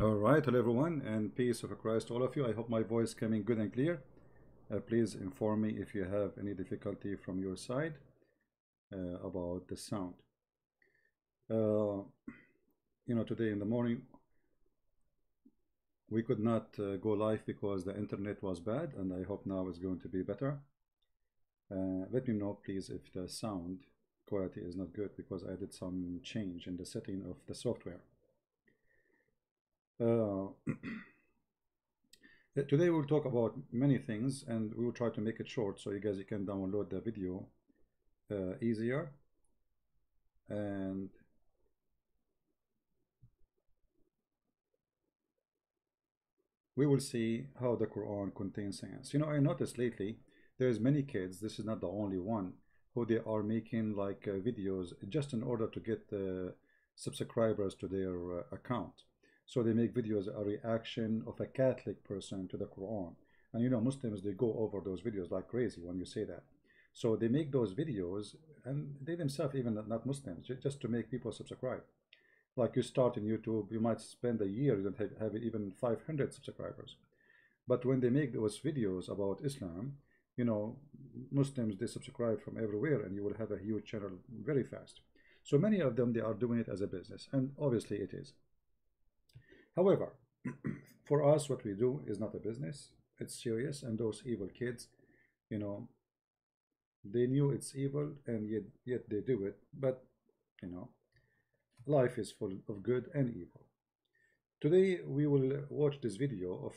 All right, hello everyone, and peace of Christ to all of you. I hope my voice coming good and clear. Please inform me if you have any difficulty from your side about the sound. Today in the morning we could not go live because the internet was bad, and I hope now it's going to be better. Let me know, please, if the sound quality is not good, because I did some change in the setting of the software. Today we'll talk about many things, and we will try to make it short so you guys can download the video easier. And we will see how the Quran contains science. I noticed lately there's many kids, this is not the only one, who they are making like videos just in order to get subscribers to their account. So they make videos, a reaction of a Catholic person to the Quran. And Muslims, they go over those videos like crazy when you say that. So they make those videos, and they themselves, even not Muslims, just to make people subscribe. Like you start in YouTube, you might spend a year, you don't have even 500 subscribers. But when they make those videos about Islam, Muslims, they subscribe from everywhere, and you will have a huge channel very fast. So many of them, they are doing it as a business, and obviously it is. However, for us, what we do is not a business, it's serious. And those evil kids, they knew it's evil, and yet they do it. But life is full of good and evil. Today we will watch this video of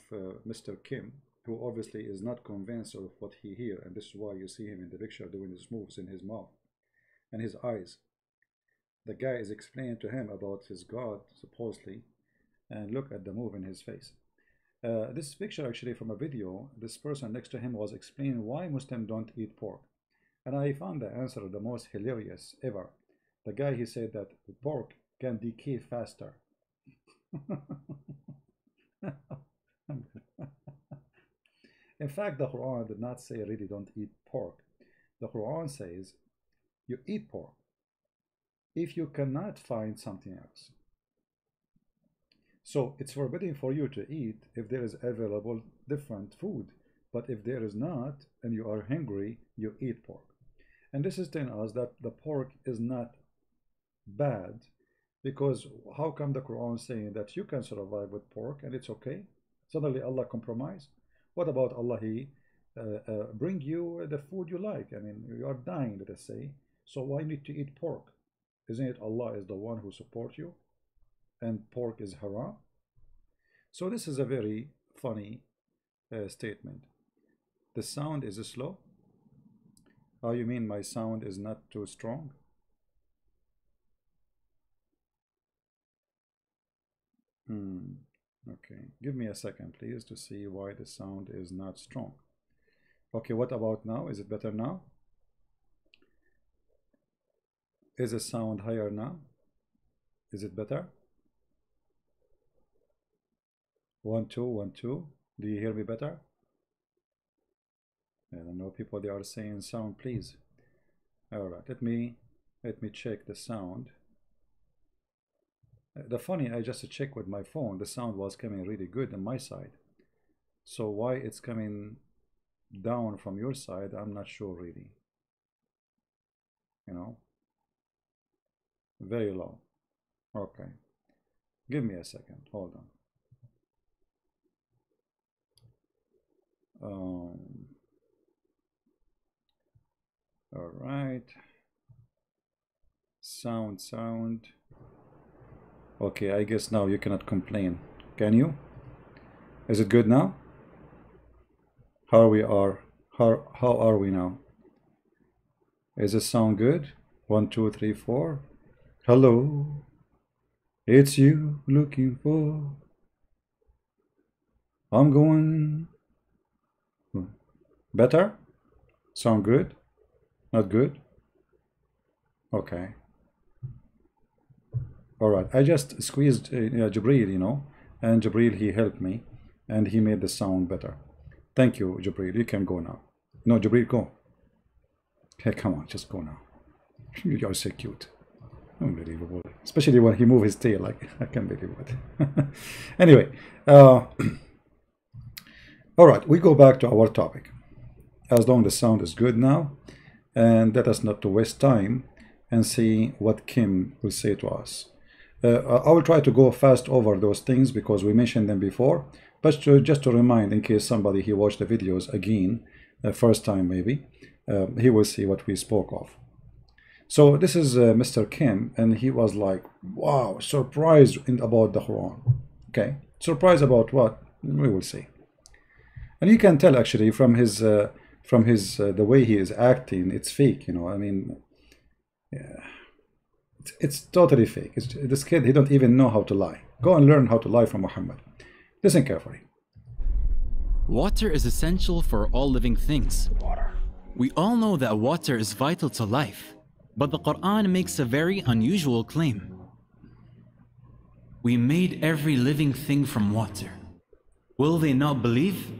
Mr. Kim, who obviously is not convinced of what he hears, and this is why you see him in the picture doing his moves in his mouth and his eyes. The guy is explaining to him about his God, supposedly, and look at the move in his face. This picture actually from a video, this person next to him was explaining why Muslims don't eat pork. And I found the answer the most hilarious ever. The guy, he said that pork can decay faster. In fact, the Quran did not say really don't eat pork. The Quran says you eat pork if you cannot find something else. So it's forbidden for you to eat if there is available different food. But if there is not, and you are hungry, you eat pork. And this is telling us that the pork is not bad, because how come the Quran saying that you can survive with pork and it's okay? Suddenly Allah compromise? What about Allah? He bring you the food you like. I mean, you are dying, let us say. So why need to eat pork? Isn't it Allah is the one who supports you? And pork is haram? So this is a very funny statement. The sound is slow. Oh, you mean my sound is not too strong? Okay, give me a second, please, to see why the sound is not strong. Okay, what about now? Is it better now? Is the sound higher now? Is it better? 1 2 1 2. Do you hear me better? I don't know, people, they are saying sound, please. All right, let me check the sound. The funny, I just checked with my phone, the sound was coming really good on my side. So why it's coming down from your side, I'm not sure really. Very low. Okay, give me a second, hold on. All right, sound. Okay, I guess now you cannot complain, can you? Is it good now? How are we now? Is it sound good? 1 2 3 4. Hello, it's you looking for. I'm going. Better? Sound good? Not good? Okay. All right. I just squeezed Jibreel, and Jibreel, he helped me, and he made the sound better. Thank you, Jibreel. You can go now. No, Jibreel, go. Hey, come on, just go now. You are so cute. Unbelievable. especially when he moves his tail. Like, I can't believe it. Anyway, all right, we go back to our topic. As long as the sound is good now, and let us not to waste time and see what Kim will say to us. I will try to go fast over those things because we mentioned them before, but just to remind, in case somebody he watched the videos again, first time maybe, he will see what we spoke of. So this is Mr. Kim, and he was like, wow, surprised about the Quran. Okay, surprised about what? We will see. And you can tell actually from his the way he is acting, it's fake, you know. I mean, yeah, it's totally fake. This kid, he don't even know how to lie. Go and learn how to lie from Muhammad. Listen carefully. Water is essential for all living things. We all know that water is vital to life, but the Quran makes a very unusual claim. We made every living thing from water. Will they not believe?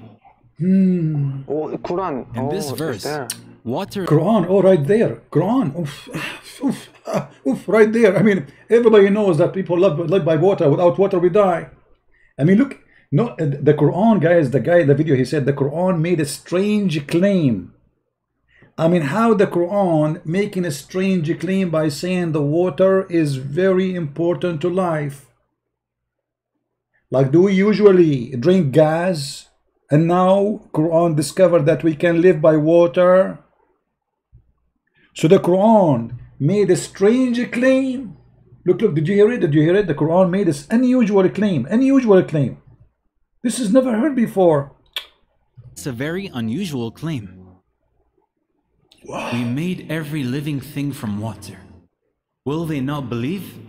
Quran. In this verse, water... Quran, oh, right there. Quran, oof, oof, oof, right there. I mean, everybody knows that people live by water. Without water, we die. I mean, look, no, the Quran, guys, the guy in the video, he said the Quran made a strange claim. I mean, how the Quran making a strange claim by saying the water is very important to life? Like, do we usually drink gas? And now Quran discovered that we can live by water. So the Quran made a strange claim. Look, did you hear it? Did you hear it? The Quran made this unusual claim. Unusual claim. This is never heard before. It's a very unusual claim. Wow. We made every living thing from water. Will they not believe?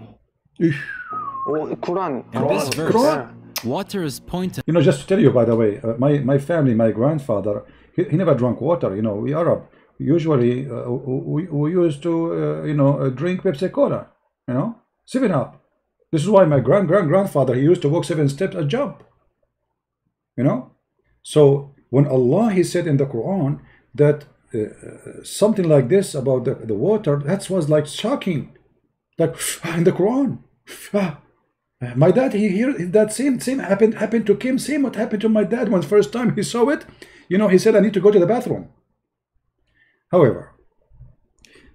Quran. In this verse, water is pointed. You know, just to tell you, by the way, my family, my grandfather, he never drank water. You know, we Arab. Usually, we used to, drink Pepsi Cola. You know, 7-Up. This is why my grandfather, he used to walk 7 steps a jump. You know, so when Allah, he said in the Quran that something like this about the water, that was like shocking. Like in the Quran. My dad, he heard that same happened to Kim. Same what happened to my dad when first time he saw it. You know, he said, I need to go to the bathroom. However,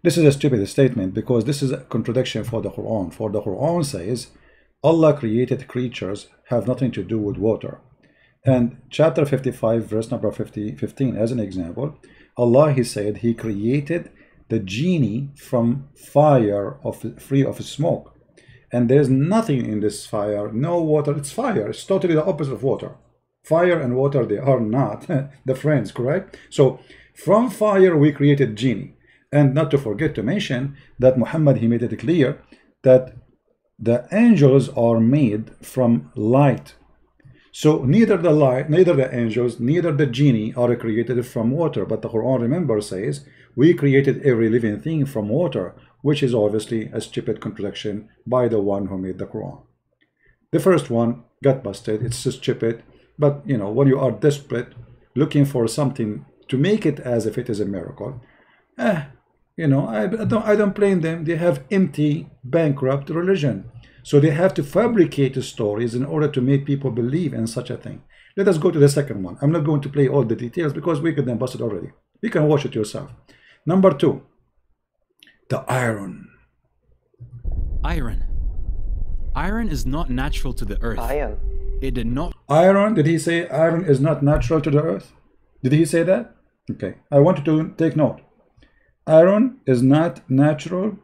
this is a stupid statement because this is a contradiction for the Quran. For the Quran says, Allah created creatures have nothing to do with water. And chapter 55, verse number 15, as an example, Allah, he said, he created the genie from fire free of smoke. And there's nothing in this fire, no water, it's fire. It's totally the opposite of water. Fire and water, they are not the friends, correct? So from fire, we created genie. And not to forget to mention that Muhammad, he made it clear that the angels are made from light. So neither the light, neither the angels, neither the genie are created from water. But the Quran, remember, says we created every living thing from water, which is obviously a stupid contradiction by the one who made the Quran. The first one got busted. It's so stupid. But you know, when you are desperate, looking for something to make it as if it is a miracle, you know, I don't blame them. They have empty, bankrupt religion. So they have to fabricate stories in order to make people believe in such a thing. Let us go to the second one. I'm not going to play all the details because we could then bust it already. You can watch it yourself. Number 2, the iron. Iron is not natural to the earth. Iron. It did not. Iron, did he say iron is not natural to the earth? Did he say that? Okay, I want you to take note. Iron is not natural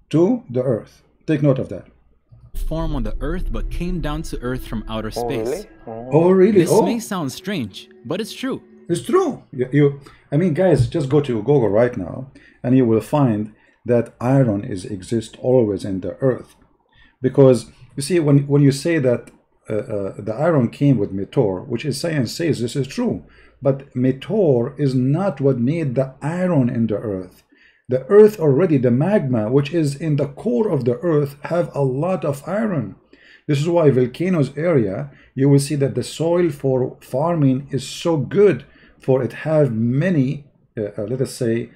to the earth. Take note of that. Form on the earth but came down to earth from outer space. Oh, really? This may sound strange, but it's true. It's true. I mean, guys, just go to Google right now and you will find that iron exists always in the earth. Because you see, when you say that the iron came with meteor, which is science says this is true, but meteor is not what made the iron in the earth. The earth already, the magma, which is in the core of the earth, have a lot of iron. This is why volcanoes area, you will see that the soil for farming is so good, for it have many, let us say,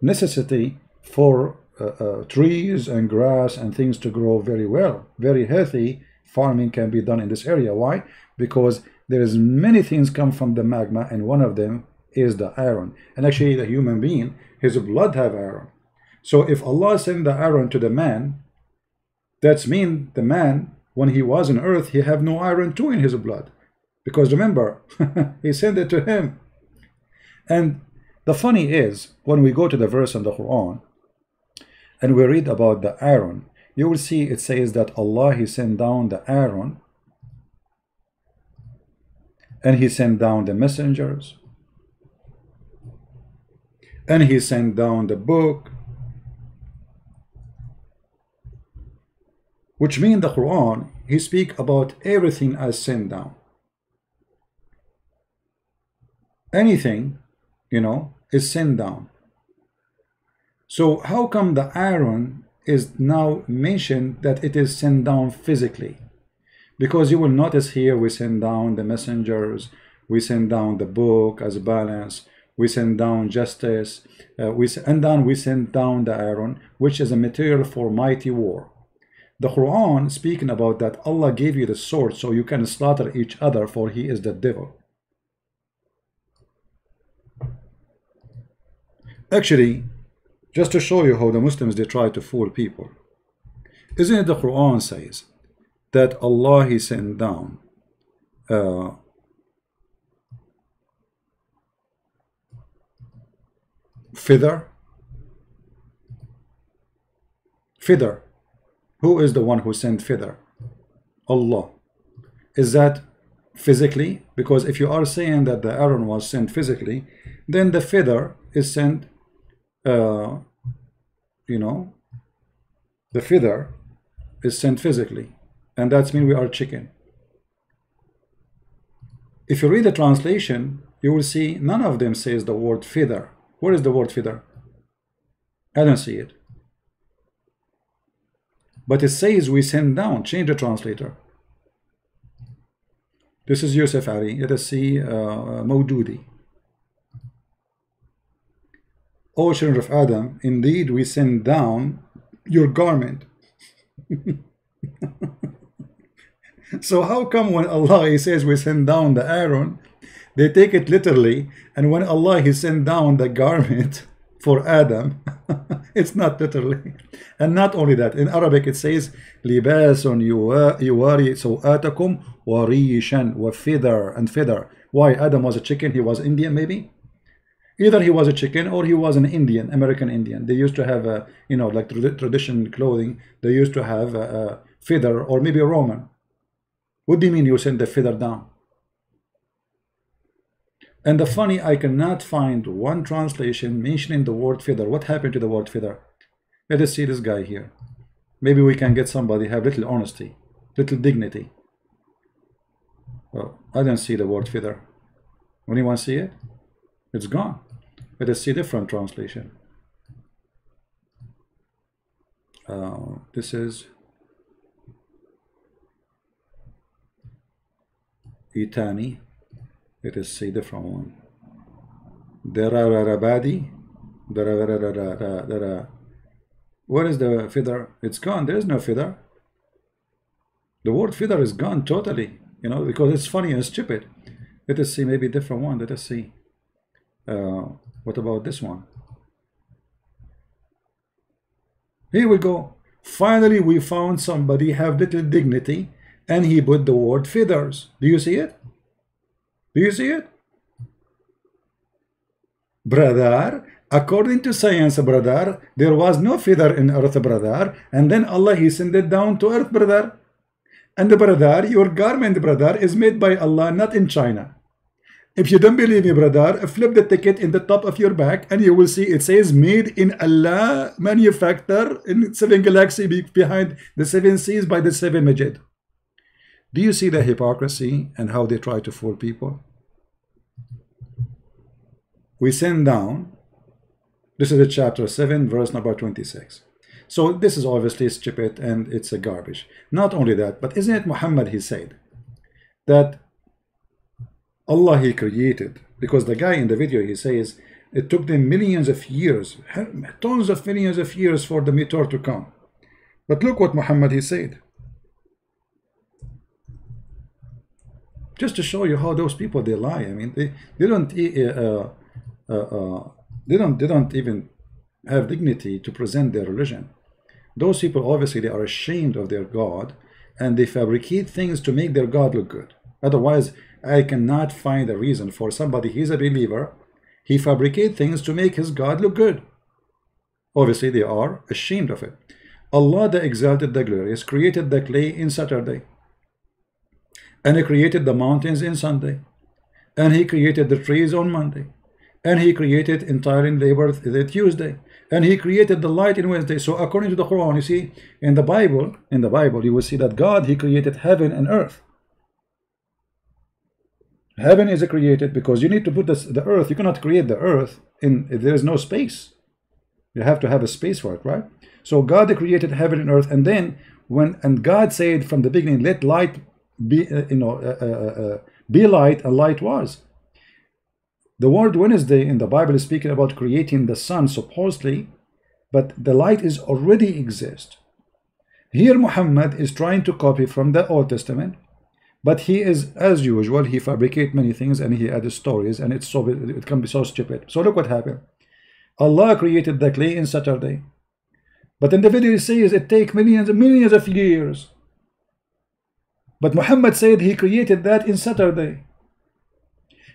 necessity for trees and grass and things to grow very well. Very healthy farming can be done in this area. Why? Because there is many things come from the magma, and one of them is the iron. And actually the human being, his blood have iron. So if Allah sent the iron to the man, that's mean the man, when he was on earth, he have no iron too in his blood, because remember, he sent it to him. And the funny is, when we go to the verse in the Quran and we read about the iron, you will see it says that Allah, he sent down the iron, and he sent down the messengers, and he sent down the book, which means the Quran, he speak about everything as sent down. Anything, you know, is sent down. So how come the iron is now mentioned that it is sent down physically? Because you will notice here we send down the messengers, we send down the book as a balance, we send down justice, we send down the iron, which is a material for mighty war. The Quran speaking about that Allah gave you the sword so you can slaughter each other, for he is the devil. Actually, just to show you how the Muslims, they try to fool people, isn't it the Quran says that Allah, he sent down feather? Feather. Who is the one who sent feather? Allah. Is that physically? Because if you are saying that the iron was sent physically, then the feather is sent, you know, the feather is sent physically, and that's mean we are chicken. If you read the translation, you will see none of them says the word feather. Where is the word feather? I don't see it. But it says we send down. Change the translator. This is Yusuf Ali. Let us see Mawdudi. O children of Adam, indeed we send down your garment. So how come when Allah, he says we send down the iron, they take it literally, and when Allah, he sent down the garment for Adam, it's not literally. And not only that, in Arabic it says libasun yuwari sawatakum wa rishan wa feather, and feather. Why? Adam was a chicken, he was Indian maybe? Either he was a chicken or he was an Indian, American Indian. They used to have a, you know, like traditional clothing, they used to have a feather, or maybe a Roman. What do you mean you send the feather down? And the funny, I cannot find one translation mentioning the word feather. What happened to the word feather? Let us see this guy here. Maybe we can get somebody have little honesty, little dignity. Well, I don't see the word feather. Anyone see it? It's gone. Let us see different translation. This is Itani. Let us see different one. Dararabadi. What is the feather? It's gone. There is no feather. The word feather is gone totally. You know, because it's funny and stupid. Let us see maybe different one. Let us see. What about this one? Here we go. Finally, we found somebody have little dignity, and he put the word feathers. Do you see it? Do you see it? Brother, according to science, brother, there was no feather in earth, brother, and then Allah, he sent it down to earth, brother. And brother, your garment, brother, is made by Allah, not in China. If you don't believe me, brother, flip the ticket in the top of your back and you will see it says made in Allah, manufactured in 7 galaxies behind the 7 seas by the 7 Majid. Do you see the hypocrisy and how they try to fool people? We send down, this is a chapter 7, verse number 26. So this is obviously stupid and it's a garbage. Not only that, but isn't it Muhammad, he said that Allah, he created, because the guy in the video, he says It took them millions of years, tons of millions of years for the meteor to come. But look what Muhammad he said. Just to show you how those people they lie. I mean, they don't even have dignity to present their religion. Those people obviously they are ashamed of their God, and they fabricate things to make their God look good. Otherwise, I cannot find a reason for somebody, he's a believer, he fabricates things to make his God look good. Obviously, they are ashamed of it. Allah, the Exalted, the Glorious, created the clay in Saturday. And He created the mountains in Sunday. And He created the trees on Monday. And He created entire labor the Tuesday. And He created the light in Wednesday. So according to the Quran, you see, in the Bible, you will see that God, He created heaven and earth. Heaven is created because you need to put the earth. You cannot create the earth if there is no space. You have to have a space for it, right? So God created heaven and earth, and then and God said from the beginning, let light be, be light, and light was. The word Wednesday in the Bible is speaking about creating the sun supposedly, but the light is already exist. Here Muhammad is trying to copy from the Old Testament, but he is, as usual, he fabricates many things and he adds stories, and it can be so stupid. So look what happened. Allah created the clay in Saturday, but in the video he says it takes millions and millions of years. But Muhammad said he created that in Saturday.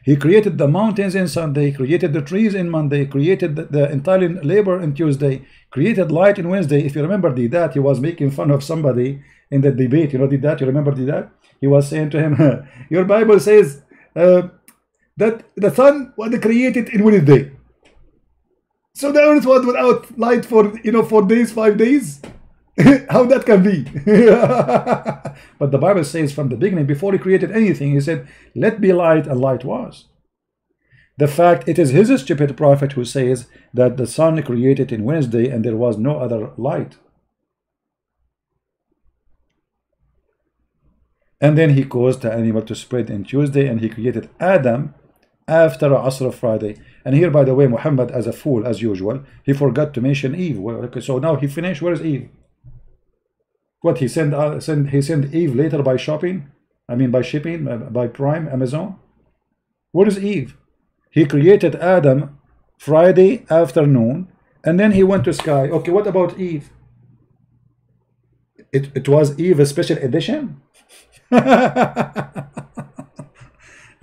He created the mountains in Sunday, created the trees in Monday, created the entire labor in Tuesday, created light in Wednesday. If you remember that, he was making fun of somebody in the debate. You know, did that? You remember that? He was saying to him, your Bible says that the sun was created in Wednesday. So the earth was without light for 4 days, 5 days. How that can be? But the Bible says from the beginning, before He created anything, He said, let be light, and light was. The fact it is his stupid prophet who says that the sun created in Wednesday and there was no other light. And then he caused the animal to spread in Tuesday, and he created Adam after Asr of Friday. And here, by the way, Muhammad, as a fool as usual, he forgot to mention Eve. Well, okay, so now he finished. Where is Eve? What, he sent Eve later by shopping? I mean by shipping, by Prime, Amazon? What is Eve? He created Adam Friday afternoon, and then he went to sky. Okay, what about Eve? It was Eve a special edition?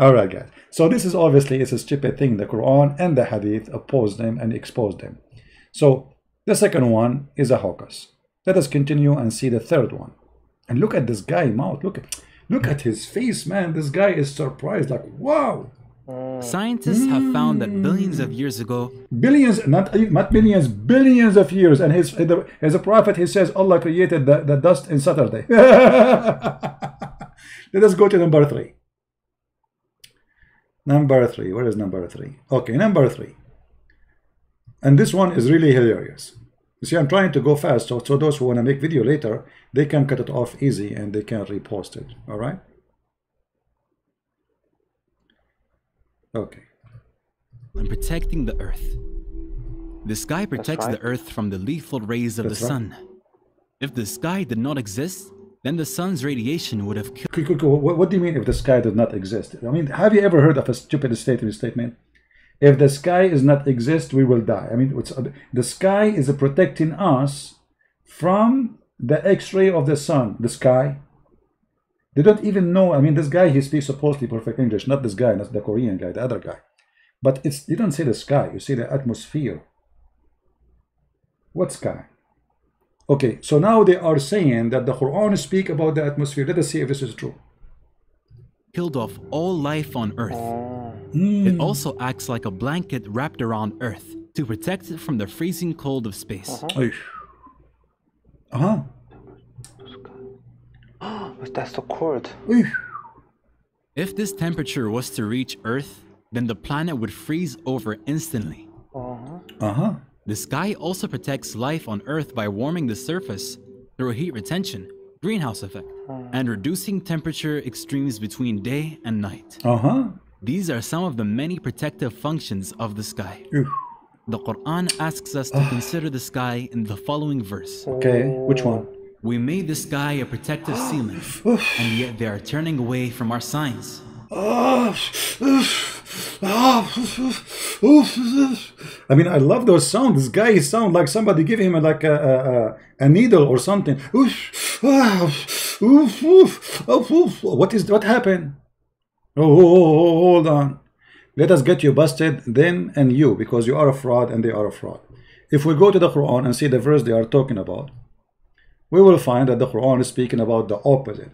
Alright guys, so this is obviously it's a stupid thing. The Quran and the Hadith opposed them and exposed them. So the second one is a hocus. Let us continue and see the third one. And look at this guy mouth. Look at his face, man. This guy is surprised, like, wow. Scientists have found that billions of years ago, billions, not millions, billions of years, and as a prophet, he says Allah created the dust in Saturday. Let us go to number 3. Number 3, where is number 3? Okay, number 3. And this one is really hilarious. You see, I'm trying to go fast, so those who want to make video later, they can cut it off easy and they can repost it. All right? Okay. and protecting the earth. The sky protects the earth from the lethal rays of the sun. If the sky did not exist, then the sun's radiation would have killed. What do you mean if the sky did not exist? I mean, have you ever heard of a stupid statement? If the sky does not exist, we will die. I mean, the sky is protecting us from the X-ray of the sun. The sky. They don't even know. I mean, this guy, he speaks supposedly perfect English. Not this guy, not the Korean guy, the other guy. But you don't say the sky. You say the atmosphere. What sky? Okay, so now they are saying that the Quran speak about the atmosphere. Let us see if this is true. Killed off all life on earth. It also acts like a blanket wrapped around earth to protect it from the freezing cold of space. That's the cord. If this temperature was to reach earth, then the planet would freeze over instantly. The sky also protects life on earth by warming the surface through heat retention, greenhouse effect, and reducing temperature extremes between day and night. These are some of the many protective functions of the sky. Oof. The Quran asks us to consider the sky in the following verse. Okay, which one? We made the sky a protective ceiling, and yet they are turning away from our signs. I mean, I love those sounds. This guy sounds like somebody give him like a needle or something. What happened? Oh, hold on. Let us get you busted, them and you, because you are a fraud and they are a fraud. If we go to the Quran and see the verse they are talking about, we will find that the Quran is speaking about the opposite.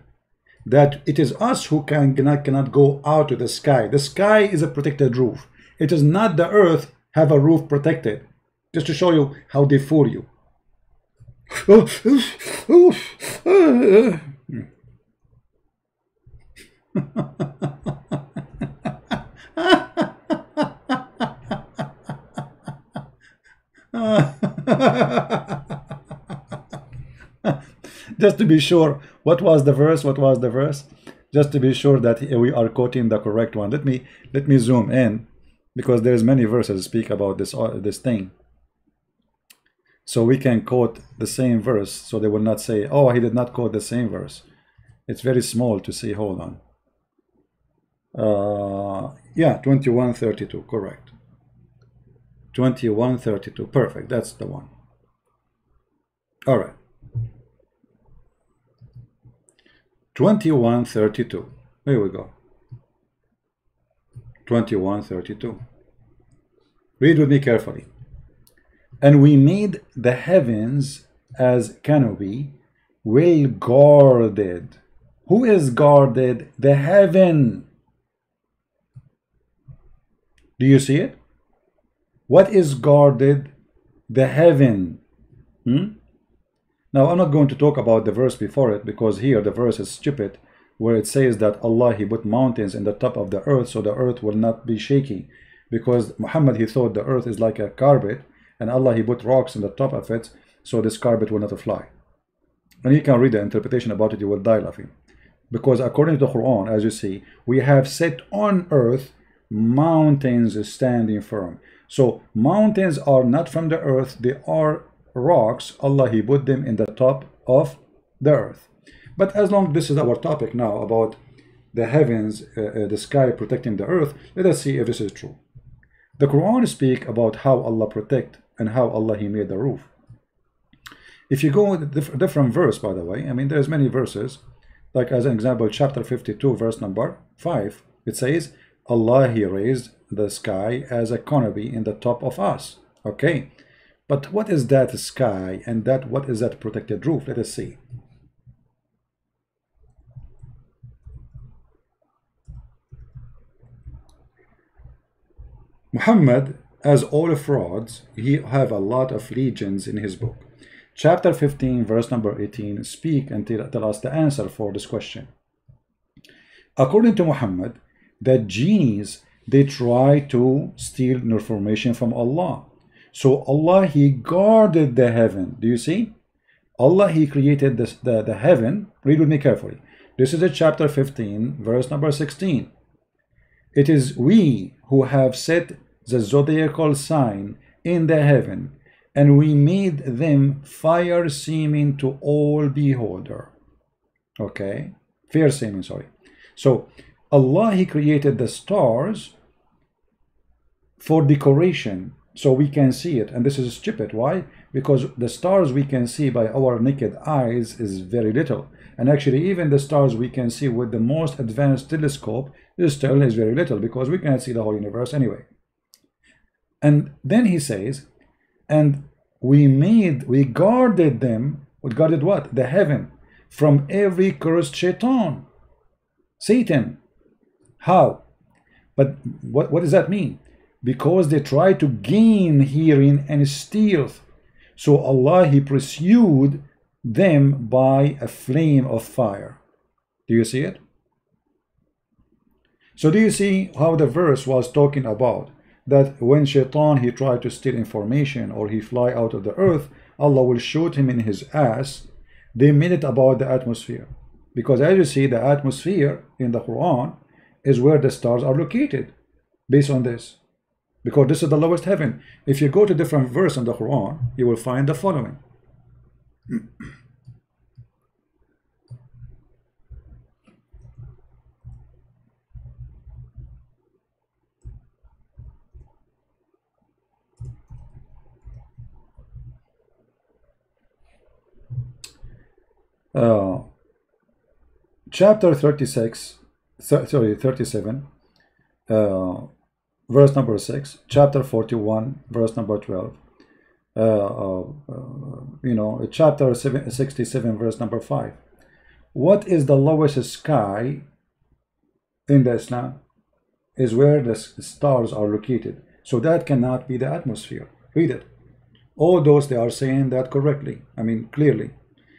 That it is us who cannot go out to the sky. The sky is a protected roof. It is not the earth have a roof protected. Just to show you how they fool you. Just to be sure, what was the verse? What was the verse? Just to be sure that we are quoting the correct one. Let me zoom in, because there's many verses speak about this thing. So we can quote the same verse, so they will not say, "Oh, he did not quote the same verse." It's very small to see. Hold on. Yeah, 21:32, correct. 21:32, perfect. That's the one. All right. 21:32. Here we go. 21:32. Read with me carefully. And we made the heavens as canopy, well guarded. Who is guarded? The heaven. Do you see it? What is guarded? The heaven. Now, I'm not going to talk about the verse before it, because here the verse is stupid, where it says that Allah, he put mountains in the top of the earth so the earth will not be shaky, because Muhammad, he thought the earth is like a carpet, and Allah, he put rocks in the top of it so this carpet will not fly. And you can read the interpretation about it, you will die laughing. Because according to the Quran, as you see, we have set on earth mountains standing firm. So mountains are not from the earth, they are rocks. Allah, he put them in the top of the earth. But as long this is our topic now about the heavens, the sky protecting the earth, let us see if this is true. The Quran speaks about how Allah protect and how Allah, he made the roof. If you go with different verse, by the way, I mean there's many verses, like as an example, chapter 52 verse number 5, it says Allah, he raised the sky as a canopy in the top of us. Okay, but what is that sky, and that what is that protected roof? Let us see. Muhammad, as all frauds, he have a lot of legends in his book. Chapter 15 verse number 18 speak and tell us the answer for this question. According to Muhammad, the genies, they try to steal information from Allah. So Allah, he guarded the heaven. Do you see? Allah, he created the heaven. Read with me carefully. This is a chapter 15 verse number 16. It is we who have set the zodiacal sign in the heaven, and we made them fire seeming to all beholder. Okay, fair seeming, sorry. So Allah, he created the stars for decoration, so we can see it. And this is stupid. Why? Because the stars we can see by our naked eyes is very little. And actually, even the stars we can see with the most advanced telescope is still very little, because we cannot see the whole universe anyway. And then he says, and we guarded them. We guarded what? The heaven from every cursed shaitan, Satan. How? But what does that mean? Because they try to gain hearing and steal. So Allah, he pursued them by a flame of fire. Do you see it? So do you see how the verse was talking about that when shaitan, he tried to steal information or he fly out of the earth, Allah will shoot him in his ass. They made it about the atmosphere, because as you see, the atmosphere in the Quran is where the stars are located based on this, because this is the lowest heaven. If you go to different verse in the Quran, you will find the following. Chapter 36, 37, verse number 6, chapter 41, verse number 12, chapter 67, verse number 5. What is the lowest sky in the Islam? Is where the stars are located. So that cannot be the atmosphere. Read it. All those, they are saying that correctly. I mean, clearly.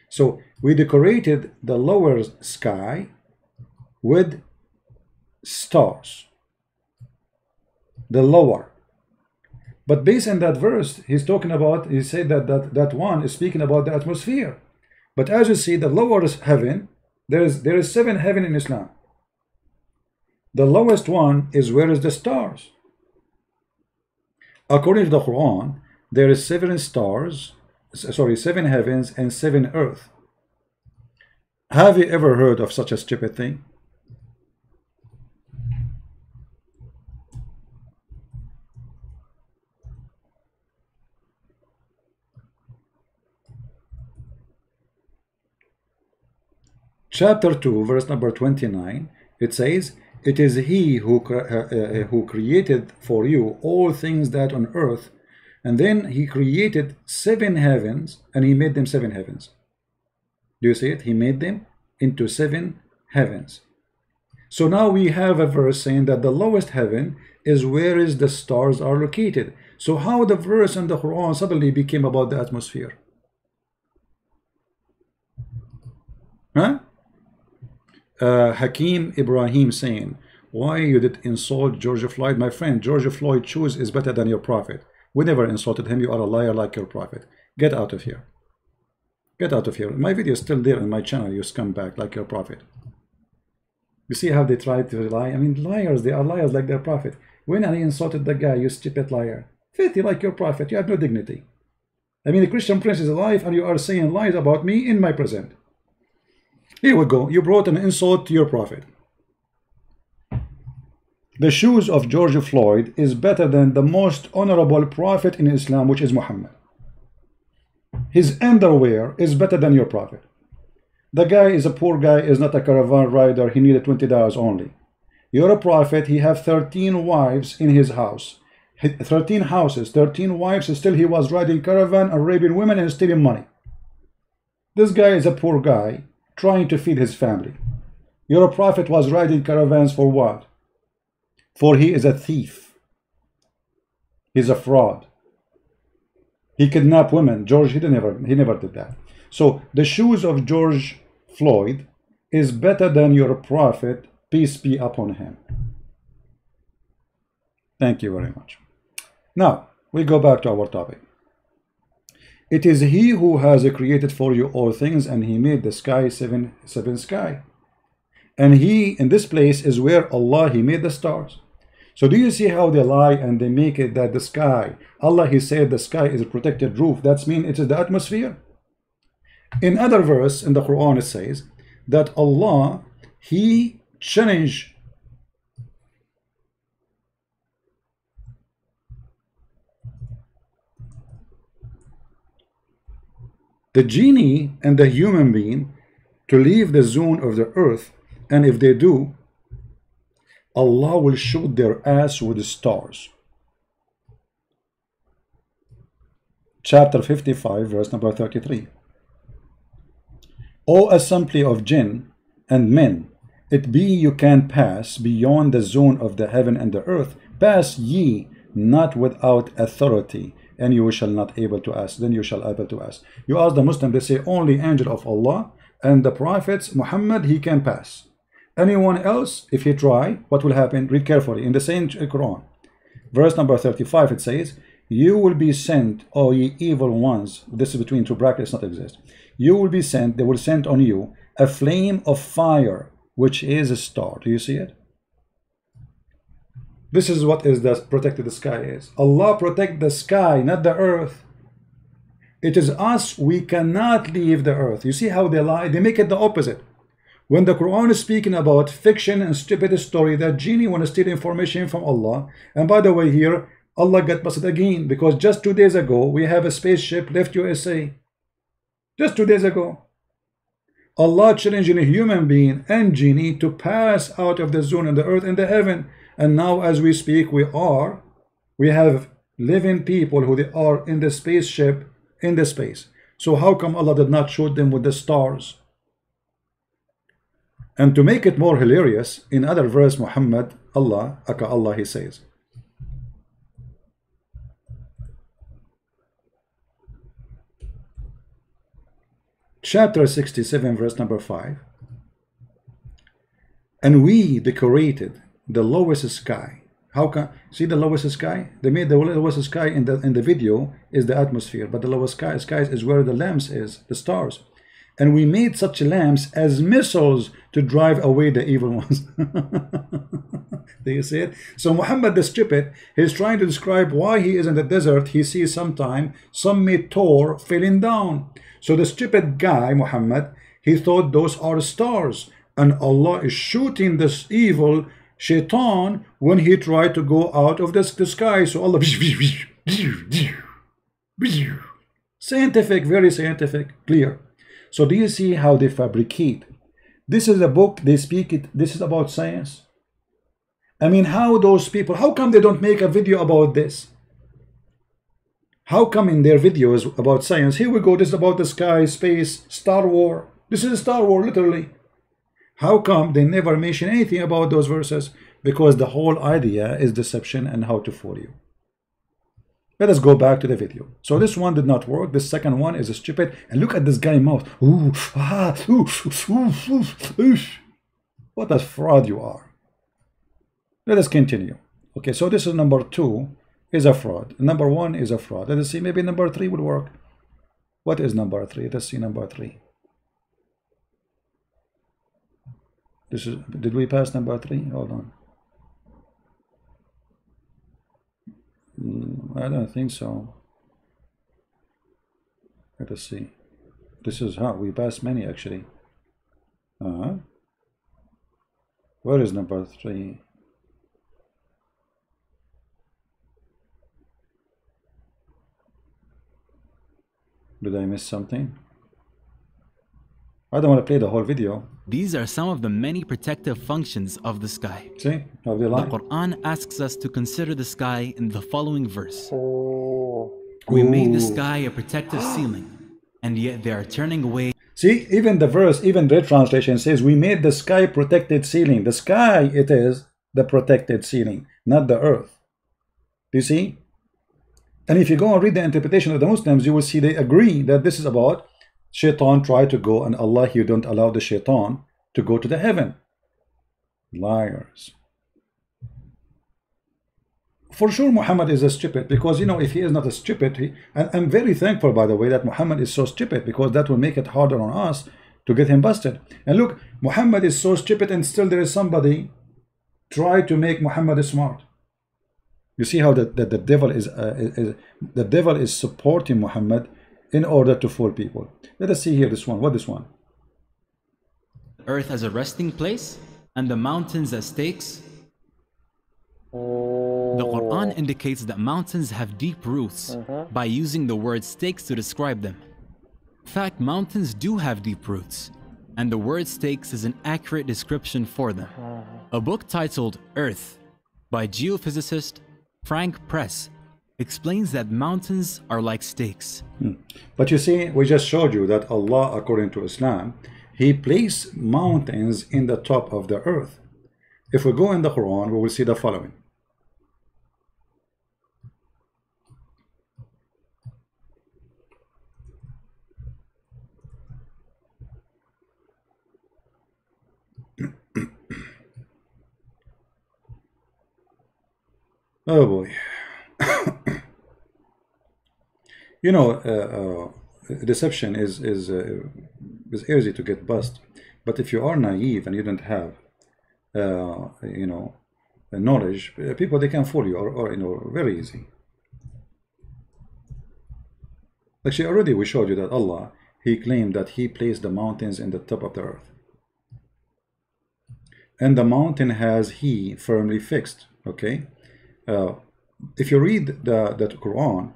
So we decorated the lower sky with stars. The lower. But based on that verse, he's talking about, he said that one is speaking about the atmosphere. But as you see, the lower heaven, there is 7 heaven in Islam. The lowest one is where is the stars. According to the Quran, there is 7 stars, 7 heavens and 7 earth. Have you ever heard of such a stupid thing? Chapter 2, verse number 29, it says, it is he who created for you all things that on earth, and then he created 7 heavens, and he made them 7 heavens. Do you see it? He made them into 7 heavens. So now we have a verse saying that the lowest heaven is where is the stars are located. So how the verse in the Quran suddenly became about the atmosphere? Huh? Hakim Ibrahim saying, why you did insult George Floyd? My friend, George Floyd shoes is better than your prophet. We never insulted him. You are a liar like your prophet. Get out of here. Get out of here. My video is still there on my channel, you scumbag like your prophet. You see how they try to lie? I mean, liars, they are liars like their prophet. When I insulted the guy, you stupid liar. Filthy like your prophet, you have no dignity. I mean, the Christian prince is alive and you are saying lies about me in my present. Here we go. You brought an insult to your prophet. The shoes of George Floyd is better than the most honorable prophet in Islam, which is Muhammad. His underwear is better than your prophet. The guy is a poor guy, is not a caravan rider. He needed $20 only. You're a prophet. He have 13 wives in his house. 13 houses, 13 wives. Still he was riding caravan and raping women and stealing money. This guy is a poor guy trying to feed his family. Your prophet was riding caravans for what? For he is a thief. He's a fraud. He kidnapped women. George, he never did that. So the shoes of George Floyd is better than your prophet, peace be upon him. Thank you very much. Now we go back to our topic. It is he who has created for you all things, and he made the sky seven sky. And he, in this place, is where Allah, he made the stars. So do you see how they lie and they make it that the sky, Allah, he said the sky is a protected roof. That means it is the atmosphere. In other verse in the Quran, it says that Allah, he changed the genie and the human being to leave the zone of the earth, and if they do, Allah will shoot their ass with the stars. Chapter 55, verse number 33. O assembly of jinn and men, it be you can pass beyond the zone of the heaven and the earth, pass ye not without authority, and you shall not able to ask. Then you shall able to ask. You ask the Muslim, they say only angel of Allah and the prophets Muhammad, he can pass. Anyone else, if he try, what will happen? Read carefully in the same Quran, verse number 35. It says, you will be sent, O ye evil ones. This is between two brackets, not exist. You will be sent, they will send on you a flame of fire, which is a star. Do you see it? This is what is the protected sky is. Allah protect the sky, not the earth. It is us, we cannot leave the earth. You see how they lie? They make it the opposite. When the Quran is speaking about fiction and stupid story, that genie want to steal information from Allah. And by the way, here Allah got busted again, because just 2 days ago we have a spaceship left USA. Just 2 days ago. Allah challenging a human being and genie to pass out of the zone in the earth and the heaven. And now as we speak, we have living people who they are in the spaceship in the space. So how come Allah did not shoot them with the stars? And to make it more hilarious, in other verse, Muhammad, Allah, he says, chapter 67, verse number 5, and we decorated the lowest sky. How can see the lowest sky? They made the lowest sky in the video is the atmosphere, but the lowest sky is where the lamps is, the stars. And we made such lamps as missiles to drive away the evil ones. Do you see it? So Muhammad the stupid, he's trying to describe why he is in the desert. He sees sometime some meteor falling down. So the stupid guy, Muhammad, he thought those are stars. And Allah is shooting this evil shaitan when he tried to go out of the sky. So Allah... Scientific, very scientific, clear. So do you see how they fabricate? This is a book, they speak it, this is about science. I mean, how those people, how come they don't make a video about this? How come in their videos about science, here we go, this is about the sky, space, Star War. This is Star War, literally. How come they never mention anything about those verses? Because the whole idea is deception and how to fool you. Let us go back to the video. So this one did not work. The second one is stupid. And look at this guy's mouth. Ooh, ah, ooh, ooh, ooh, ooh. What a fraud you are. Let us continue. Okay, so this is number 2 is a fraud. Number 1 is a fraud. Let us see, maybe number 3 will work. What is number 3? Let's see number 3. This is, did we pass number 3? Hold on. I don't think so. Let us see. This is how we passed many actually. Where is number 3? Did I miss something? I don't want to play the whole video. These are some of the many protective functions of the sky. See how they The lie? Quran asks us to consider the sky in the following verse. Oh. We made the sky a protective ceiling, and yet they are turning away. See, even the verse, even the translation says, we made the sky protected ceiling. The sky, it is the protected ceiling, not the earth. Do you see? And if you go and read the interpretation of the Muslims, you will see they agree that this is about Shaitan tried to go, and Allah, He don't allow the Shaitan to go to the heaven. Liars. For sure Muhammad is a stupid, because you know, if he is not a stupid, and I'm very thankful, by the way, that Muhammad is so stupid, because that will make it harder on us to get him busted. And look, Muhammad is so stupid, and still there is somebody try to make Muhammad smart. You see how the devil is supporting Muhammad in order to fool people. Let us see here this one. What this one? Earth as a resting place and the mountains as stakes. The Quran indicates that mountains have deep roots by using the word stakes to describe them. In fact, mountains do have deep roots, and the word stakes is an accurate description for them. A book titled Earth by geophysicist Frank Press explains that mountains are like stakes. But you see, we just showed you that Allah, according to Islam, He placed mountains in the top of the earth. If we go in the Quran, we will see the following. Oh boy. You know, deception is easy to get bust, but if you are naive and you don't have you know, knowledge, people, they can fool you, or you know, very easy. Actually, already we showed you that Allah, He claimed that He placed the mountains in the top of the earth. And the mountain has He firmly fixed, okay? If you read the Quran,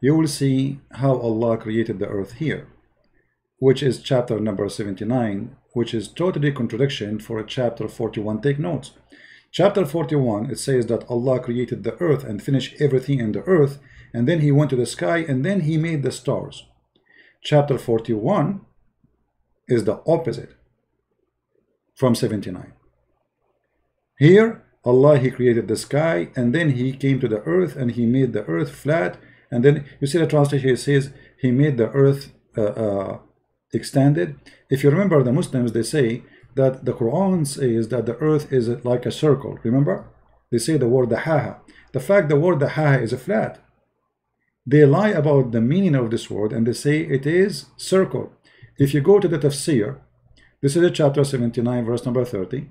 you will see how Allah created the earth here, which is chapter number 79, which is totally contradiction for chapter 41. Take notes. Chapter 41, it says that Allah created the earth and finished everything in the earth, and then He went to the sky, and then He made the stars. Chapter 41 is the opposite from 79. Here, Allah, He created the sky, and then He came to the earth, and He made the earth flat, and then you see the translation, it says He made the earth extended. If you remember, the Muslims, they say that the Quran says that the earth is like a circle. Remember? They say the word dahaha. The fact the word dahaha is a flat. They lie about the meaning of this word, and they say it is circle. If you go to the tafsir, this is chapter 79, verse number 30.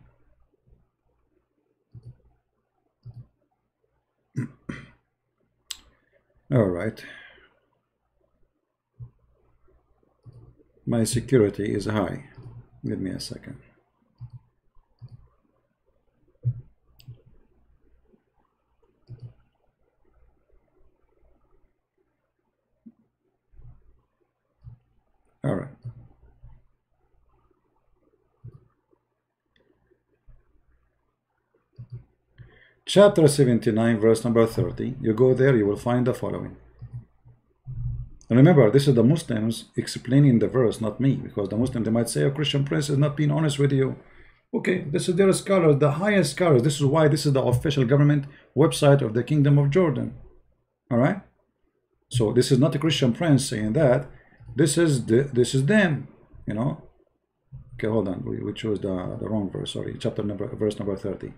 All right. My security is high. Give me a second. All right. Chapter 79, verse number 30. You go there, you will find the following. And remember, this is the Muslims explaining the verse, not me, because the Muslims, they might say, a Christian prince is not being honest with you. Okay, this is their scholars, the highest scholars. This is why this is the official government website of the Kingdom of Jordan. All right? So this is not a Christian prince saying that. This is them, you know. Okay, hold on. We chose the wrong verse. Sorry, verse number 30.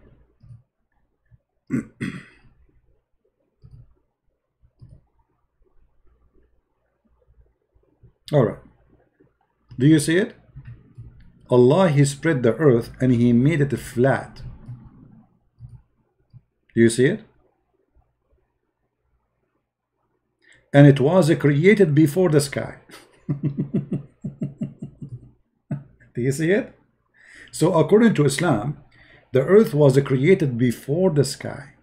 All right. Do you see it? Allah, He spread the earth and He made it flat. Do you see it? And it was created before the sky. Do you see it? So according to Islam, the earth was created before the sky,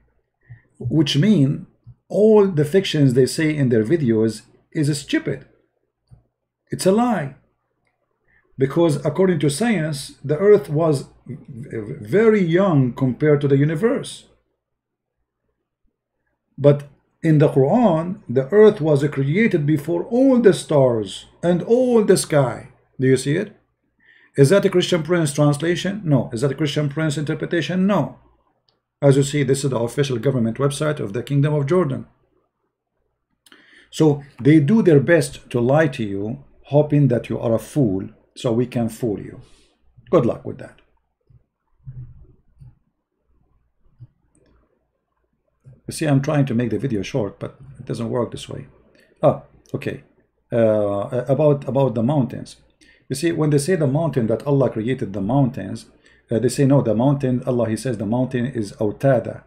which means all the fictions they say in their videos is stupid. It's a lie. Because according to science, the earth was very young compared to the universe. But in the Quran, the earth was created before all the stars and all the sky. Do you see it? Is that a Christian Prince translation? No. Is that a Christian Prince interpretation? No. As you see, this is the official government website of the Kingdom of Jordan. So they do their best to lie to you, hoping that you are a fool, so we can fool you. Good luck with that. You see, I'm trying to make the video short, but it doesn't work this way. Oh, okay. About the mountains. You see, when they say the mountain, that Allah created the mountains, they say no, the mountain, Allah, He says the mountain is autada.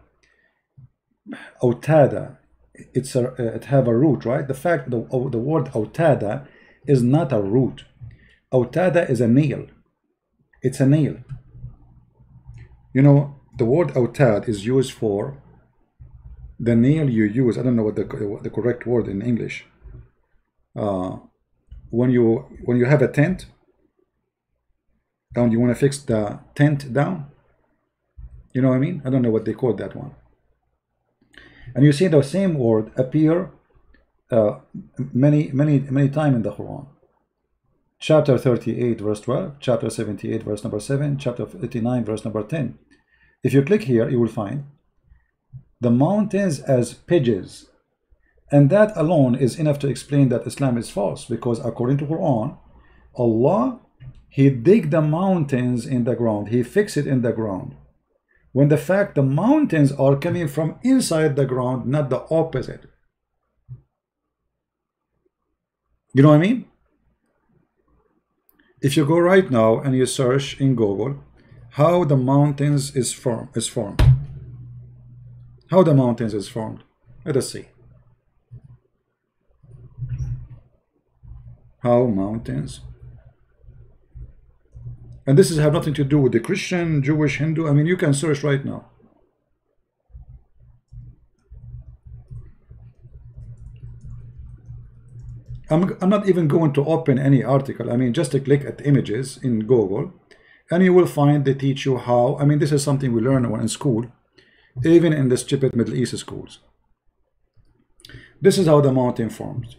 Autada, it have a root, right? The fact the word autada is not a root. Autada is a nail. It's a nail. You know, the word autad is used for the nail you use. I don't know what the correct word in English. When you have a tent and you want to fix the tent down, you know what I mean? I don't know what they call that one. And you see the same word appear many times in the Quran. Chapter 38 verse 12, chapter 78 verse number 7, chapter 89 verse number 10. If you click here, you will find the mountains as pidges, and that alone is enough to explain that Islam is false, because according to Quran, Allah, He dig the mountains in the ground, He fix it in the ground, when the fact the mountains are coming from inside the ground, not the opposite. You know what I mean? If you go right now and you search in Google how the mountains is formed, how the mountains is formed. Let us see. How mountains. And this is have nothing to do with the Christian, Jewish, Hindu. I mean, you can search right now. I'm not even going to open any article. I mean, just to click at images in Google, and you will find they teach you how. I mean, this is something we learn when in school, even in the stupid Middle East schools. This is how the mountain forms.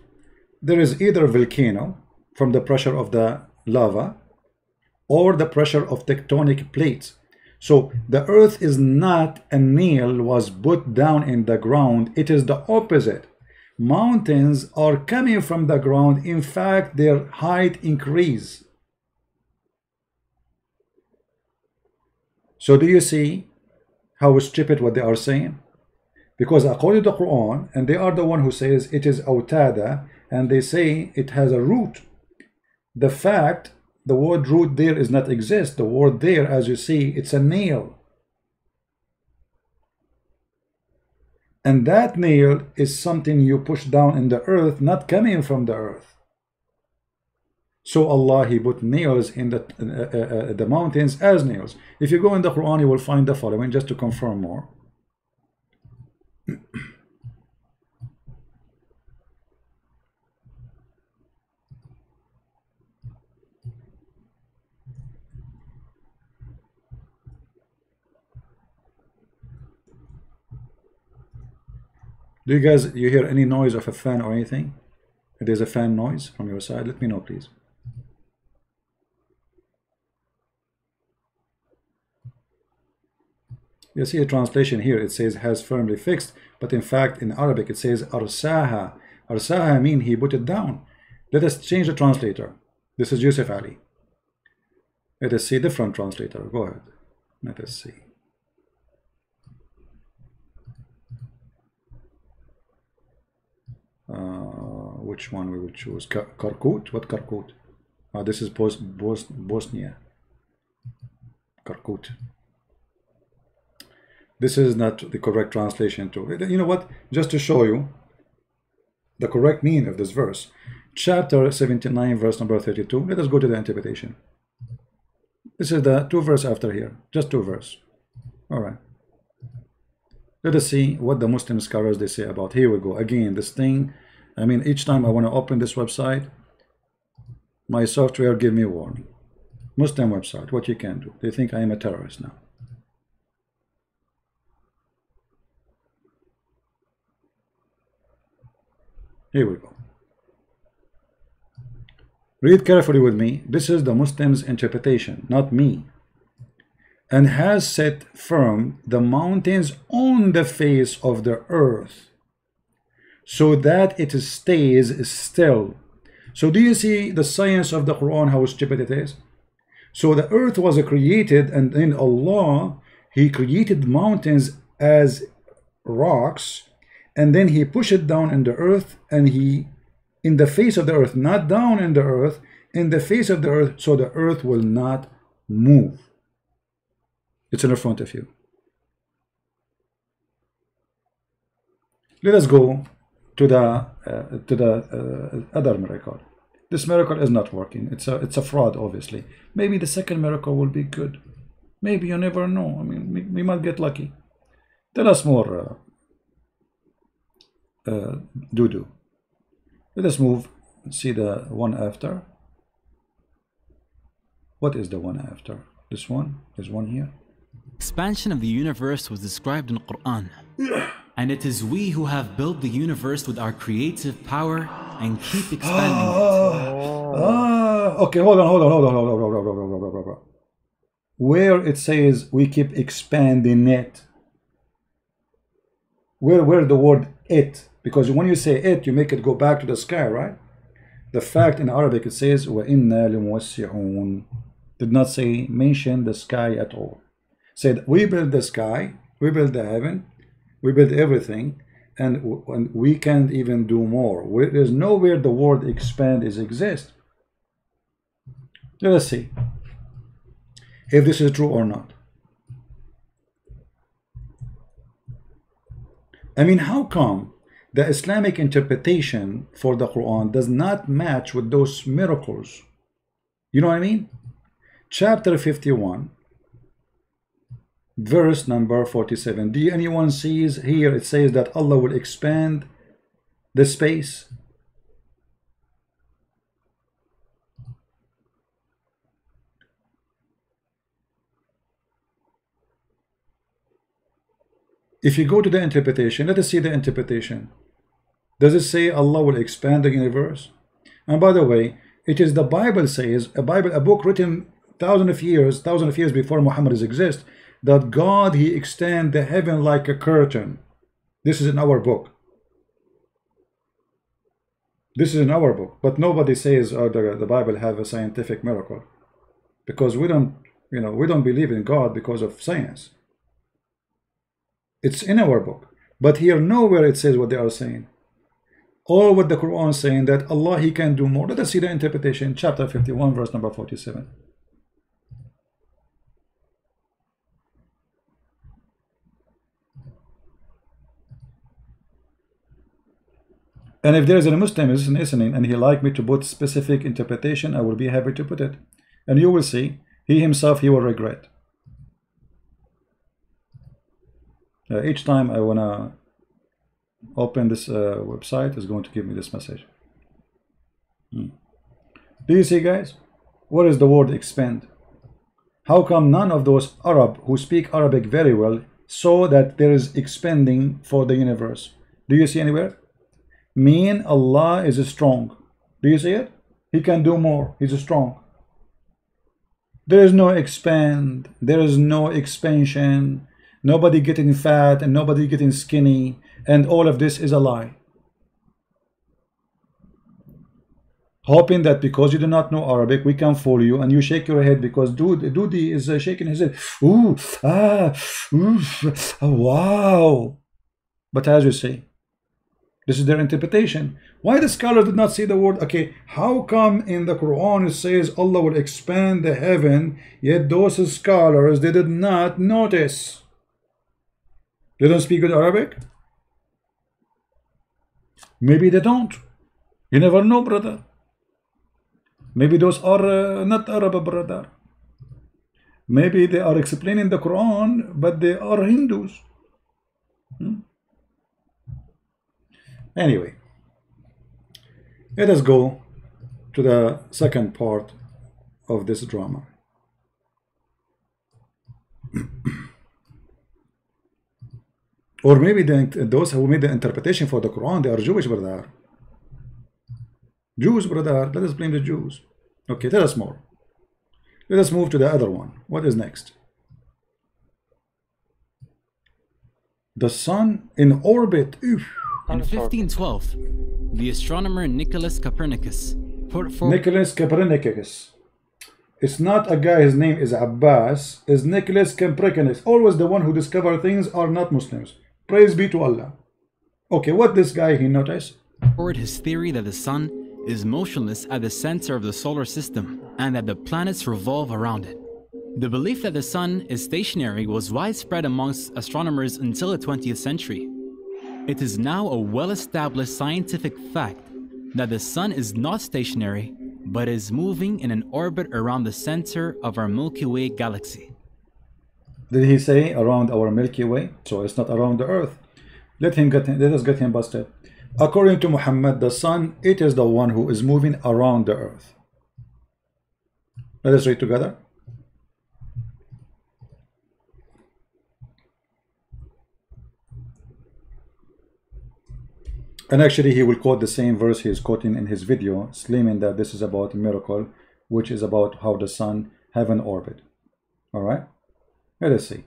There is either a volcano from the pressure of the lava or the pressure of tectonic plates. So the earth is not a nail was put down in the ground. It is the opposite. Mountains are coming from the ground. In fact, their height increase. So do you see how stupid what they are saying? Because according to the Quran, and they are the one who says it is autada, and they say it has a root. The fact, the word root there is not exist. The word there, as you see, it's a nail. And that nail is something you push down in the earth, not coming from the earth. So Allah, He put nails in the mountains as nails. If you go in the Quran, you will find the following, just to confirm more. Do you guys, you hear any noise of a fan or anything? If there's a fan noise from your side, let me know, please. You see a translation here, it says has firmly fixed, but in fact in Arabic it says arsaha. Arsaha mean he put it down. Let us change the translator. This is Yusuf Ali. Let us see different translator. Go ahead. Let us see. Which one we will choose? Karkut? What Karkut? This is Bosnia. Karkut. This is not the correct translation to. You know what? Just to show you the correct meaning of this verse. Chapter 79, verse number 32. Let us go to the interpretation. This is the 2 verse after here. Just 2 verse. All right. Let us see what the Muslim scholars they say about. Here we go. Again, this thing. I mean, each time I want to open this website, my software give me a warning. Muslim website, what you can do. They think I am a terrorist now. Here we go. Read carefully with me. This is the Muslims' interpretation, not me. And has set firm the mountains on the face of the earth, so that it stays still. So do you see the science of the Quran, how stupid it is? So the earth was created, and then Allah, He created mountains as rocks, and then He pushed it down in the earth, and He, in the face of the earth, not down in the earth, in the face of the earth, so the earth will not move. It's in front of you. Let us go to the other miracle. This miracle is not working. It's a fraud, obviously. Maybe the second miracle will be good. Maybe, you never know. I mean, we might get lucky. Tell us more, Dudu. Let us move and see the one after. What is the one after? This one? There's one here. Expansion of the universe was described in Quran. And it is we who have built the universe with our creative power and keep expanding it. Okay, hold on. Where it says we keep expanding it, where the word it, because when you say it, you make it go back to the sky, right? The fact in Arabic it says وَإِنَّا لِمُوَسِّعُونَ, did not say mention the sky at all. Said we build the sky, we build the heaven, we build everything, and we can't even do more. There's nowhere the word expand is exist. Let us see if this is true or not. I mean, how come the Islamic interpretation for the Quran does not match with those miracles? You know what I mean? Chapter 51, verse number 47. Do anyone sees here? It says that Allah will expand the space. If you go to the interpretation, let us see the interpretation. Does it say Allah will expand the universe? And by the way, it is the Bible says, a book written thousands of years before Muhammad exists, that God, he extend the heaven like a curtain. This is in our book. This is in our book, but nobody says the Bible have a scientific miracle, because we don't, we don't believe in God because of science. It's in our book, but here nowhere it says what they are saying. All what the Quran is saying, that Allah, he can do more. Let us see the interpretation, chapter 51, verse number 47. And if there is a Muslim is listening and he like me to put specific interpretation, I will be happy to put it. And you will see, he himself, he will regret. Each time I want to open this website, is going to give me this message. Do you see, guys? What is the word expand? How come none of those Arab who speak Arabic very well saw that there is expanding for the universe? Do you see anywhere? Mean Allah is strong. Do you see it? He can do more. He's strong. There is no expand. There is no expansion. Nobody getting fat and nobody getting skinny, and all of this is a lie. Hoping that because you do not know Arabic, we can fool you, and you shake your head because Dudi is shaking his head. Ooh, wow. But as you see, this is their interpretation. Why the scholar did not see the word? Okay, how come in the Quran it says Allah will expand the heaven, yet those scholars, they did not notice? They don't speak good Arabic? Maybe they don't. You never know, brother. Maybe those are not Arab, brother. Maybe they are explaining the Quran, but they are Hindus. Anyway, let us go to the second part of this drama. Or maybe those who made the interpretation for the Quran, they are Jewish, brother. Jews, brother. Let us blame the Jews. Okay, tell us more. Let us move to the other one. What is next? The sun in orbit. Oof. In 1512, the astronomer Nicholas Copernicus put forward... Nicholas Copernicus. It's not a guy, his name is Abbas. It's Nicholas Copernicus. Always the one who discover things are not Muslims. Praise be to Allah. Okay, what this guy he noticed? Forward his theory that the sun is motionless at the center of the solar system and that the planets revolve around it. The belief that the sun is stationary was widespread amongst astronomers until the 20th century. It is now a well-established scientific fact that the sun is not stationary, but is moving in an orbit around the center of our Milky Way galaxy. Did he say around our Milky Way? So it's not around the Earth. Let us get him busted. According to Muhammad, the sun, it is the one who is moving around the Earth. Let us read together. And actually he will quote the same verse he is quoting in his video, claiming that this is about a miracle, which is about how the sun have an orbit. Alright? Let us see.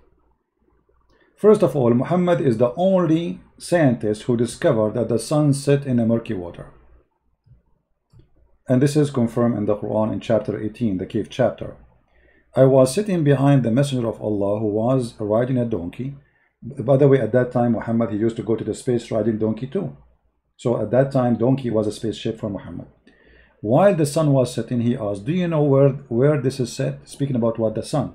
First of all, Muhammad is the only scientist who discovered that the sun set in a murky water. And this is confirmed in the Quran in chapter 18, the cave chapter. I was sitting behind the messenger of Allah who was riding a donkey. By the way, at that time, Muhammad, he used to go to the space riding donkey too. So at that time, donkey was a spaceship for Muhammad. While the sun was setting, he asked, do you know where this is set? Speaking about what? The sun.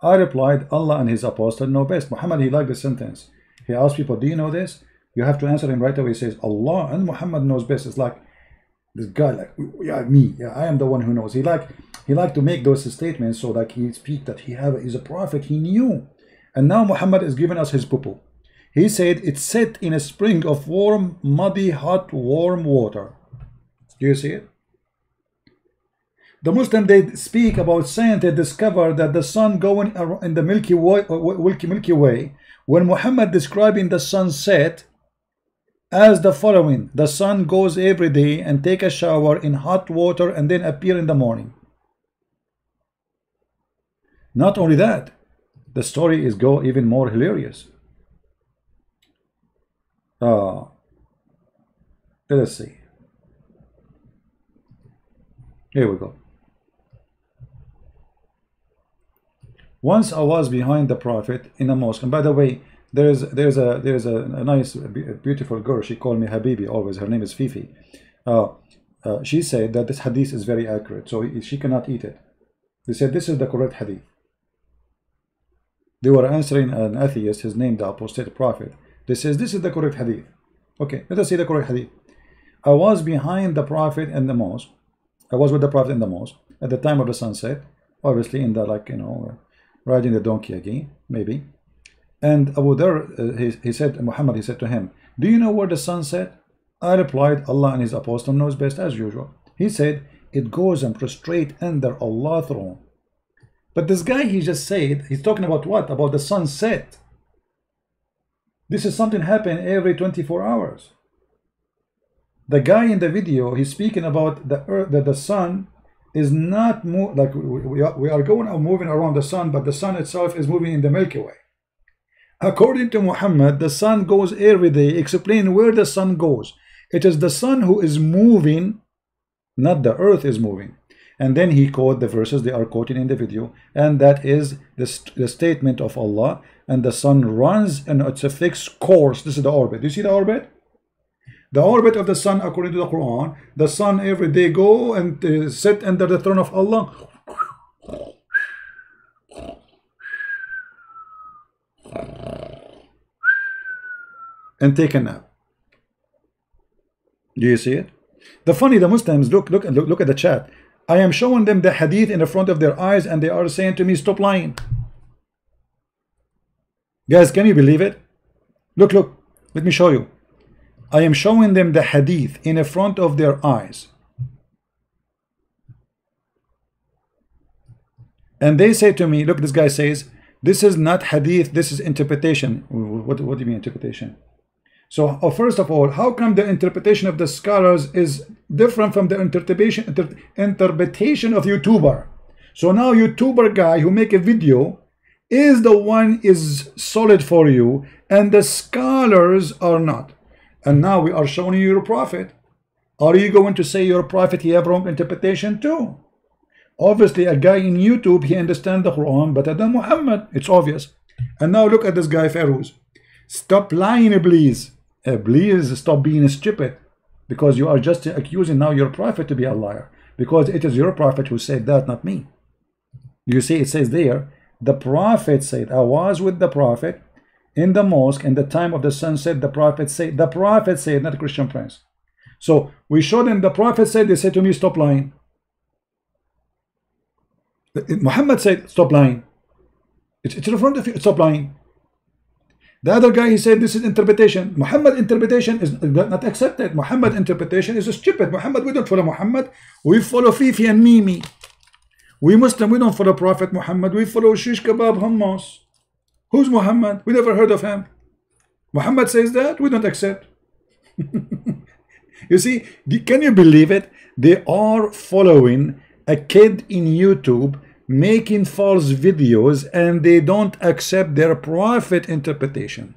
I replied, Allah and his apostle know best. Muhammad, he liked the sentence. He asked people, do you know this? You have to answer him right away. He says Allah and Muhammad knows best. It's like this guy, like, yeah, me, yeah, I am the one who knows. He like to make those statements so like he speak that he's a prophet, he knew. And now Muhammad is giving us his poo. He said it's set in a spring of warm, muddy, hot, warm water. Do you see it? The Muslim, they speak about science. They discover that the sun going in the Milky Way, when Muhammad describing the sunset as the following: the sun goes every day and take a shower in hot water and then appear in the morning. Not only that, the story is go even more hilarious. Let us see. Here we go. Once I was behind the Prophet in a mosque, and by the way, there's a nice, beautiful girl. She called me Habibi always. Her name is Fifi. She said that this hadith is very accurate, so she cannot eat it. They said this is the correct hadith. They were answering an atheist, his name the apostate prophet. They says this is the correct hadith. Okay, let us see the correct hadith. I was behind the Prophet in the mosque. I was with the Prophet in the mosque at the time of the sunset, obviously in the, like, you know, riding the donkey again, maybe. And Abu Dharr, he said, Muhammad, he said to him, do you know where the sun set? I replied, Allah and his apostle knows best, as usual. He said, it goes and prostrate under Allah's throne. But this guy, he just said, he's talking about what? About the sunset. This is something happen every 24 hours. The guy in the video, he's speaking about the earth, that the sun is not like we are going or moving around the sun, but the sun itself is moving in the Milky Way. According to Muhammad, the sun goes every day. Explain where the sun goes. It is the sun who is moving, not the earth is moving. And then he quoted the verses they are quoting in the video, and that is the statement of Allah. And the sun runs and it's a fixed course. This is the orbit. Do you see the orbit? The orbit of the sun, according to the Quran, the sun every day go and sit under the throne of Allah. And take a nap. Do you see it? The Muslims look at the chat. I am showing them the hadith in the front of their eyes and they are saying to me, stop lying. Guys, can you believe it? Look, let me show you. I am showing them the hadith in the front of their eyes. And they say to me, look, this guy says, this is not hadith, this is interpretation. What do you mean interpretation? So first of all, how come the interpretation of the scholars is different from the interpretation of YouTuber? So now YouTuber guy who make a video is the one is solid for you and the scholars are not. And now we are showing you your prophet. Are you going to say your prophet he have wrong interpretation too? Obviously a guy in YouTube, he understands the Quran better than Muhammad. It's obvious. And now look at this guy Feroz. Stop lying, please. Please stop being stupid, because you are just accusing now your prophet to be a liar, because it is your prophet who said that, not me. You see, it says there, the prophet said, I was with the prophet in the mosque in the time of the sunset. The prophet said, not the Christian Prince. So we showed them the prophet said, they said to me, stop lying. Muhammad said, stop lying. It's in front of you, stop lying. The other guy, he said this is interpretation. Muhammad interpretation is not accepted. Muhammad interpretation is stupid. Muhammad, we don't follow Muhammad. We follow Fifi and Mimi. We Muslim, we don't follow Prophet Muhammad. We follow shish kebab hummus. Who's Muhammad? We never heard of him. Muhammad says that, we don't accept. You see, can you believe it? They are following a kid in YouTube making false videos and they don't accept their prophet interpretation.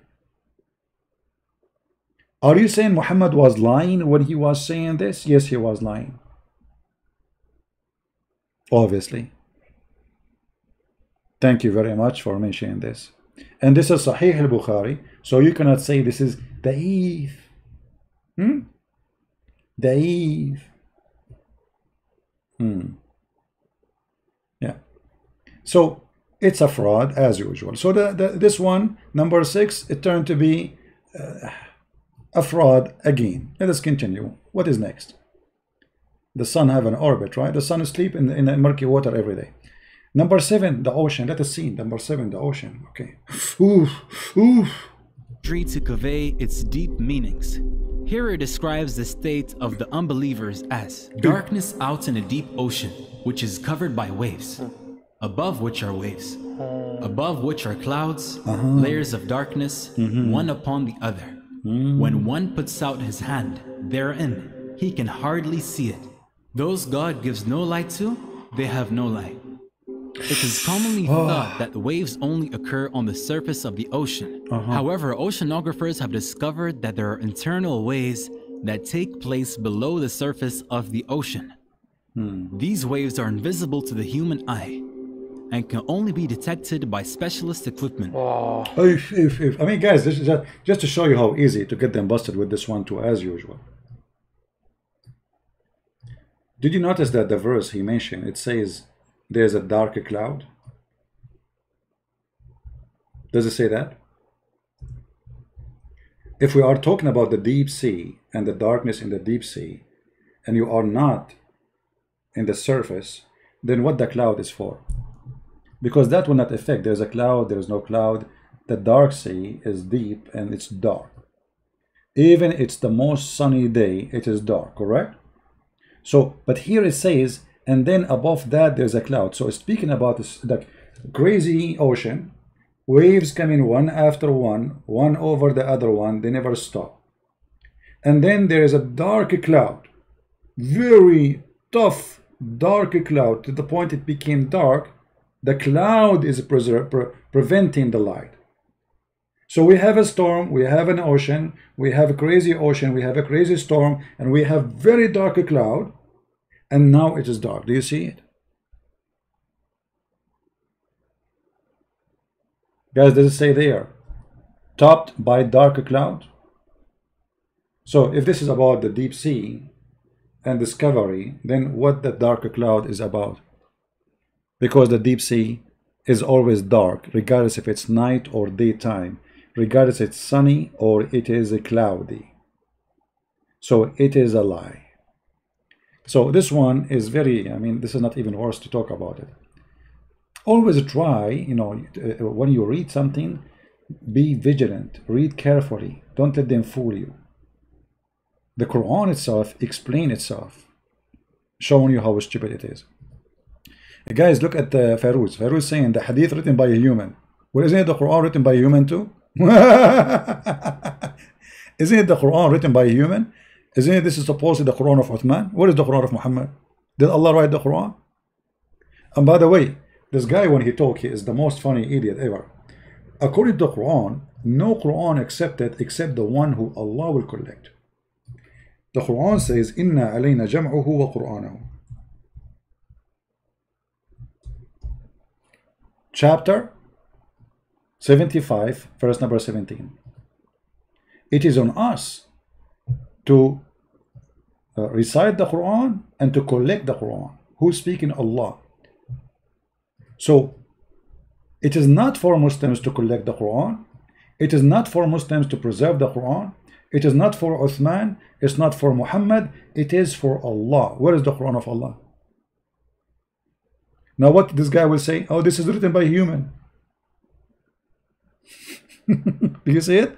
Are you saying Muhammad was lying when he was saying this? Yes, he was lying. Obviously. Thank you very much for mentioning this. And this is Sahih al-Bukhari, so you cannot say this is da'if. Da'if. Yeah. So it's a fraud as usual. So this one, number 6, it turned to be a fraud again. Let us continue. What is next? The sun have an orbit, right? The sun is asleep in the murky water every day. Number 7, the ocean. Let us see. Number 7, the ocean. Okay. Oof, oof. To convey its deep meanings. Here it describes the state of the unbelievers as darkness out in a deep ocean, which is covered by waves, above which are waves, above which are clouds, layers of darkness, one upon the other. When one puts out his hand therein, he can hardly see it. Those God gives no light to, they have no light. It is commonly thought that the waves only occur on the surface of the ocean. However, oceanographers have discovered that there are internal waves that take place below the surface of the ocean. These waves are invisible to the human eye and can only be detected by specialist equipment. I mean, guys, this is just to show you how easy to get them busted with this one too, as usual. Did you notice that the verse he mentioned, it says there's a dark cloud? Does it say that? If we are talking about the deep sea and the darkness in the deep sea, and you are not in the surface, then what the cloud is for? Because that will not affect. There's a cloud, there's no cloud. The dark sea is deep and it's dark. Even it's the most sunny day, it is dark, correct? So, but here it says, and then above that there's a cloud. So speaking about this, the crazy ocean, waves coming one after one over the other one, they never stop. And then there is a dark cloud, very tough dark cloud, to the point it became dark. The cloud is preventing the light. So we have a storm, we have an ocean, we have a crazy ocean, we have a crazy storm, and we have very dark cloud, and now it is dark. Do you see it? Guys, does it say there? Topped by dark cloud? So if this is about the deep sea and discovery, then what the dark cloud is about? Because the deep sea is always dark, regardless if it's night or daytime, regardless if it's sunny or it is cloudy. So it is a lie. So this one is very, I mean, this is not even worth to talk about it. Always try, you know, when you read something, be vigilant, read carefully, don't let them fool you. The Quran itself explains itself, showing you how stupid it is. Guys, look at Farouz. Farouz saying the hadith written by a human. Well, isn't it the Quran written by a human too? Isn't it the Quran written by a human? Isn't it this is supposedly the Quran of Uthman? What is the Quran of Muhammad? Did Allah write the Quran? And by the way, this guy, when he talk, he is the most funny idiot ever. According to the Quran, no Quran accepted except the one who Allah will collect. The Quran says, "Inna alayna jam'uhu wa Qur'anahu." Chapter 75, verse number 17. It is on us to recite the Quran and to collect the Quran. Who's speaking? Allah. So it is not for Muslims to collect the Quran. It is not for Muslims to preserve the Quran. It is not for Uthman. It's not for Muhammad. It is for Allah. Where is the Quran of Allah? Now what this guy will say, oh, this is written by a human. Do you see it?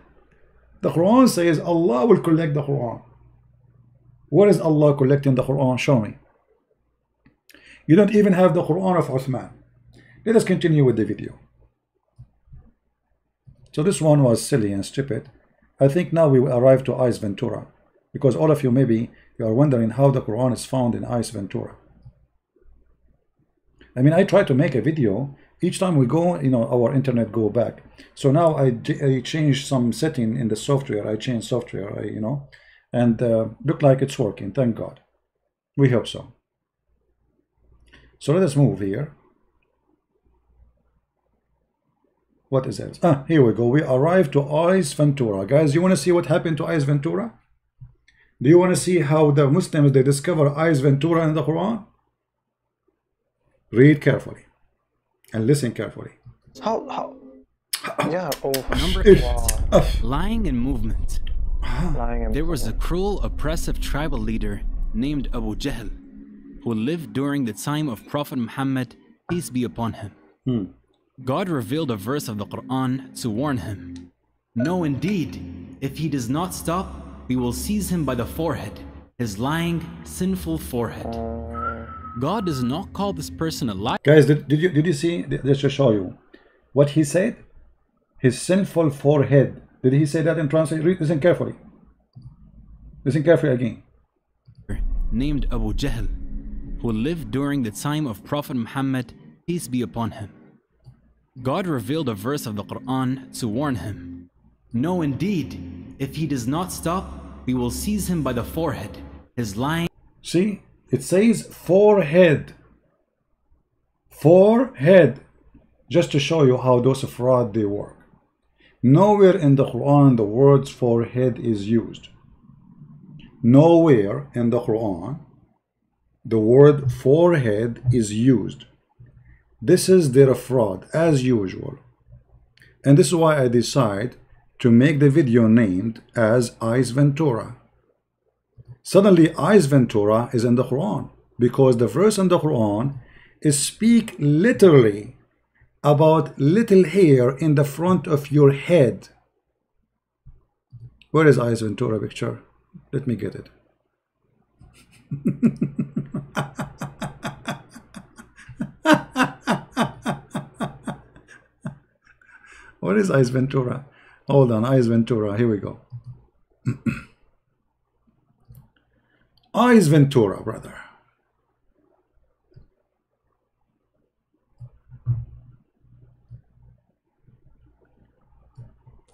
The Quran says Allah will collect the Quran. Where is Allah collecting the Quran? Show me. You don't even have the Quran of Uthman. Let us continue with the video. So this one was silly and stupid. I think now we will arrive to Ice Ventura, because all of you maybe you are wondering how the Quran is found in Ice Ventura. I mean, I try to make a video each time we go, you know, our internet go back. So now I change some setting in the software. I change software, you know, and look like it's working. Thank God. We hope so. So let us move here. What is that? Ah, here we go. We arrived to Ice Ventura. Guys, you want to see what happened to Ice Ventura? Do you want to see how the Muslims, they discover Ice Ventura in the Quran? Read carefully and listen carefully. How? Yeah. Oh. Number 8. Lying in movement. lying in There was a cruel, oppressive tribal leader named Abu Jahl who lived during the time of Prophet Muhammad, peace be upon him. God revealed a verse of the Quran to warn him. No, indeed, if he does not stop, we will seize him by the forehead, his lying, sinful forehead. God does not call this person a liar. Guys, did you see? Let's just show you what he said. His sinful forehead. Did he say that in translation? Listen carefully. Listen carefully again. Named Abu Jahl, who lived during the time of Prophet Muhammad, peace be upon him. God revealed a verse of the Quran to warn him. No, indeed, if he does not stop, we will seize him by the forehead, his lying. See, it says forehead. Forehead. Just to show you how those fraud they work. Nowhere in the Quran the words forehead is used. Nowhere in the Quran the word forehead is used. This is their fraud as usual. And this is why I decide to make the video named as Eyes Ventura. Suddenly Eyes Ventura is in the Quran because the verse in the Quran is speak literally about little hair in the front of your head. Where is Eyes Ventura picture? Let me get it. What is Eyes Ventura? Hold on, Eyes Ventura, here we go. Eyes Ventura, brother.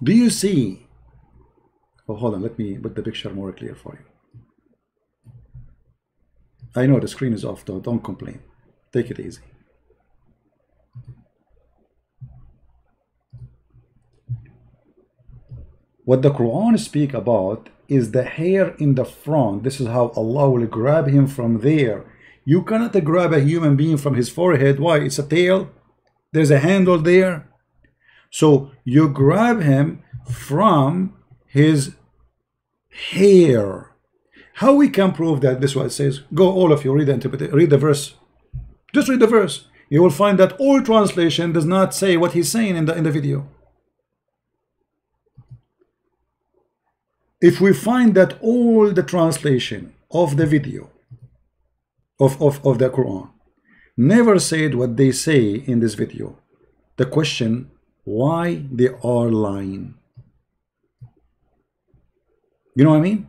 Do you see? Oh, hold on, let me put the picture more clear for you. I know the screen is off though, don't complain. Take it easy. What the Quran speak about is the hair in the front. This is how Allah will grab him from there. You cannot grab a human being from his forehead. Why? It's a tail. There's a handle there. So you grab him from his hair. How we can prove that? This is what it says. Go, all of you, read the verse. Just read the verse. You will find that all translation does not say what he's saying in the video. If we find that all the translation of the video of the Quran never said what they say in this video, the question, why they are lying? You know what I mean?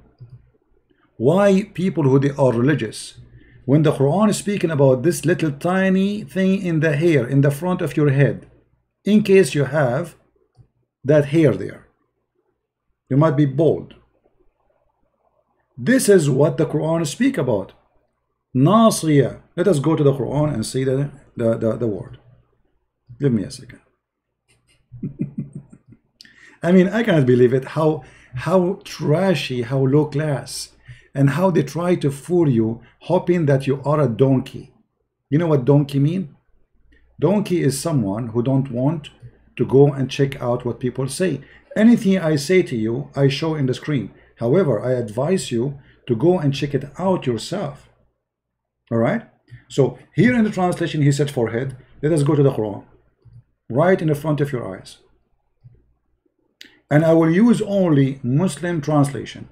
Why people who they are religious, when the Quran is speaking about this little tiny thing in the hair in the front of your head, in case you have that hair there, you might be bald. This is what the Quran speak about. Nasiya. Let us go to the Quran and see the word. Give me a second. I mean, I cannot believe it. How trashy, how low class, and how they try to fool you, hoping that you are a donkey. You know what donkey mean? Donkey is someone who don't want to go and check out what people say. Anything I say to you, I show in the screen. However, I advise you to go and check it out yourself. All right? So here in the translation, he said forehead. Let us go to the Quran. Right in the front of your eyes. And I will use only Muslim translation.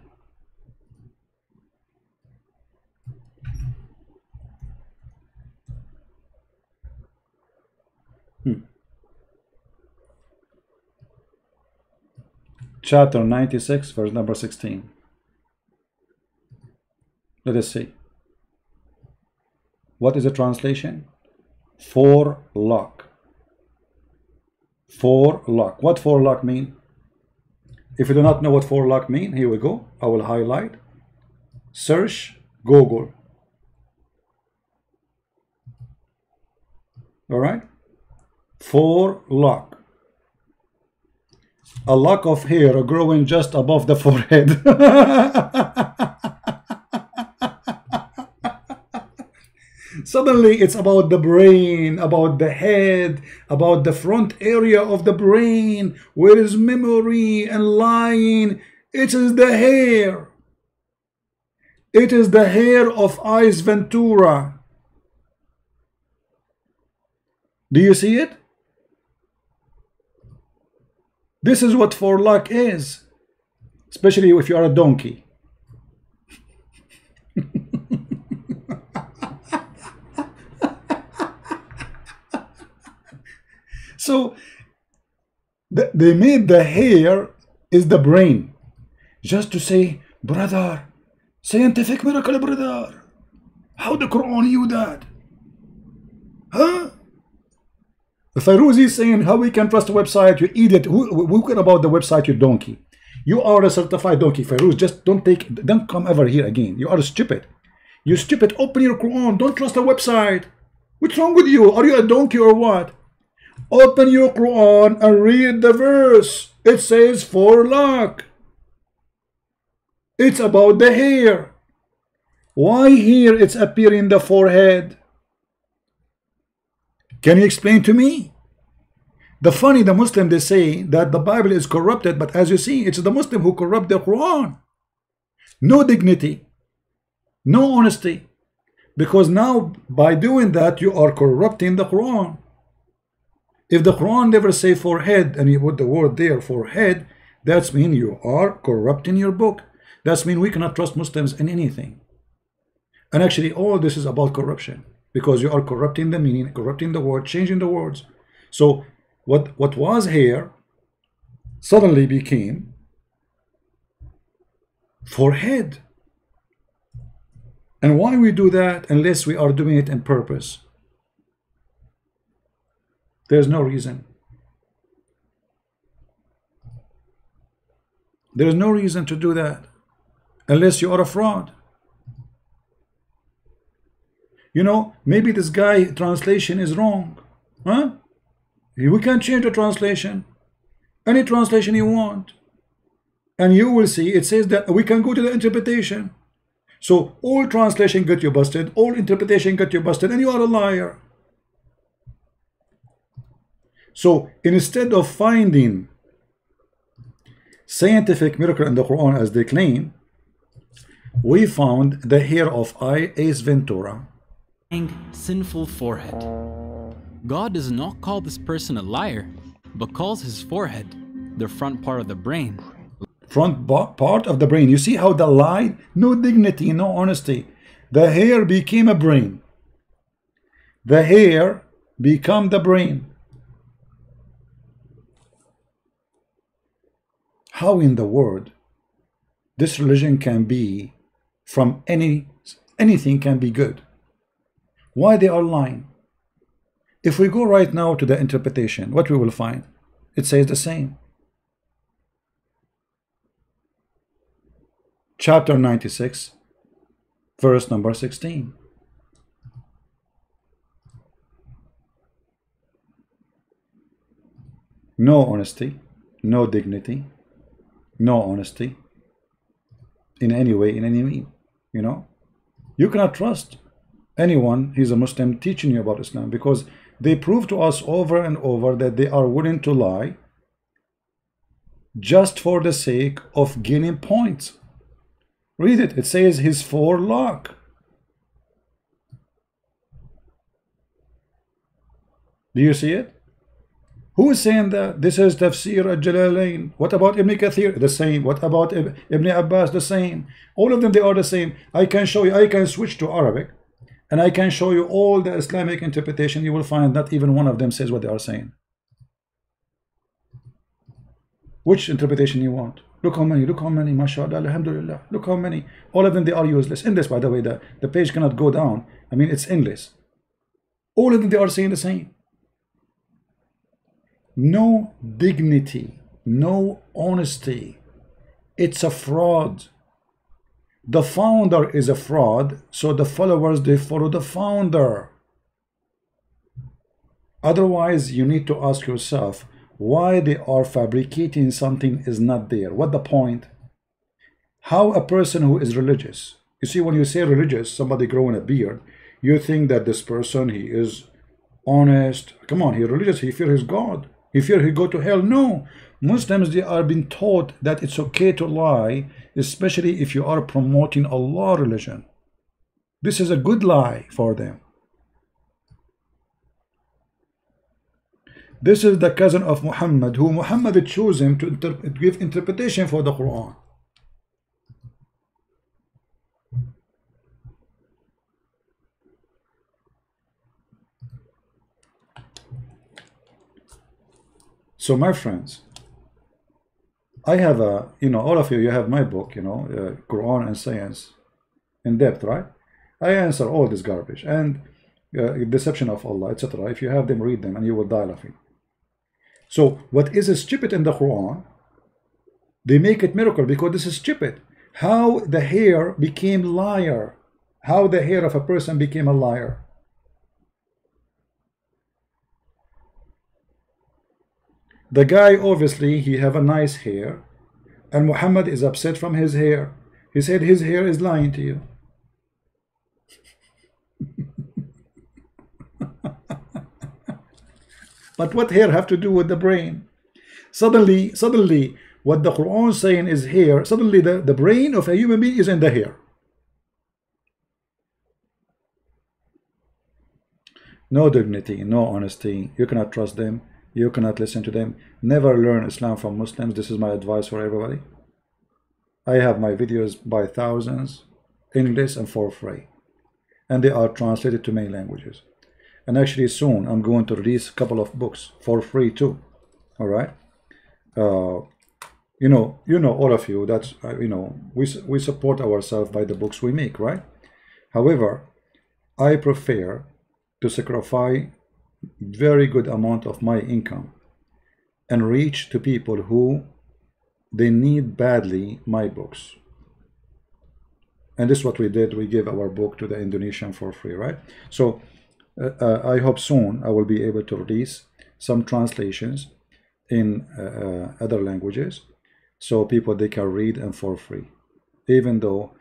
Chapter 96, verse number 16. Let us see. What is the translation? Forelock. Forelock. What forelock mean? If you do not know what forelock mean, here we go. I will highlight. Search Google. All right. Forelock. A lock of hair growing just above the forehead. Suddenly it's about the brain, about the head, about the front area of the brain, where is memory and lying. It is the hair. It is the hair of Ice Ventura. Do you see it? This is what forelock is, especially if you are a donkey. So they made the hair is the brain, just to say, brother, scientific miracle, brother. How the Quran knew that? Huh? Fairuzi is saying how we can trust a website, you idiot. Who care about the website, you donkey? You are a certified donkey, Fairuz. Just don't come ever here again. You are stupid. You stupid. Open your Quran. Don't trust a website. What's wrong with you? Are you a donkey or what? Open your Quran and read the verse. It says forelock. It's about the hair. Why here it's appearing the forehead? Can you explain to me? The Muslim, they say that the Bible is corrupted, but as you see, it's the Muslim who corrupt the Quran. No dignity, no honesty, because now by doing that you are corrupting the Quran. If the Quran never say forehead and you put the word there, forehead, that's mean you are corrupting your book. That's mean we cannot trust Muslims in anything. And actually all this is about corruption, because you are corrupting the meaning, corrupting the word, changing the words. So what was here suddenly became forehead. And why we do that unless we are doing it on purpose? There's no reason. There's no reason to do that unless you are a fraud. You know, maybe this guy translation is wrong. Huh? We can change the translation. Any translation you want. And you will see it says that we can go to the interpretation. So all translation got you busted, all interpretation got you busted, and you are a liar. So instead of finding scientific miracle in the Quran as they claim, we found the hair of Ace Ventura. Sinful forehead. God does not call this person a liar, but calls his forehead, the front part of the brain. Front part of the brain. You see how the lie, no dignity, no honesty. The hair became a brain. The hair become the brain. How in the world this religion can be from anything can be good? Why they are lying? If we go right now to the interpretation, what we will find? It says the same. Chapter 96, verse number 16. No honesty, no dignity, no honesty in any way, in any mean. You know, you cannot trust anyone who's a Muslim teaching you about Islam, because they prove to us over and over that they are willing to lie just for the sake of gaining points. Read it. It says his forelock. Do you see it? Who is saying that? This is Tafsir al-Jalalain. What about Ibn Kathir? The same. What about Ibn Abbas? The same. All of them, they are the same. I can show you. I can switch to Arabic and I can show you all the Islamic interpretation. You will find not even one of them says what they are saying. Which interpretation you want? Look how many, mashallah, alhamdulillah. Look how many. All of them, they are useless. Endless, by the way, the page cannot go down. I mean, it's endless. All of them, they are saying the same. No dignity, no honesty. It's a fraud. The founder is a fraud, so the followers, they follow the founder. Otherwise, you need to ask yourself why they are fabricating something is not there. What the point? How a person who is religious, you see, when you say religious, somebody growing a beard, you think that this person, he is honest. Come on, he's religious, he fears his God. If you go to hell, no. Muslims, they are being taught that it's okay to lie, especially if you are promoting Allah religion. This is a good lie for them. This is the cousin of Muhammad, who Muhammad chose him to give interpretation for the Quran. So my friends, I have a, all of you have my book, Quran and Science in depth, right? I answer all this garbage and deception of Allah, etc. If you have them, read them and you will die laughing. So what is stupid in the Quran, they make it miracle because this is stupid. How the hair became liar. How the hair of a person became a liar. The guy, obviously, he have a nice hair, and Muhammad is upset from his hair. He said his hair is lying to you. But what hair have to do with the brain? Suddenly, what the Quran is saying is hair. Suddenly, the brain of a human being is in the hair. No dignity, no honesty. You cannot trust them. You cannot listen to them. Never learn Islam from Muslims. This is my advice for everybody. I have my videos by thousands, English and for free. And they are translated to many languages. And actually soon I'm going to release a couple of books for free too. All right. You know, all of you that we support ourselves by the books we make, right? However, I prefer to sacrifice very good amount of my income and reach to people who they need badly my books. And this is what we did. We gave our book to the Indonesian for free, right? So I hope soon I will be able to release some translations in other languages, so people they can read and for free. Even though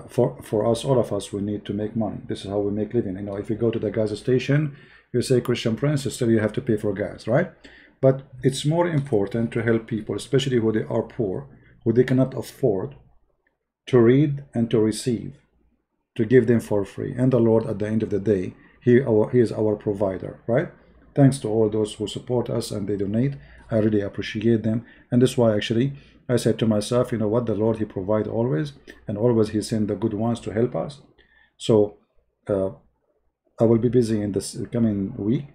for us, all of us, we need to make money. This is how we make living. If you go to the gas station, you say Christian Prince, still you have to pay for gas, right? But it's more important to help people, especially who they are poor, who they cannot afford to read and to receive, to give them for free. And the Lord, at the end of the day, He is our provider, right? Thanks to all those who support us and they donate. I really appreciate them. And that's why actually I said to myself, you know what, the Lord, He provides always, and always He sends the good ones to help us. So I will be busy in this coming week.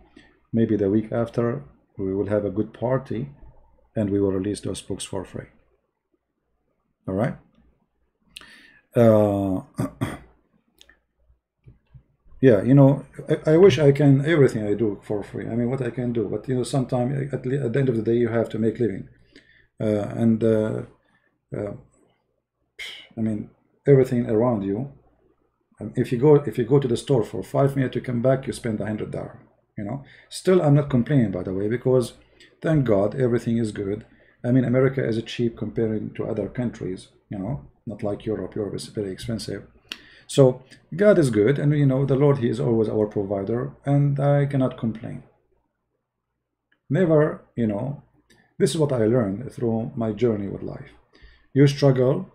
Maybe the week after, we will have a good party and we will release those books for free. All right. Yeah, I wish I can everything I do for free. I mean, what I can do, but sometimes at the end of the day, you have to make living, I mean, everything around you. If you go to the store for 5 minutes to come back, you spend $100. Still, I'm not complaining, by the way, because thank God everything is good. I mean, America is cheap comparing to other countries. Not like Europe. Europe is very expensive. So God is good, and the Lord, He is always our provider, and I cannot complain. Never, this is what I learned through my journey with life. You struggle,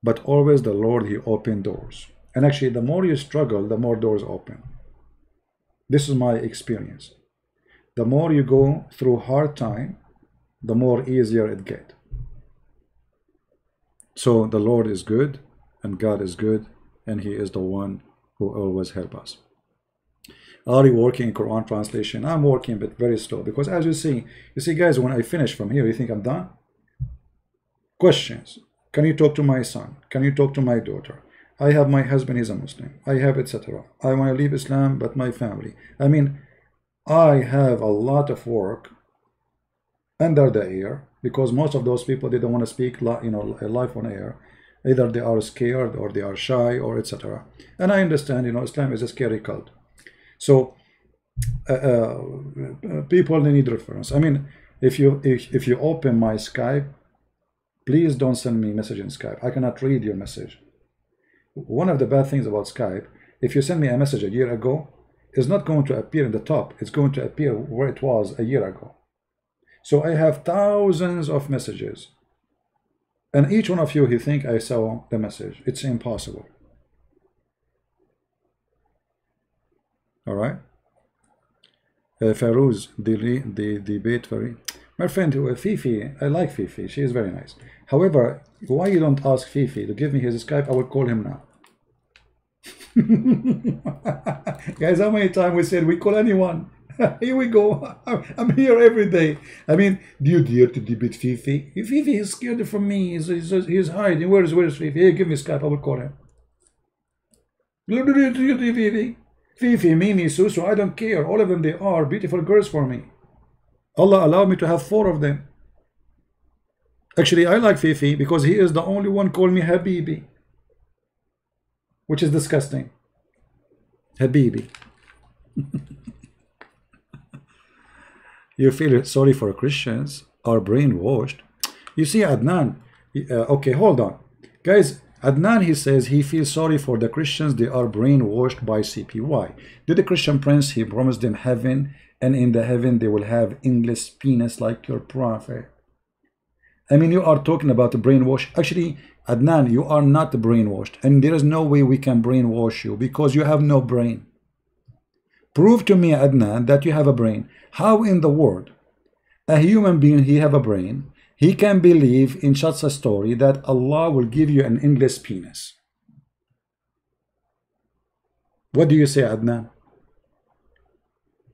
but always the Lord, He opened doors. And actually, the more you struggle, the more doors open. This is my experience. The more you go through hard time, the more easier it gets. So the Lord is good, and God is good, and He is the one who always helps us. Are you working in Quran translation? I'm working, but very slow, because as you see guys, when I finish from here, you think I'm done? Questions. Can you talk to my son? Can you talk to my daughter? I have my husband, he's a Muslim. I have etc. I want to leave Islam, but my family. I mean, I have a lot of work under the air, because most of those people, they don't want to speak live on air. Either they are scared, or they are shy, or etc. And I understand, Islam is a scary cult. So people, they need reference. I mean, if you open my Skype, please don't send me message in Skype. I cannot read your message. One of the bad things about Skype, if you send me a message a year ago, it's not going to appear in the top. It's going to appear where it was a year ago. So I have thousands of messages. And each one of you, he think I saw the message. It's impossible. All right. Farouz, the debate very. My friend Fifi, I like Fifi. She is very nice. However, why you don't ask Fifi to give me his Skype? I will call him now. Guys, how many times we said we call anyone? Here we go. I'm here every day. I mean, do you dare to debate Fifi? Fifi is scared from me. He's hiding. Where's Fifi? Here, give me Skype. I will call him. Fifi. Fifi, Mimi, Susu, I don't care. All of them, they are beautiful girls for me. Allah allowed me to have 4 of them. Actually, I like Fifi because he is the only one called me Habibi, which is disgusting. Habibi. You feel sorry for Christians are brainwashed. You see, Adnan, okay, hold on. Guys, Adnan, he says he feels sorry for the Christians. They are brainwashed by CPY. Did the Christian prince, he promised them heaven, and in the heaven they will have English penis like your prophet. I mean, you are talking about the brainwash. Actually, Adnan, you are not brainwashed, and there is no way we can brainwash you because you have no brain. Prove to me, Adnan, that you have a brain. How in the world a human being, he have a brain, he can believe in such a story that Allah will give you an English penis? What do you say, Adnan?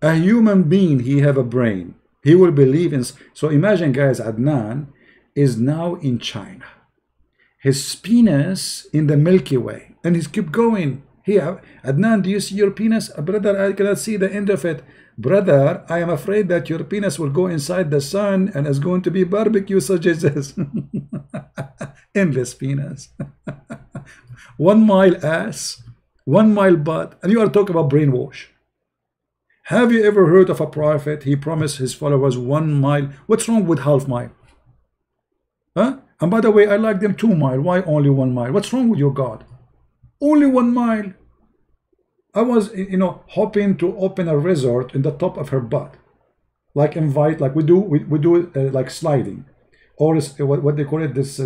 A human being, he have a brain, he will believe in. So imagine, guys, Adnan is now in China, his penis in the Milky Way, and he's keep going. Here, Adnan, do you see your penis? Brother, I cannot see the end of it. Brother, I am afraid that your penis will go inside the sun and is going to be barbecue, such as this. Endless penis. 1 mile ass, 1 mile butt, and you are talking about brainwash. Have you ever heard of a prophet? He promised his followers 1 mile. What's wrong with half mile? Huh? And by the way, I like them 2 mile. Why only 1 mile? What's wrong with your God? Only 1 mile. I was, hoping to open a resort in the top of her butt, like invite, like we do like sliding, or what they call it, this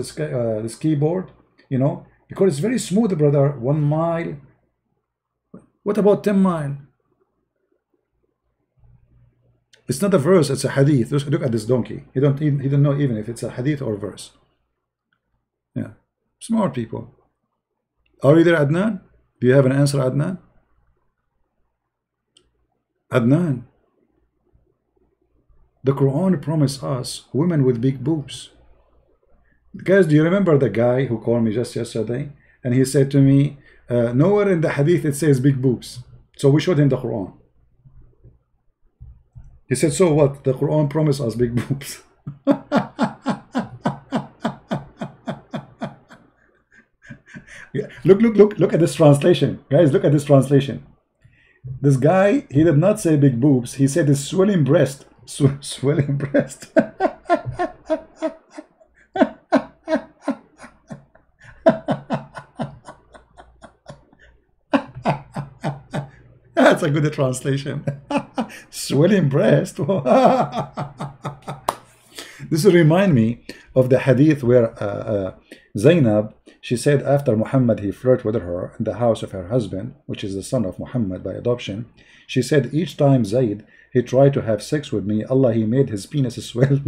ski board, because it's very smooth, brother. 1 mile. What about 10 mile? It's not a verse, it's a hadith. Look at this donkey. He don't know even if it's a hadith or verse. Yeah, smart people. Are you there, Adnan? Do you have an answer, Adnan? Adnan, the Quran promised us women with big boobs. Guys, do you remember the guy who called me just yesterday? And he said to me, nowhere in the hadith it says big boobs. So we showed him the Quran. He said, so what? The Quran promised us big boobs. Yeah. Look at this translation. Guys, look at this translation. This guy, he did not say big boobs. He said his swelling breast. Swelling breast. That's a good translation. Swelling breast. This will remind me of the hadith where Zainab, she said after Muhammad, he flirted with her in the house of her husband, which is the son of Muhammad by adoption. She said, each time Zayd, he tried to have sex with me, Allah, he made his penis swell.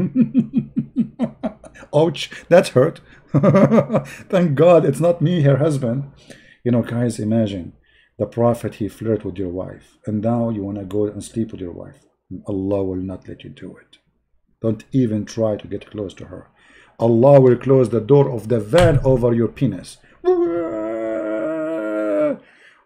Ouch, that hurt. Thank God it's not me, her husband. Guys, imagine the prophet, he flirted with your wife, and now you want to go and sleep with your wife. Allah will not let you do it. Don't even try to get close to her. Allah will close the door of the van over your penis.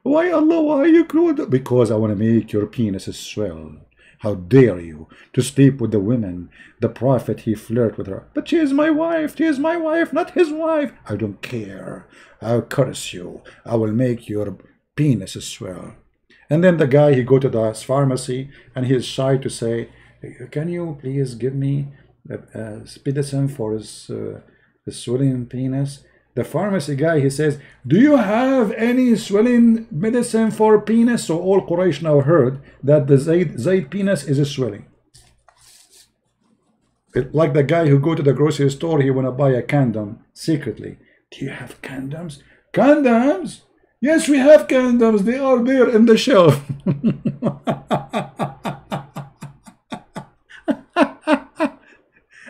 Why, Allah, why are you closed? Because I want to make your penis swell. How dare you to sleep with the women? The prophet, he flirted with her. But she is my wife. She is my wife, not his wife. I don't care. I'll curse you. I will make your penis swell. And then the guy, he go to the pharmacy and he is shy to say, can you please give me medicine for his swelling penis? The pharmacy guy, he says, do you have any swelling medicine for penis? So all Quraysh now heard that the Zayd penis is swelling. Like the guy who go to the grocery store, he want to buy a condom secretly. Do you have condoms? Condoms? Yes, we have condoms. They are there in the shelf.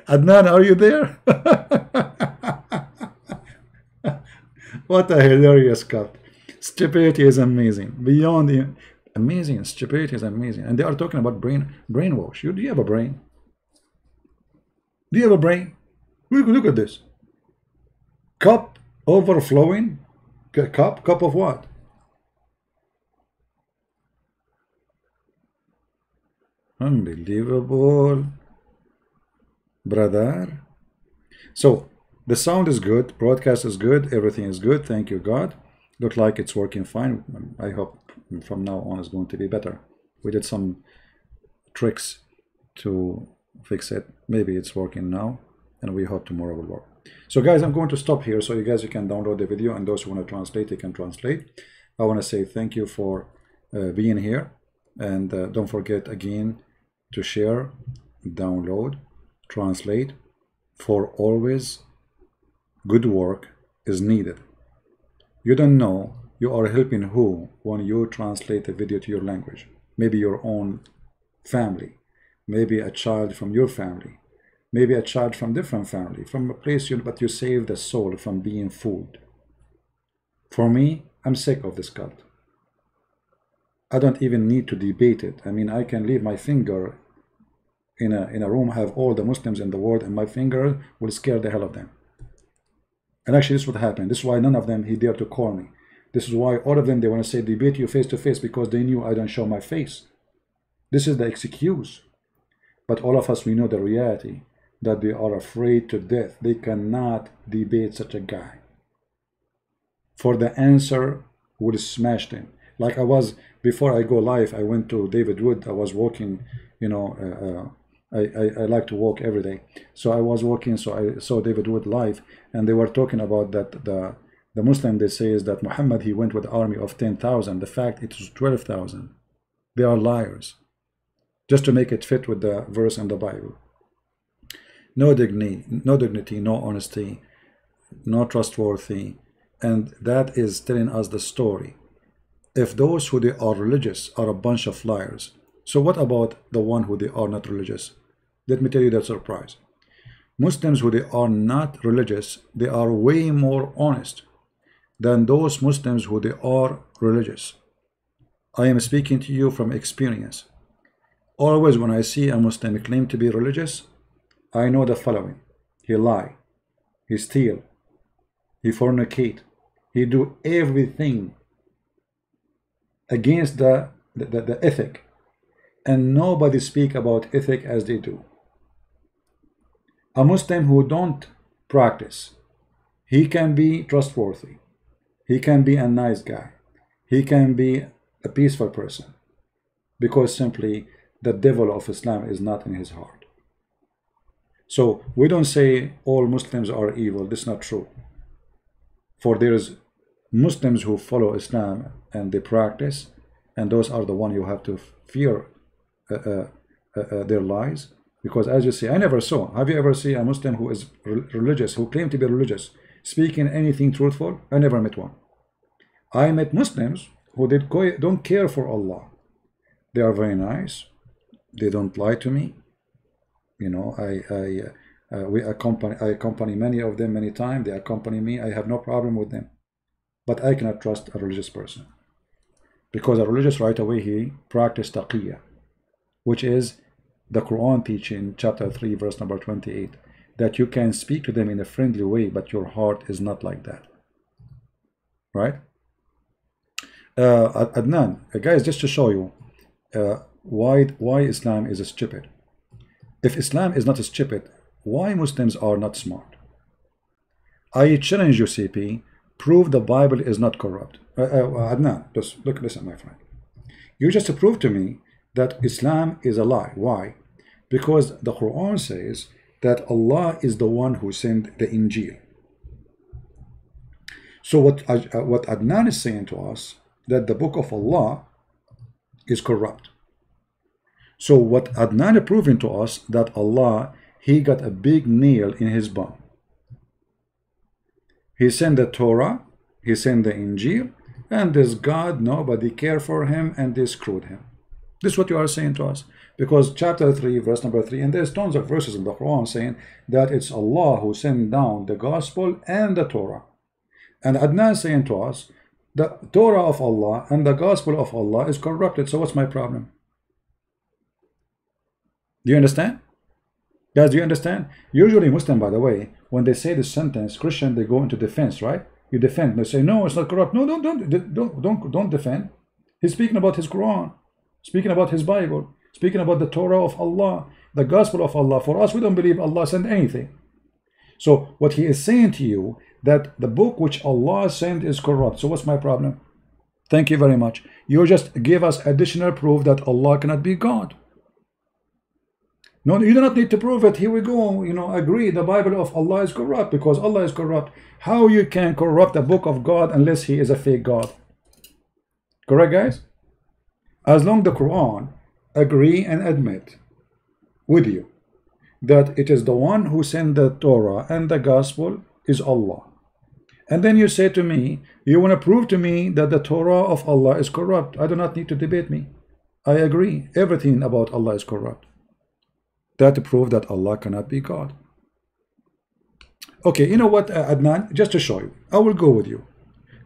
Adnan, are you there? What a hilarious cut. Stupidity is amazing. Beyond amazing. Stupidity is amazing. And they are talking about brainwash. Do you have a brain? Do you have a brain? Look at this. Cup overflowing. Cup of what? Unbelievable, brother. So the sound is good, broadcast is good, everything is good, thank you God. Look like it's working fine. I hope from now on it's going to be better. We did some tricks to fix it. Maybe it's working now, and we hope tomorrow will work. So guys, I'm going to stop here so you guys can download the video, and those who want to translate, they can translate. I want to say thank you for being here, and don't forget again to share, download, translate, for always good work is needed. You don't know you are helping who when you translate a video to your language. Maybe your own family, maybe a child from your family, maybe a child from different family, from a place but you save the soul from being fooled. For me, I'm sick of this cult. I don't even need to debate it. I mean, I can leave my finger in a room, have all the Muslims in the world, and my finger will scare the hell of them. And actually, this is what happened. This is why none of them, he dared to call me. This is why all of them, they want to say, debate you face to face, because they knew I don't show my face. This is the excuse. But all of us, we know the reality, that they are afraid to death. They cannot debate such a guy. For the answer would smash them. Like I was, before I go live, I went to David Wood. I was walking, you know, I like to walk every day. So I was walking, so I saw David Wood live, and they were talking about that the Muslim, they say, is that Muhammad, he went with an army of 10,000. The fact it was 12,000. They are liars. Just to make it fit with the verse in the Bible. No dignity, no honesty, no trustworthy. And that is telling us the story. If those who they are religious are a bunch of liars, so what about the one who they are not religious? Let me tell you the surprise. Muslims who they are not religious, they are way more honest than those Muslims who they are religious. I am speaking to you from experience. Always when I see a Muslim claim to be religious, I know the following. He lie, he steal, he fornicate, he do everything against the ethic, and nobody speak about ethic as they do. A Muslim who don't practice, he can be trustworthy, he can be a nice guy, he can be a peaceful person, because simply the devil of Islam is not in his heart. So we don't say all Muslims are evil. This is not true. For there is Muslims who follow Islam and they practice, and those are the one you have to fear their lies. Because as you see, I never saw. Have you ever seen a Muslim who is religious, who claim to be religious, speaking anything truthful? I never met one. I met Muslims who don't care for Allah. They are very nice. They don't lie to me. You know, I accompany many of them many times. They accompany me. I have no problem with them. But I cannot trust a religious person. Because a religious, right away, he practiced taqiyya, which is the Quran teaching, chapter 3, verse number 28, that you can speak to them in a friendly way, but your heart is not like that. Right? Adnan, guys, just to show you why Islam is stupid. If Islam is not stupid, why Muslims are not smart? I challenge you, CP, prove the Bible is not corrupt. Adnan, just listen, my friend. You just prove to me that Islam is a lie. Why? Because the Quran says that Allah is the one who sent the Injil. So what Adnan is saying to us, that the book of Allah is corrupt. So what Adnan is proving to us, that Allah, he got a big nail in his bum. He sent the Torah, he sent the Injil, and this God, nobody cared for him, and they screwed him. This is what you are saying to us. Because chapter 3, verse number 3, and there's tons of verses in the Quran saying that it's Allah who sent down the gospel and the Torah. And Adnan saying to us, the Torah of Allah and the gospel of Allah is corrupted. So what's my problem? Do you understand? Guys, do you understand? Usually Muslim, by the way, when they say this sentence, Christian, they go into defense, right? You defend. They say, no, it's not corrupt. No, don't defend. He's speaking about his Quran, speaking about his Bible, speaking about the Torah of Allah, the gospel of Allah. For us, we don't believe Allah sent anything. So what he is saying to you, that the book which Allah sent is corrupt. So what's my problem? Thank you very much. You just give us additional proof that Allah cannot be God. No, you do not need to prove it. Here we go. You know, agree the Bible of Allah is corrupt because Allah is corrupt. How you can corrupt the book of God unless he is a fake God? Correct, guys? As long the Quran agree and admit with you that it is the one who sent the Torah and the gospel is Allah. And then you say to me, you want to prove to me that the Torah of Allah is corrupt. I do not need to debate me. I agree. Everything about Allah is corrupt. That to prove that Allah cannot be God. Okay, you know what, Adnan? Just to show you, I will go with you.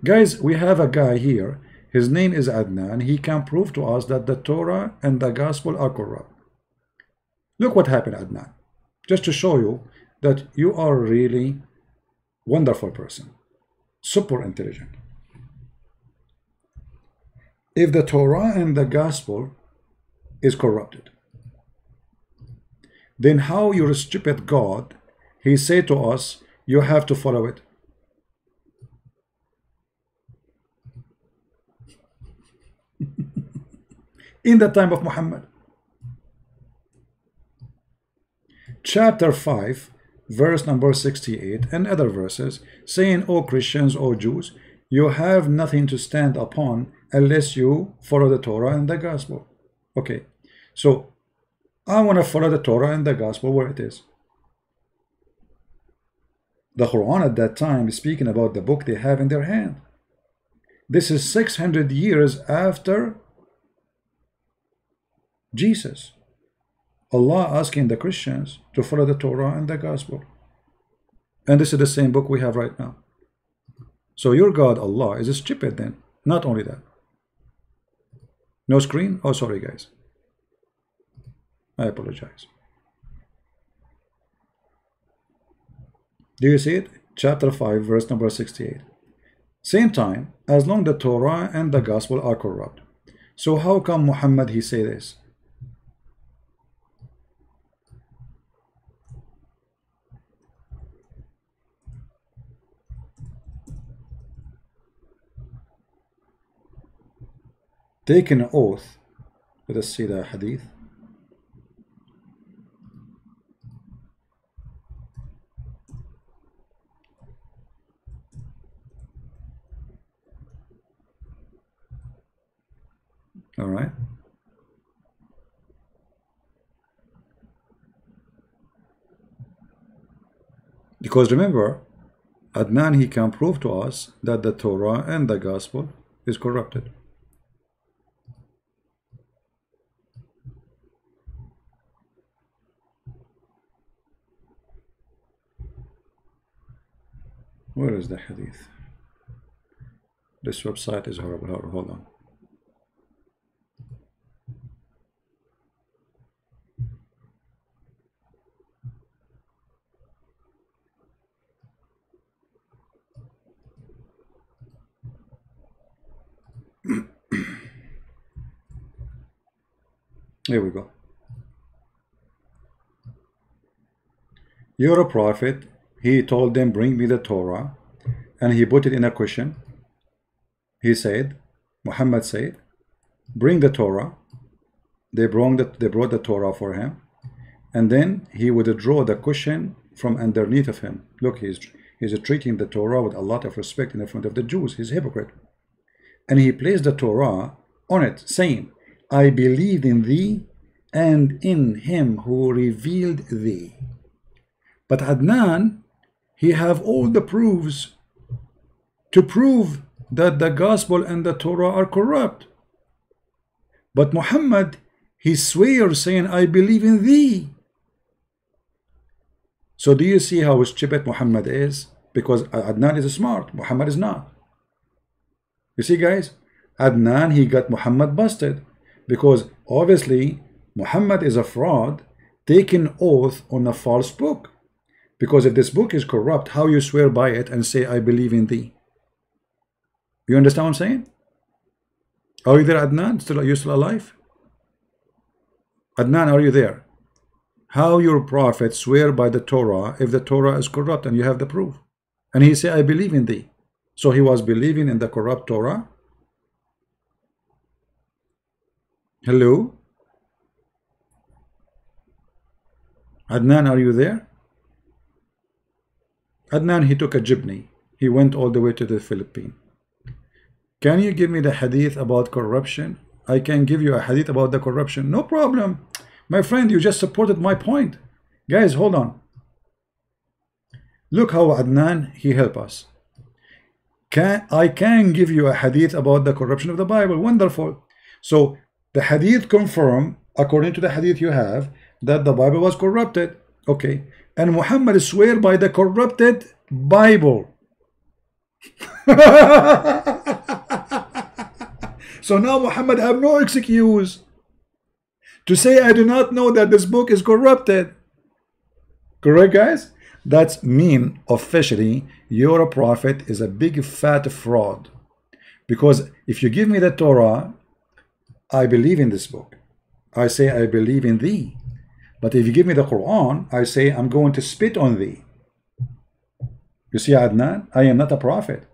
Guys, we have a guy here. His name is Adnan. He can prove to us that the Torah and the gospel are corrupt. Look what happened, Adnan. Just to show you that you are really wonderful person. Super intelligent. If the Torah and the gospel is corrupted, then how your stupid God, he said to us, you have to follow it. In the time of Muhammad. Chapter 5, verse number 68 and other verses saying, O Christians, O Jews, you have nothing to stand upon unless you follow the Torah and the gospel. Okay, so I want to follow the Torah and the gospel where it is. The Quran at that time is speaking about the book they have in their hand. This is 600 years after Jesus. Allah asking the Christians to follow the Torah and the gospel. And this is the same book we have right now. So your God, Allah, is stupid then. Not only that. No screen? Oh, sorry, guys. I apologize. Do you see it? Chapter 5, verse number 68. Same time, as long the Torah and the gospel are corrupt. So how come Muhammad, he say this? Take an oath. Let us see the hadith. All right. Because remember, Adnan, he can prove to us that the Torah and the gospel is corrupted. Where is the hadith? This website is horrible. Hold on. Here we go. You're a prophet. He told them, bring me the Torah, and he put it in a cushion. He said, Muhammad said, bring the Torah. They brought the Torah for him, and then he would draw the cushion from underneath of him. Look, he's treating the Torah with a lot of respect in front of the Jews. He's a hypocrite. And he placed the Torah on it, saying, I believed in thee and in him who revealed thee. But Adnan, he have all the proofs to prove that the gospel and the Torah are corrupt. But Muhammad, he swears saying, I believe in thee. So do you see how stupid Muhammad is? Because Adnan is smart, Muhammad is not. You see, guys, Adnan, he got Muhammad busted because obviously Muhammad is a fraud taking oath on a false book. Because if this book is corrupt, how you swear by it and say, I believe in thee? You understand what I'm saying? Are you there, Adnan? Are you still alive? Adnan, are you there? How your prophet swear by the Torah if the Torah is corrupt and you have the proof? And he say, I believe in thee. So he was believing in the corrupt Torah? Hello? Adnan, are you there? Adnan, he took a jeepney. He went all the way to the Philippines. Can you give me the hadith about corruption? I can give you a hadith about the corruption. No problem. My friend, you just supported my point. Guys, hold on. Look how Adnan, he helped us. I can give you a hadith about the corruption of the Bible. Wonderful. So the hadith confirm, according to the hadith you have, that the Bible was corrupted. Okay. And Muhammad swear by the corrupted Bible. So now Muhammad have no excuse to say, I do not know that this book is corrupted. Correct, guys? That's mean officially your prophet is a big fat fraud. Because if you give me the Torah, I believe in this book. I say I believe in thee. But if you give me the Quran, I say I'm going to spit on thee. You see, Adnan, I am not a prophet.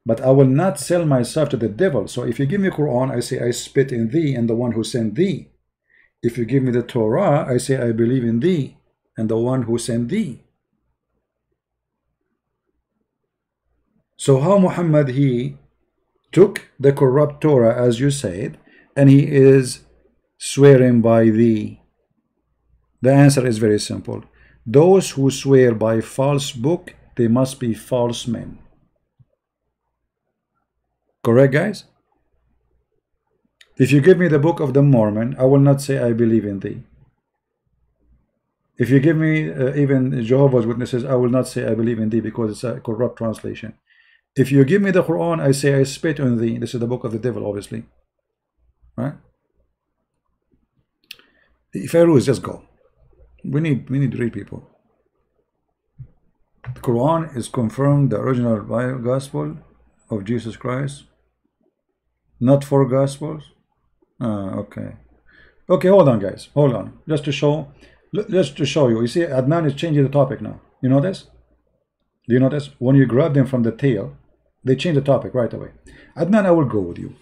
But I will not sell myself to the devil. So if you give me Quran, I say I spit in thee and the one who sent thee. If you give me the Torah, I say I believe in thee and the one who sent thee. So how Muhammad, he took the corrupt Torah, as you said, and he is swearing by thee? The answer is very simple. Those who swear by false book, they must be false men. Correct, guys? If you give me the Book of the Mormon, I will not say I believe in thee. If you give me even Jehovah's Witnesses, I will not say I believe in thee because it's a corrupt translation. If you give me the Quran, I say I spit on thee. This is the book of the devil, obviously. Right? Pharaohs, just go. We need to read people. The Quran is confirmed the original gospel of Jesus Christ. Not four gospels. Okay. Okay, hold on, guys. Hold on. Just to show you. You see, Adnan is changing the topic now. You notice? Do you notice? When you grab them from the tail, they change the topic right away. Adnan, I will go with you.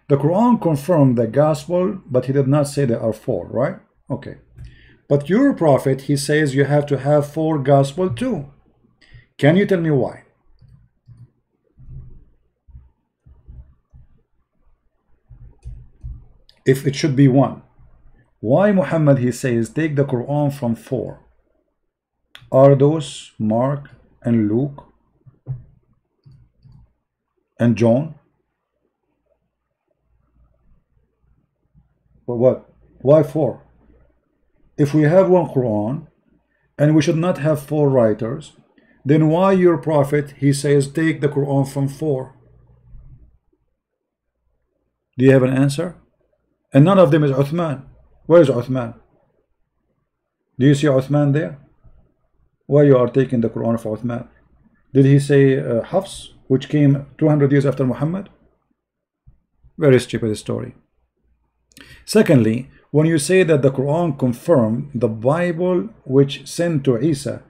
The Quran confirmed the gospel, but he did not say there are four, right? Okay. But your prophet, he says you have to have four gospel too. Can you tell me why? If it should be one, why Muhammad, he says, take the Quran from four? Are those Mark and Luke and John? But what? Why four? If we have one Quran and we should not have four writers, then why your prophet, he says, take the Quran from four? Do you have an answer? And none of them is Uthman. Where is Uthman? Do you see Uthman there? Why you are taking the Quran for Uthman? Did he say Hafs, which came 200 years after Muhammad? Very stupid story. Secondly, when you say that the Quran confirmed the Bible which sent to Isa,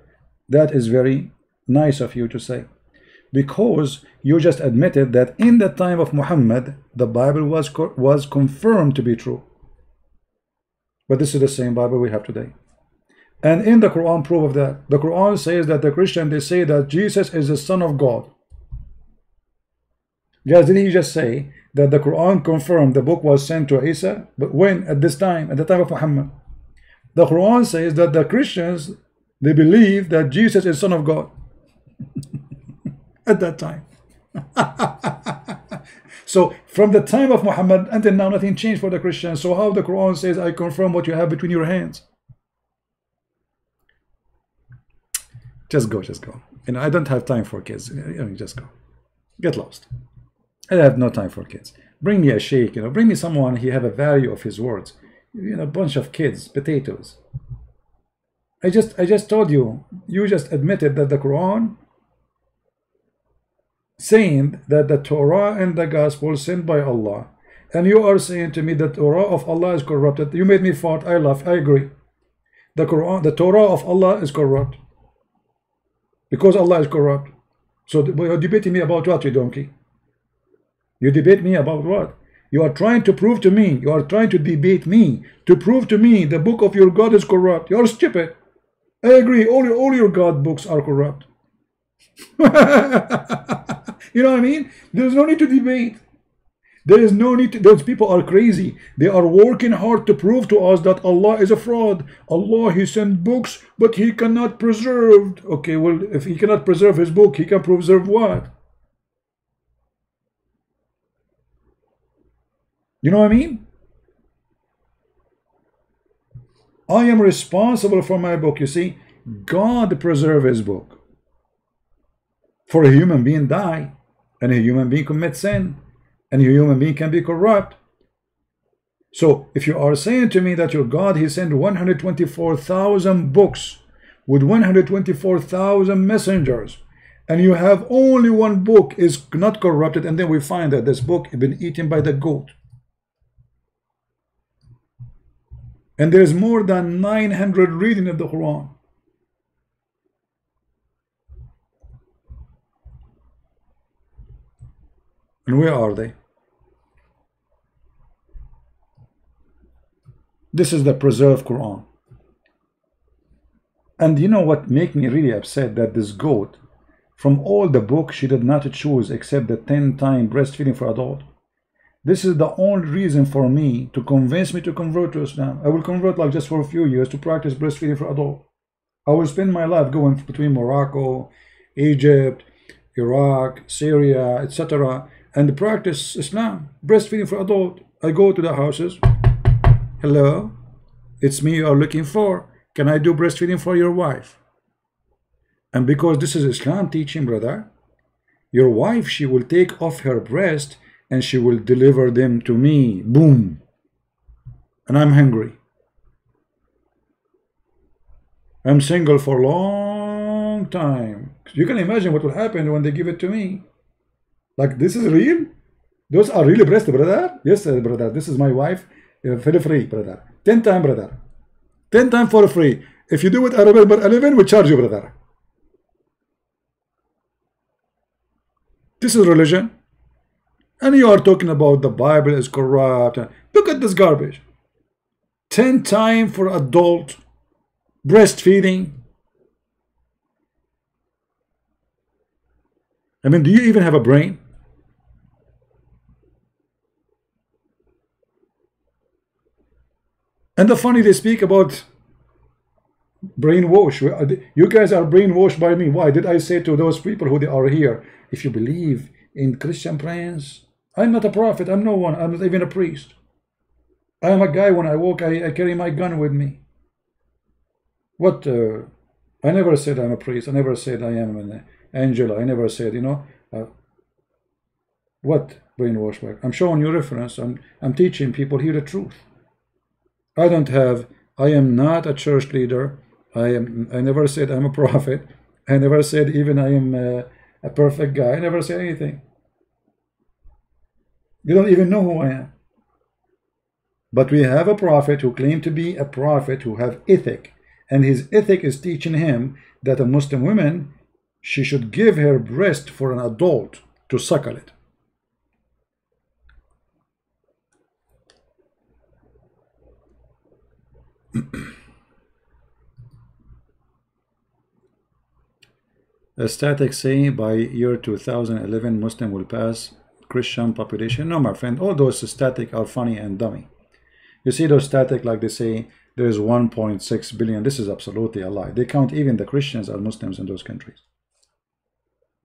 that is very nice of you to say, because you just admitted that in the time of Muhammad the Bible was confirmed to be true. But this is the same Bible we have today. And in the Quran, proof of that, the Quran says that the Christian, they say that Jesus is the Son of God. Guys, did he just say that the Quran confirmed the book was sent to Isa? But when? At this time, at the time of Muhammad. The Quran says that the Christians, They believe that Jesus is Son of God at that time. So from the time of Muhammad until now, nothing changed for the Christians. So how the Quran says, I confirm what you have between your hands? Just go, just go. You know, I don't have time for kids. You know, just go. Get lost. I have no time for kids. Bring me a sheikh, you know, bring me someone he have a value of his words. You know, a bunch of kids, potatoes. I just told you, you just admitted that the Quran saying that the Torah and the Gospel sent by Allah, and you are saying to me that the Torah of Allah is corrupted. You made me fart. I laugh. I agree. The Quran, the Torah of Allah is corrupt because Allah is corrupt. So you're debating me about what, you donkey? You debate me about what? You are trying to prove to me, you are trying to debate me, to prove to me the book of your God is corrupt. You're stupid. I agree, all your God books are corrupt. You know what I mean? There's no need to debate. There is no need to, those people are crazy. They are working hard to prove to us that Allah is a fraud. Allah, He sent books, but He cannot preserve. Okay, well, if He cannot preserve His book, He can preserve what? You know what I mean? I am responsible for my book. You see, God preserve His book. For a human being die, and a human being commit sin, and a human being can be corrupt. So if you are saying to me that your God, He sent 124,000 books with 124,000 messengers, and you have only one book is not corrupted, and then we find that this book has been eaten by the goat. And there is more than 900 reading of the Quran. And where are they? This is the preserved Quran. And you know what made me really upset? That this goat, from all the books, she did not choose except the 10-time breastfeeding for adult. This is the only reason for me to convince me to convert to Islam. I will convert like just for a few years to practice breastfeeding for adult. I will spend my life going between Morocco, Egypt, Iraq, Syria, etc. and practice Islam, breastfeeding for adult. I go to the houses. Hello, it's me you are looking for. Can I do breastfeeding for your wife? And because this is Islam teaching, brother, your wife, she will take off her breast and she will deliver them to me. Boom. And I'm hungry. I'm single for a long time. You can imagine what will happen when they give it to me. Like, this is real? Those are really breast, brother? Yes, brother. This is my wife. For free, brother. 10 times, brother. 10 times for free. If you do it at 11, we charge you, brother. This is religion. And you are talking about the Bible is corrupt. Look at this garbage. 10 times for adult breastfeeding. I mean, do you even have a brain? And the funny, they speak about brainwash. You guys are brainwashed by me. Why did I say to those people who they are here, if you believe in Christian prayers, I'm not a prophet, I'm no one, I'm not even a priest. I am a guy, when I walk, I carry my gun with me. What? I never said I'm a priest, I never said I am an angel, I never said, you know, what brainwash back? I'm showing you reference, I'm teaching people here the truth. I am not a church leader, I never said I'm a prophet, I never said even I am a perfect guy, I never said anything. You don't even know who I am. But we have a prophet who claimed to be a prophet who have ethic. And his ethic is teaching him that a Muslim woman, she should give her breast for an adult to suckle it. A static saying by year 2011 Muslim will pass Christian population. No, my friend, all those static are funny and dummy. You see those static, like they say, there is 1.6 billion. This is absolutely a lie. They count even the Christians as Muslims in those countries.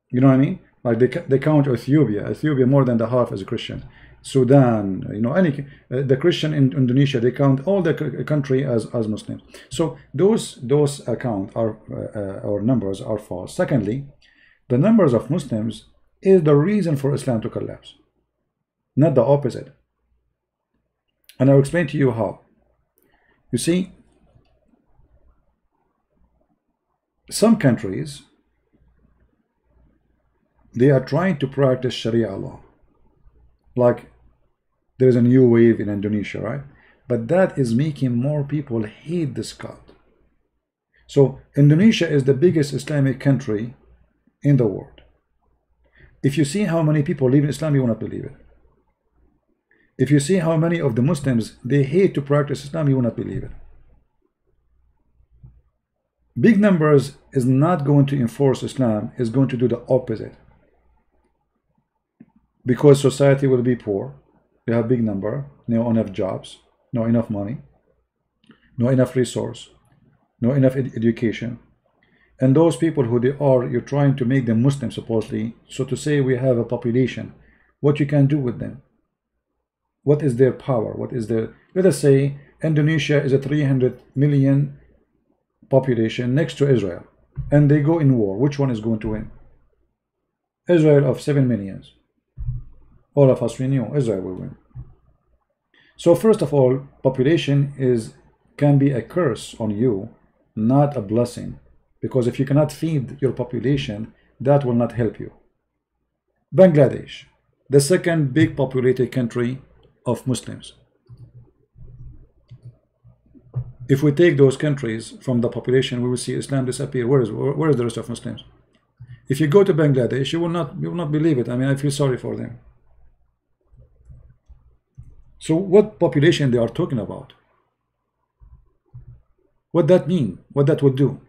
You know what I mean? Like they count Ethiopia more than the half as a Christian. Sudan, you know, any the Christian in Indonesia, they count all the country as Muslims. So those account are or numbers are false. Secondly, the numbers of Muslims is the reason for Islam to collapse, not the opposite. And I'll explain to you how. You see, some countries, they are trying to practice Sharia law. Like there is a new wave in Indonesia, right? But that is making more people hate this God. So Indonesia is the biggest Islamic country in the world. If you see how many people live in Islam, you will not believe it. If you see how many of the Muslims, they hate to practice Islam, you will not believe it. Big numbers is not going to enforce Islam, is going to do the opposite. Because society will be poor, you have big number, no enough jobs, no enough money, no enough resource, no enough education. And those people who they are, you're trying to make them Muslim supposedly. So to say we have a population, what you can do with them? What is their power? What is their, let us say Indonesia is a 300 million population next to Israel, and they go in war. Which one is going to win? Israel of 7 millions. All of us, we knew Israel will win. So first of all, population can be a curse on you, not a blessing. Because if you cannot feed your population, that will not help you. Bangladesh, the second big populated country of Muslims. If we take those countries from the population, we will see Islam disappear. Where is the rest of Muslims? If you go to Bangladesh, you will not believe it. I mean, I feel sorry for them. So what population they are talking about? What that mean? What that would do?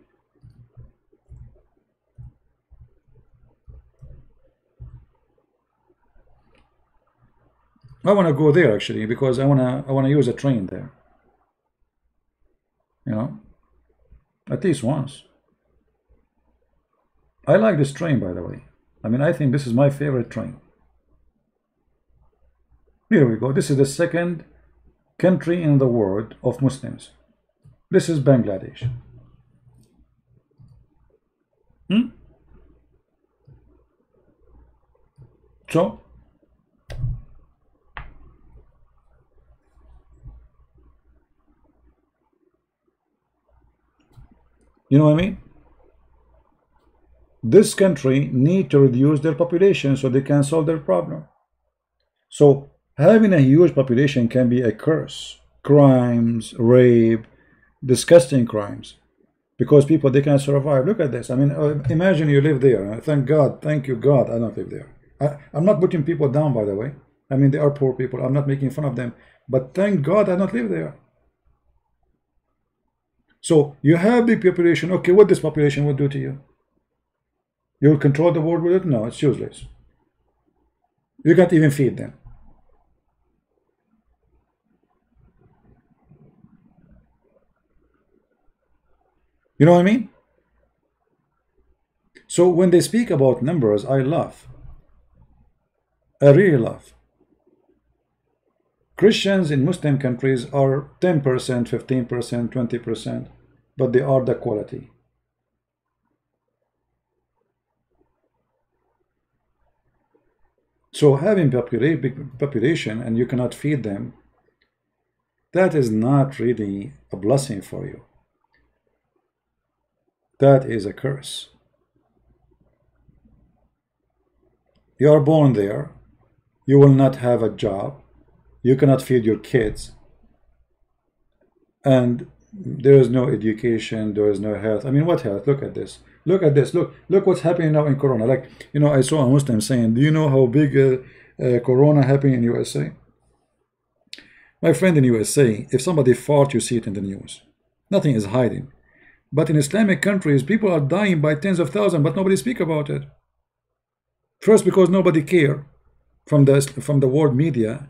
I want to go there actually because I want to use a train there. You know, at least once. I like this train, by the way. I mean, I think this is my favorite train. Here we go. This is the second country in the world of Muslims. This is Bangladesh. So you know what I mean? This country need to reduce their population so they can solve their problem. So having a huge population can be a curse. Crimes, rape, disgusting crimes. Because people, they can survive. Look at this. I mean, imagine you live there. Thank God, thank you God, I don't live there. I'm not putting people down, by the way. I mean, they are poor people. I'm not making fun of them. But thank God I don't live there. So you have big population. Okay, what this population will do to you? You will control the world with it? No, it's useless. You can't even feed them. You know what I mean? So when they speak about numbers, I laugh. I really laugh. Christians in Muslim countries are 10%, 15%, 20%, but they are the quality. So having big population and you cannot feed them, that is not really a blessing for you. That is a curse. You are born there. You will not have a job. You cannot feed your kids. And there is no education. There is no health. I mean, what health? Look at this. Look at this. Look what's happening now in Corona. Like, you know, I saw a Muslim saying, do you know how big Corona happening in USA? My friend, in USA, if somebody farts, you see it in the news. Nothing is hiding. But in Islamic countries, people are dying by tens of thousands, but nobody speak about it. First, because nobody care from the world media.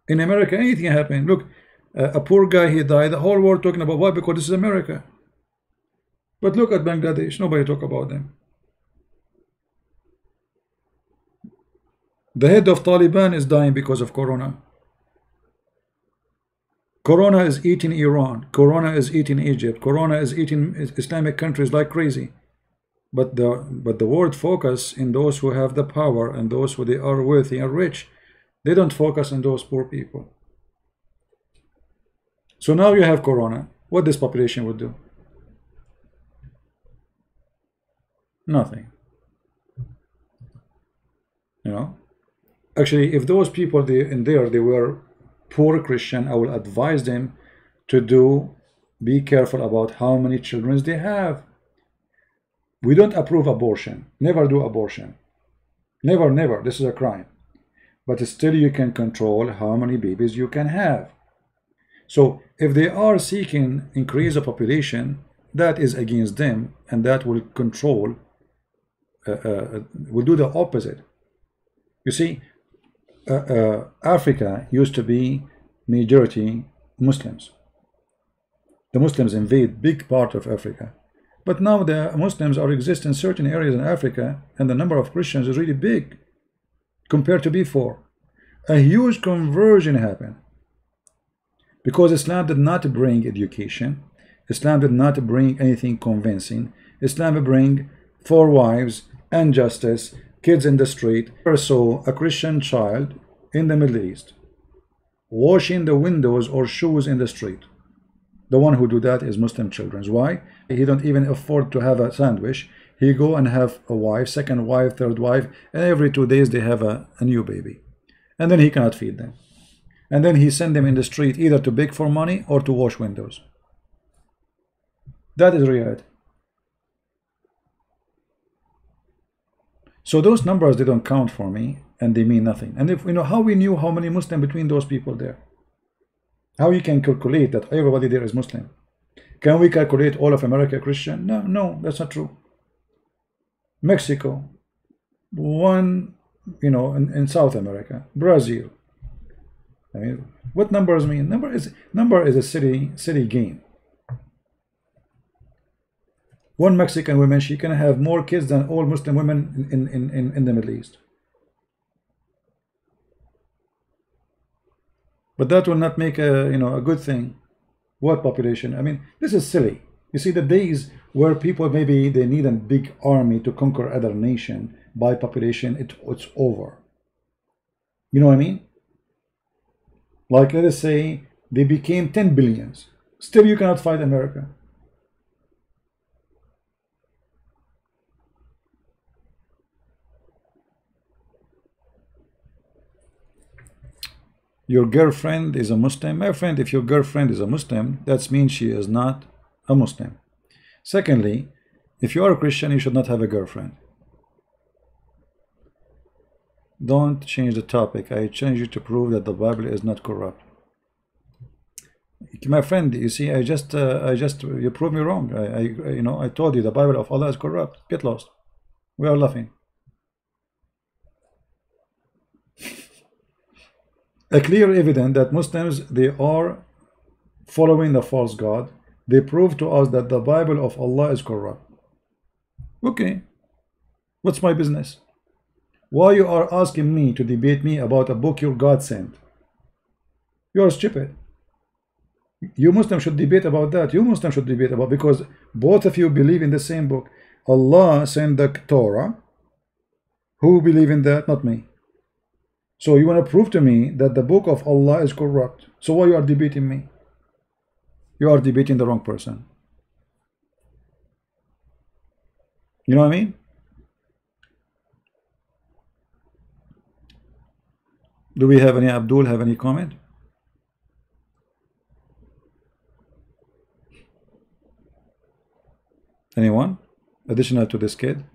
In America, anything happen. Look, A poor guy, he died. The whole world talking about why? Because this is America. But look at Bangladesh. Nobody talk about them. The head of Taliban is dying because of Corona. Corona is eating Iran. Corona is eating Egypt. Corona is eating Islamic countries like crazy. But the world focus in those who have the power and those who they are wealthy and rich. They don't focus on those poor people. So now you have Corona. What this population would do? Nothing. You know? Actually, if those people they were poor Christian, I will advise them to be careful about how many children they have. We don't approve abortion. Never do abortion. Never, never. This is a crime. But still you can control how many babies you can have. So if they are seeking increase of population, that is against them, and that will control, will do the opposite. You see, Africa used to be majority Muslims. The Muslims invade big part of Africa. But now the Muslims are exist in certain areas in Africa, and the number of Christians is really big compared to before. A huge conversion happened. Because Islam did not bring education. Islam did not bring anything convincing. Islam bring 4 wives and justice, kids in the street. I saw a Christian child in the Middle East washing the windows or shoes in the street. The one who do that is Muslim children. Why? He don't even afford to have a sandwich. He go and have a wife, second wife, third wife, and every 2 days they have a new baby. And then he cannot feed them. And then he send them in the street either to beg for money or to wash windows. That is reality. So those numbers, they don't count for me, and they mean nothing. And if you know how we knew how many Muslim between those people there, how you can calculate that everybody there is Muslim? Can we calculate all of America Christian? No, no, that's not true. Mexico, one, you know, in South America, Brazil. I mean, what numbers mean? Number is a city game. One Mexican woman, she can have more kids than all Muslim women in the Middle East. But that will not make a good thing. What population? I mean, this is silly. You see, the days where people maybe they need a big army to conquer other nation by population, it's over. You know what I mean? Like, let us say they became 10 billions. Still, you cannot fight America. Your girlfriend is a Muslim. My friend, if your girlfriend is a Muslim, that means she is not a Muslim. Secondly, if you are a Christian, you should not have a girlfriend. Don't change the topic. I change it to prove that the Bible is not corrupt. My friend, you see, you prove me wrong. I told you the Bible of Allah is corrupt. Get lost. We are laughing. A clear evidence that Muslims, they are following the false God. They prove to us that the Bible of Allah is corrupt. Okay, what's my business? Why you are asking me to debate me about a book your God sent? You are stupid. You Muslims should debate about that. You Muslims should debate about, because both of you believe in the same book. Allah sent the Torah. Who believe in that? Not me. So you want to prove to me that the book of Allah is corrupt. So why you are debating me? You are debating the wrong person. You know what I mean? Do we have any Abdul have any comment? Anyone additional to this kid?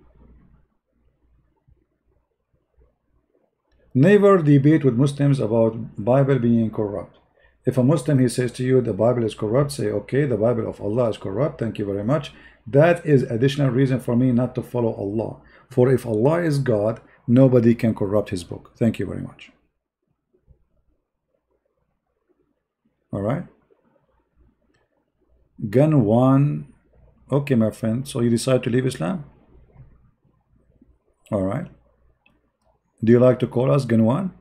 Never debate with Muslims about Bible being corrupt. If a Muslim, he says to you the Bible is corrupt, say okay, the Bible of Allah is corrupt, thank you very much. That is additional reason for me not to follow Allah. For if Allah is God, nobody can corrupt his book. Thank you very much. All right. Gun one. Okay, my friend. So you decide to leave Islam? All right. Do you like to call us Gun one?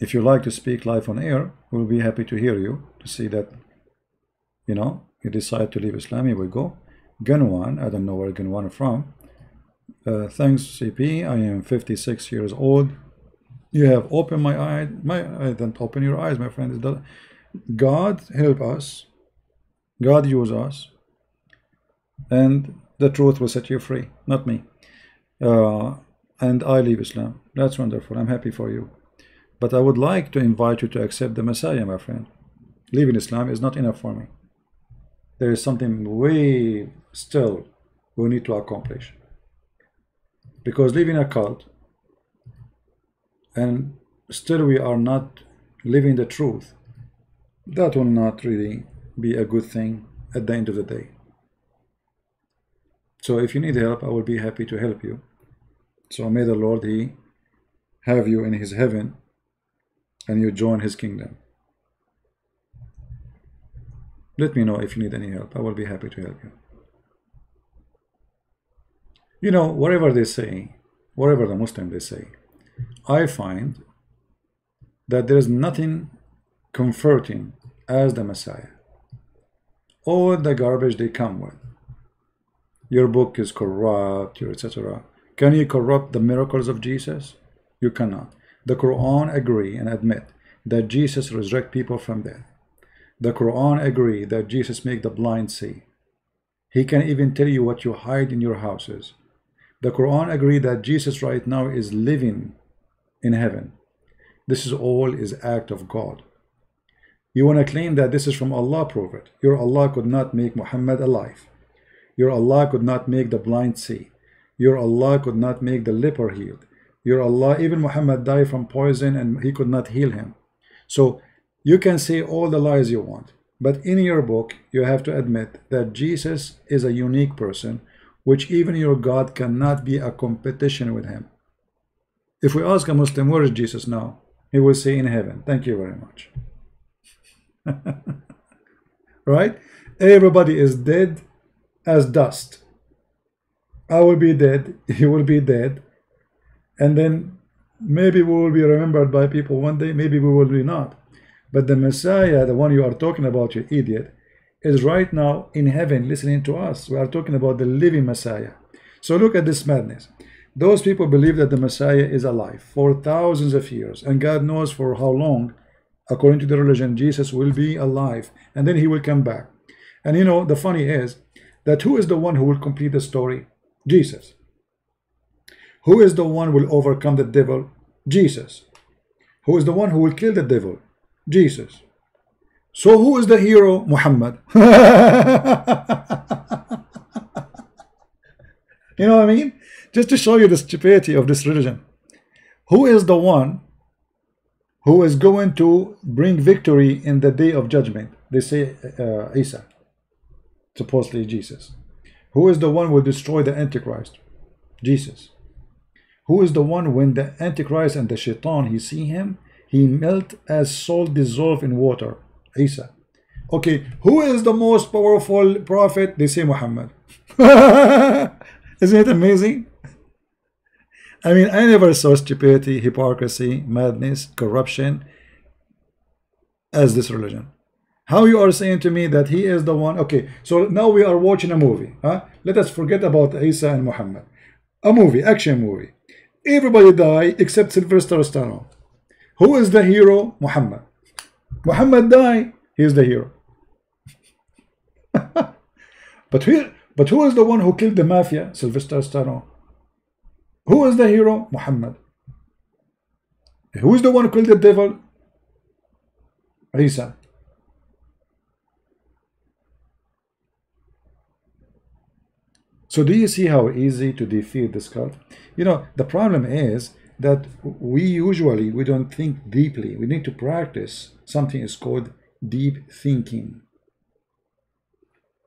If you like to speak live on air, we'll be happy to hear you, to see that, you know, you decide to leave Islam. Here we go. Gun one. I don't know where Gun one from. Thanks, CP. I am 56 years old. You have opened my eye. I don't open your eyes, my friend. God help us. God use us. And the truth will set you free, not me. And I leave Islam. That's wonderful. I'm happy for you. But I would like to invite you to accept the Messiah, my friend. Leaving Islam is not enough for me. There is something way still we need to accomplish. Because leaving a cult and still we are not living the truth, that will not really be a good thing at the end of the day. So if you need help, I will be happy to help you. So may the Lord, He have you in His heaven and you join His kingdom. Let me know if you need any help. I will be happy to help you. You know, whatever they say, whatever the Muslim they say, I find that there is nothing comforting as the Messiah. All the garbage they come with. Your book is corrupt, etc. Can you corrupt the miracles of Jesus? You cannot. The Quran agree and admit that Jesus resurrect people from death. The Quran agree that Jesus make the blind see. He can even tell you what you hide in your houses. The Quran agree that Jesus right now is living in heaven. This is all is act of God. You want to claim that this is from Allah, prove it. Your Allah could not make Muhammad alive. Your Allah could not make the blind see. Your Allah could not make the leper healed. Your Allah, even Muhammad died from poison and He could not heal him. So you can say all the lies you want, but in your book you have to admit that Jesus is a unique person, which even your God cannot be a competition with Him. If we ask a Muslim, where is Jesus now? He will say in heaven. Thank you very much. Right? Everybody is dead as dust. I will be dead, you will be dead, and then maybe we will be remembered by people one day, maybe we will be not. But the Messiah, the one you are talking about, you idiot, is right now in heaven listening to us. We are talking about the living Messiah. So look at this madness. Those people believe that the Messiah is alive for thousands of years, and God knows for how long, according to the religion, Jesus will be alive, and then He will come back. And you know, the funny is that who is the one who will complete the story? Jesus. Who is the one who will overcome the devil? Jesus. Who is the one who will kill the devil? Jesus. So who is the hero? Muhammad. You know what I mean? Just to show you the stupidity of this religion. Who is the one who is going to bring victory in the day of judgment? They say Isa, supposedly Jesus. Who is the one who will destroy the Antichrist? Jesus. Who is the one when the Antichrist and the Shaitan, he see him, he melt as salt dissolved in water? Isa. Okay, who is the most powerful prophet? They say Muhammad. Isn't it amazing? I mean, I never saw stupidity, hypocrisy, madness, corruption as this religion. How you are saying to me that he is the one? Okay, so now we are watching a movie. Let us forget about Isa and Muhammad. A movie, action movie. Everybody die except Sylvester Stallone. Who is the hero? Muhammad. Muhammad die, he is the hero. But who is the one who killed the mafia? Sylvester Stallone. Who is the hero? Muhammad. Who is the one who killed the devil? Isa. So do you see how easy to defeat this cult? You know, the problem is that we don't think deeply. We need to practice something is called deep thinking.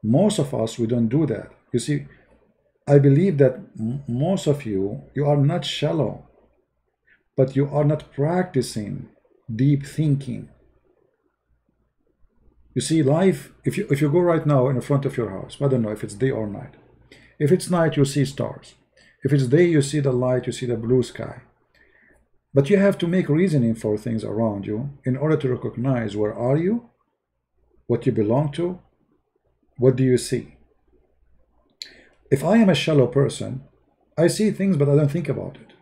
Most of us, we don't do that. You see, I believe that most of you are not shallow. but you are not practicing deep thinking. You see, life, if you go right now in front of your house, I don't know if it's day or night. If it's night, you see stars. If it's day, you see the light, you see the blue sky. But you have to make reasoning for things around you in order to recognize where are you, what you belong to, what do you see. If I am a shallow person, I see things but I don't think about it.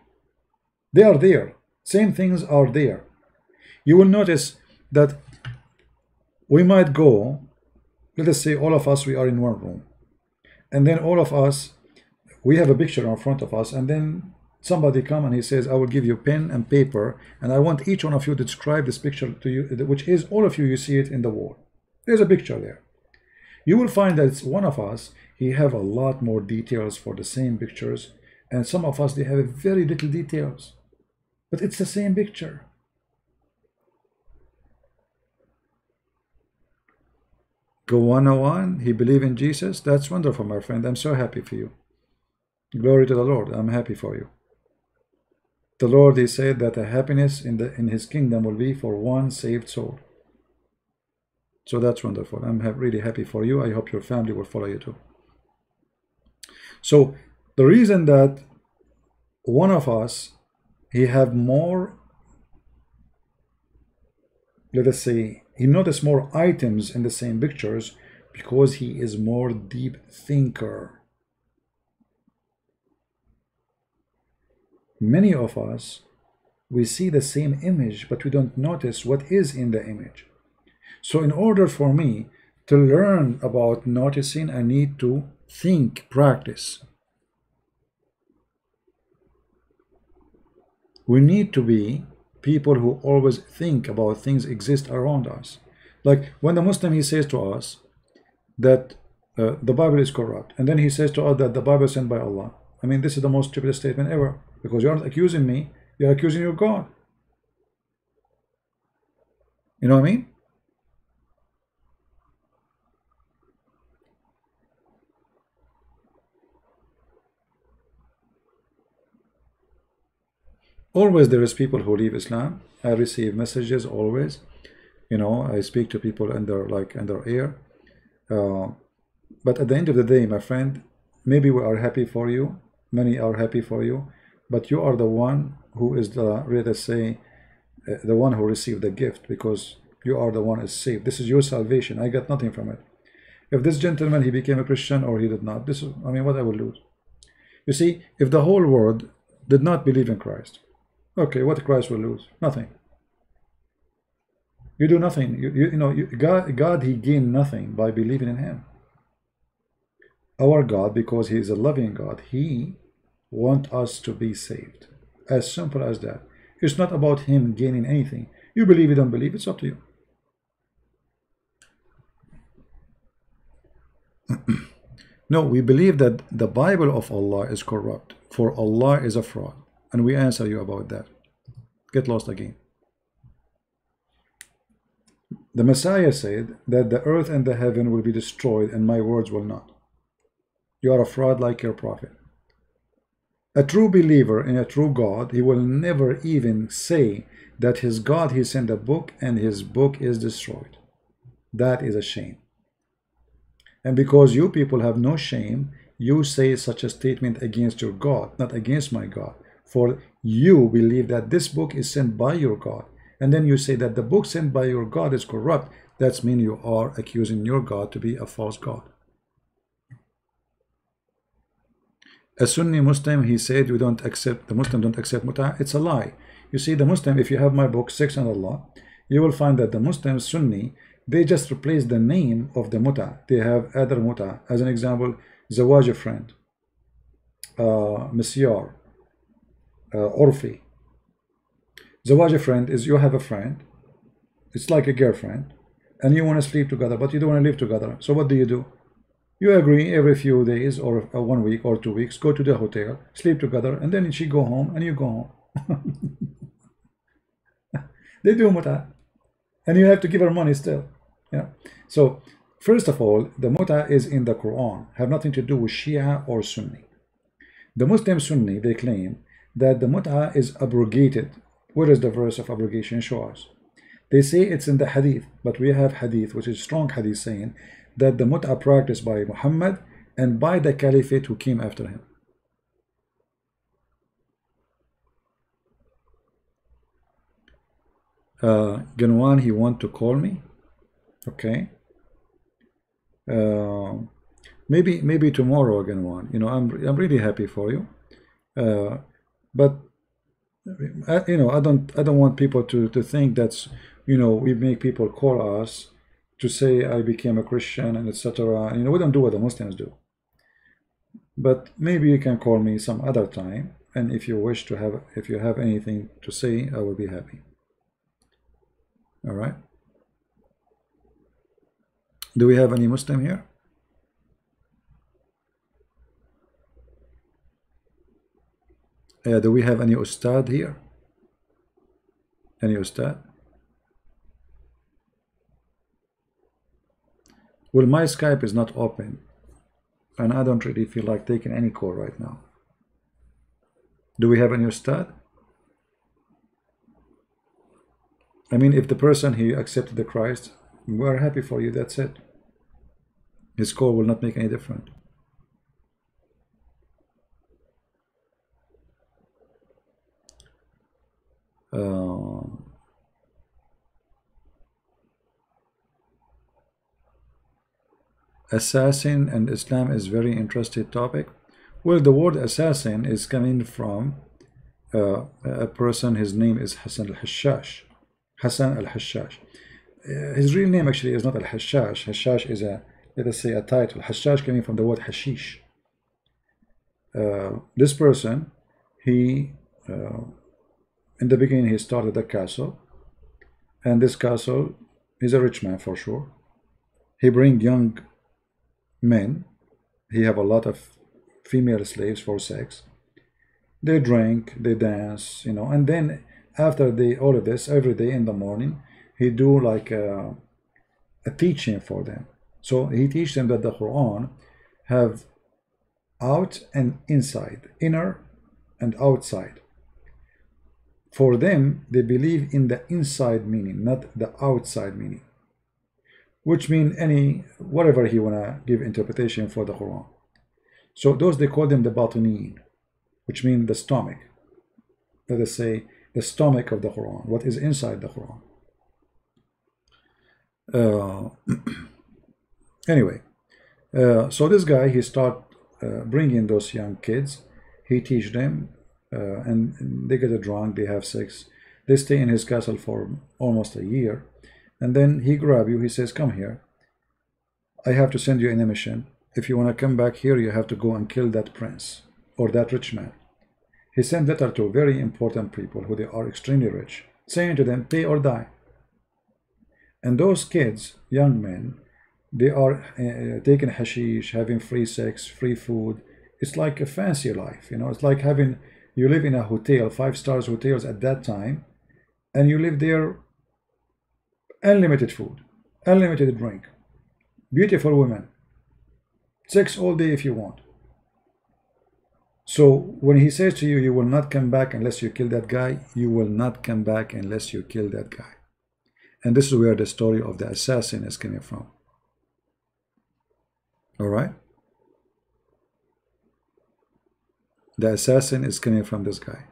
They are there. Same things are there. You will notice that we might go, let us say all of us, we are in one room. And then all of us, we have a picture in front of us, and then somebody come and he says, I will give you pen and paper, and I want each one of you to describe this picture to you, which is all of you, you see it in the wall. There's a picture there. You will find that it's one of us, he have a lot more details for the same pictures, and some of us, they have very little details. But it's the same picture. Go 101, he believe in Jesus. That's wonderful, my friend. I'm so happy for you. Glory to the Lord. I'm happy for you. The Lord, he said that the happiness in his kingdom will be for one saved soul. So that's wonderful. I'm really happy for you. I hope your family will follow you too. So the reason that one of us, he have more, let us say, he noticed more items in the same pictures because he is more deep thinker. Many of us, we see the same image, but we don't notice what is in the image. So in order for me to learn about noticing, I need to think, practice. We need to be people who always think about things exist around us. Like when the Muslim, he says to us that the Bible is corrupt, and then he says to us that the Bible is sent by Allah. I mean, this is the most stupid statement ever, because you're not accusing me, you're accusing your God. You know what I mean? Always there is people who leave Islam. I receive messages always. You know, I speak to people in their ear. But at the end of the day, my friend, maybe we are happy for you. Many are happy for you. But you are the one who is the, let us say, the one who received the gift, because you are the one who is saved. This is your salvation. I got nothing from it. If this gentleman, he became a Christian or he did not, this is, I mean, what I will lose. You see, if the whole world did not believe in Christ, okay, what Christ will lose? Nothing. You do nothing. God, he gained nothing by believing in him. Our God, because he is a loving God, he wants us to be saved. As simple as that. It's not about him gaining anything. You believe, you don't believe, it's up to you. No, we believe that the Bible of Allah is corrupt, for Allah is a fraud. And we answer you about that. Get lost again. The Messiah said that the earth and the heaven will be destroyed and my words will not. You are a fraud like your prophet. A true believer in a true God, he will never even say that his God, he sent a book and his book is destroyed. That is a shame. And because you people have no shame, you say such a statement against your God, not against my God. For you believe that this book is sent by your God, and then you say that the book sent by your God is corrupt. That means you are accusing your God to be a false God. A Sunni Muslim, he said, we don't accept, the Muslim don't accept muta. It's a lie. You see, the Muslim, if you have my book, Sex and Allah, you will find that the Muslim Sunni, they just replace the name of the muta. They have other muta. As an example, zawaj a friend, misyar, Orfi. Zawaj a friend is you have a friend, it's like a girlfriend, and you want to sleep together, but you don't want to live together. So what do? You agree every few days or 1 week or 2 weeks, go to the hotel, sleep together, and then she go home and you go home. They do muta, and you have to give her money still. Yeah. So first of all, the muta is in the Quran, have nothing to do with Shia or Sunni. The Muslim Sunni, they claim that the mut'ah is abrogated. Where is the verse of abrogation? Show us. They say it's in the hadith, but we have hadith, which is strong hadith, saying that the mut'ah practiced by Muhammad and by the caliphate who came after him. Ganwan, he want to call me. Okay. Maybe tomorrow, Ganwan. You know, I'm really happy for you. But you know, I don't want people to think that's, you know, we make people call us to say I became a Christian and etc. You know, we don't do what the Muslims do. But maybe you can call me some other time, and if you wish to have, if you have anything to say, I will be happy. All right. Do we have any Muslim here? Do we have any Ustad here? Any Ustad? Well, my Skype is not open, and I don't really feel like taking any call right now. Do we have any Ustad? I mean, if the person he accepted the Christ, we're happy for you, that's it. His call will not make any difference. Assassin and Islam is very interesting topic. Well, the word assassin is coming from a person, his name is Hassan al-Hashash. Hassan al-Hashash. His real name actually is not al-Hashash. Hashash is a, let us say, a title. Hashash coming from the word hashish. This person, he in the beginning he started a castle, and this castle, he's a rich man for sure. He bring young men, he have a lot of female slaves for sex. They drink, they dance, you know, and then after they all of this, every day in the morning he do like a teaching for them. So he teach them that the Quran have out and inside, inner and outside. For them, they believe in the inside meaning, not the outside meaning, which mean any, whatever he wanna give interpretation for the Quran. So those, they call them the batinin, which mean the stomach. Let us say the stomach of the Quran, what is inside the Quran. Anyway, so this guy, he start bringing those young kids, he teach them, and they get drunk, they have sex, they stay in his castle for almost a year, and then he grab you, he says, come here, I have to send you in a mission. If you want to come back here, you have to go and kill that prince or that rich man. He sent letter to very important people who they are extremely rich, saying to them, pay or die. And those kids, young men, they are taking hashish, having free sex, free food. It's like a fancy life, you know. It's like having, you live in a hotel, 5-star hotels at that time, and you live there, unlimited food, unlimited drink, beautiful women, sex all day if you want. So when he says to you, you will not come back unless you kill that guy, you will not come back unless you kill that guy. And this is where the story of the assassin is coming from. All right? The assassin is coming from this guy.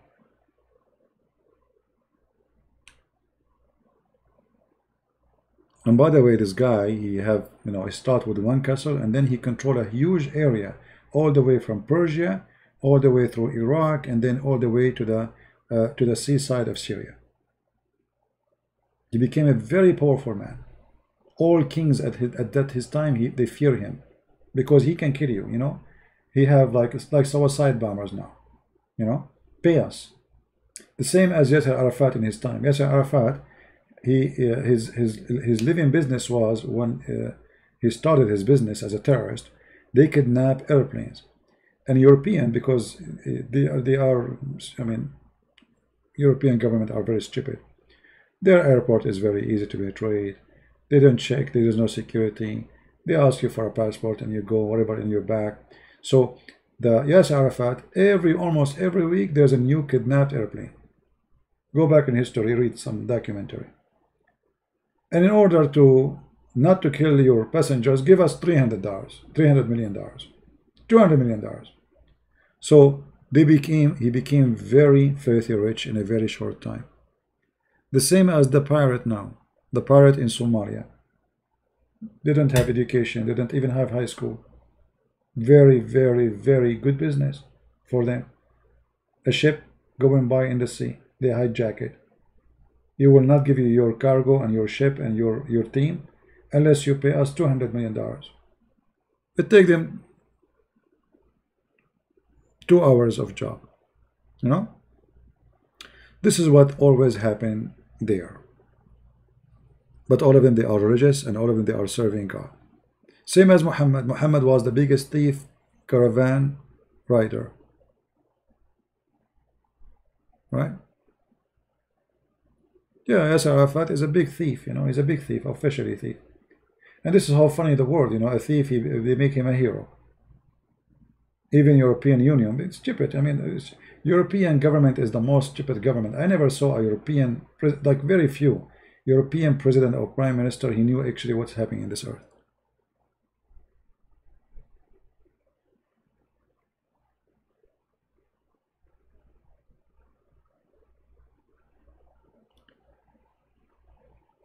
And by the way, this guy, he have, you know, he start with one castle, and then he control a huge area all the way from Persia, all the way through Iraq, and then all the way to the seaside of Syria. He became a very powerful man. All kings at his time, they fear him because he can kill you, you know. He have like suicide bombers now, you know. Pay us. The same as Yasser Arafat in his time. Yasser Arafat, his living business was, when he started his business as a terrorist, they kidnap airplanes. And European, because they are, I mean, European government are very stupid. Their airport is very easy to betray. They don't check, there is no security. They ask you for a passport and you go, whatever in your bag. So the Yasser Arafat, almost every week there's a new kidnapped airplane. Go back in history, read some documentary. And in order to not to kill your passengers, give us $300, $300 million, $200 million. So he became very filthy rich in a very short time. The same as the pirate now. The pirate in Somalia. Didn't have education, didn't even have high school. Very, very, very good business for them. A ship going by in the sea, they hijack it. You will not give you your cargo and your ship and your team unless you pay us $200 million. It takes them 2 hours of job. You know? This is what always happened there. But all of them, they are religious, and all of them, they are serving God. Same as Muhammad. Muhammad was the biggest thief, caravan rider. Right? Yeah, Yasser Arafat is a big thief, you know, he's a big thief, officially thief. And this is how funny the world, you know, a thief, they make him a hero. Even European Union, it's stupid. I mean, European government is the most stupid government. I never saw a European, like very few, European president or prime minister, he knew actually what's happening in this earth.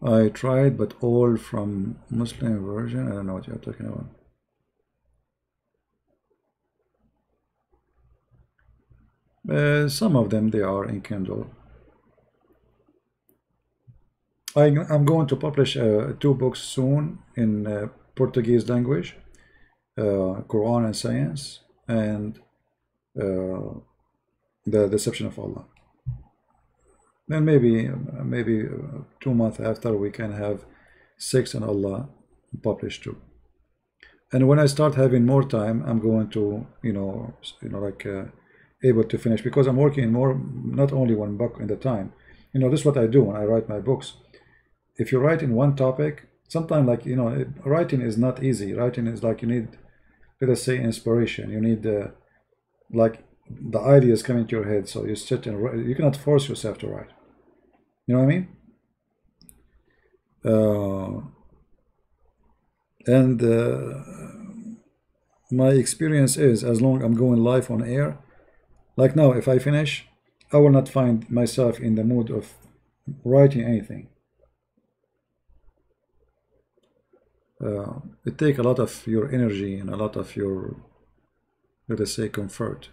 I tried, but all from Muslim version. I don't know what you're talking about. Some of them, they are in Kindle. I'm going to publish 2 books soon in Portuguese language, Quran and Science, and The Deception of Allah. Then maybe 2 months after, we can have 6 on Allah published too. And when I start having more time, I'm going to able to finish, because I'm working more, not only 1 book at a time. You know, this is what I do when I write my books. If you write in one topic, sometimes, like, you know, writing is not easy. Writing is like, you need, let us say, inspiration. You need like the ideas coming to your head, so you sit and write. You cannot force yourself to write. You know what I mean? My experience is, as long as I'm going live on air, like now, if I finish, I will not find myself in the mood of writing anything. It takes a lot of your energy and a lot of your, let us say, comfort.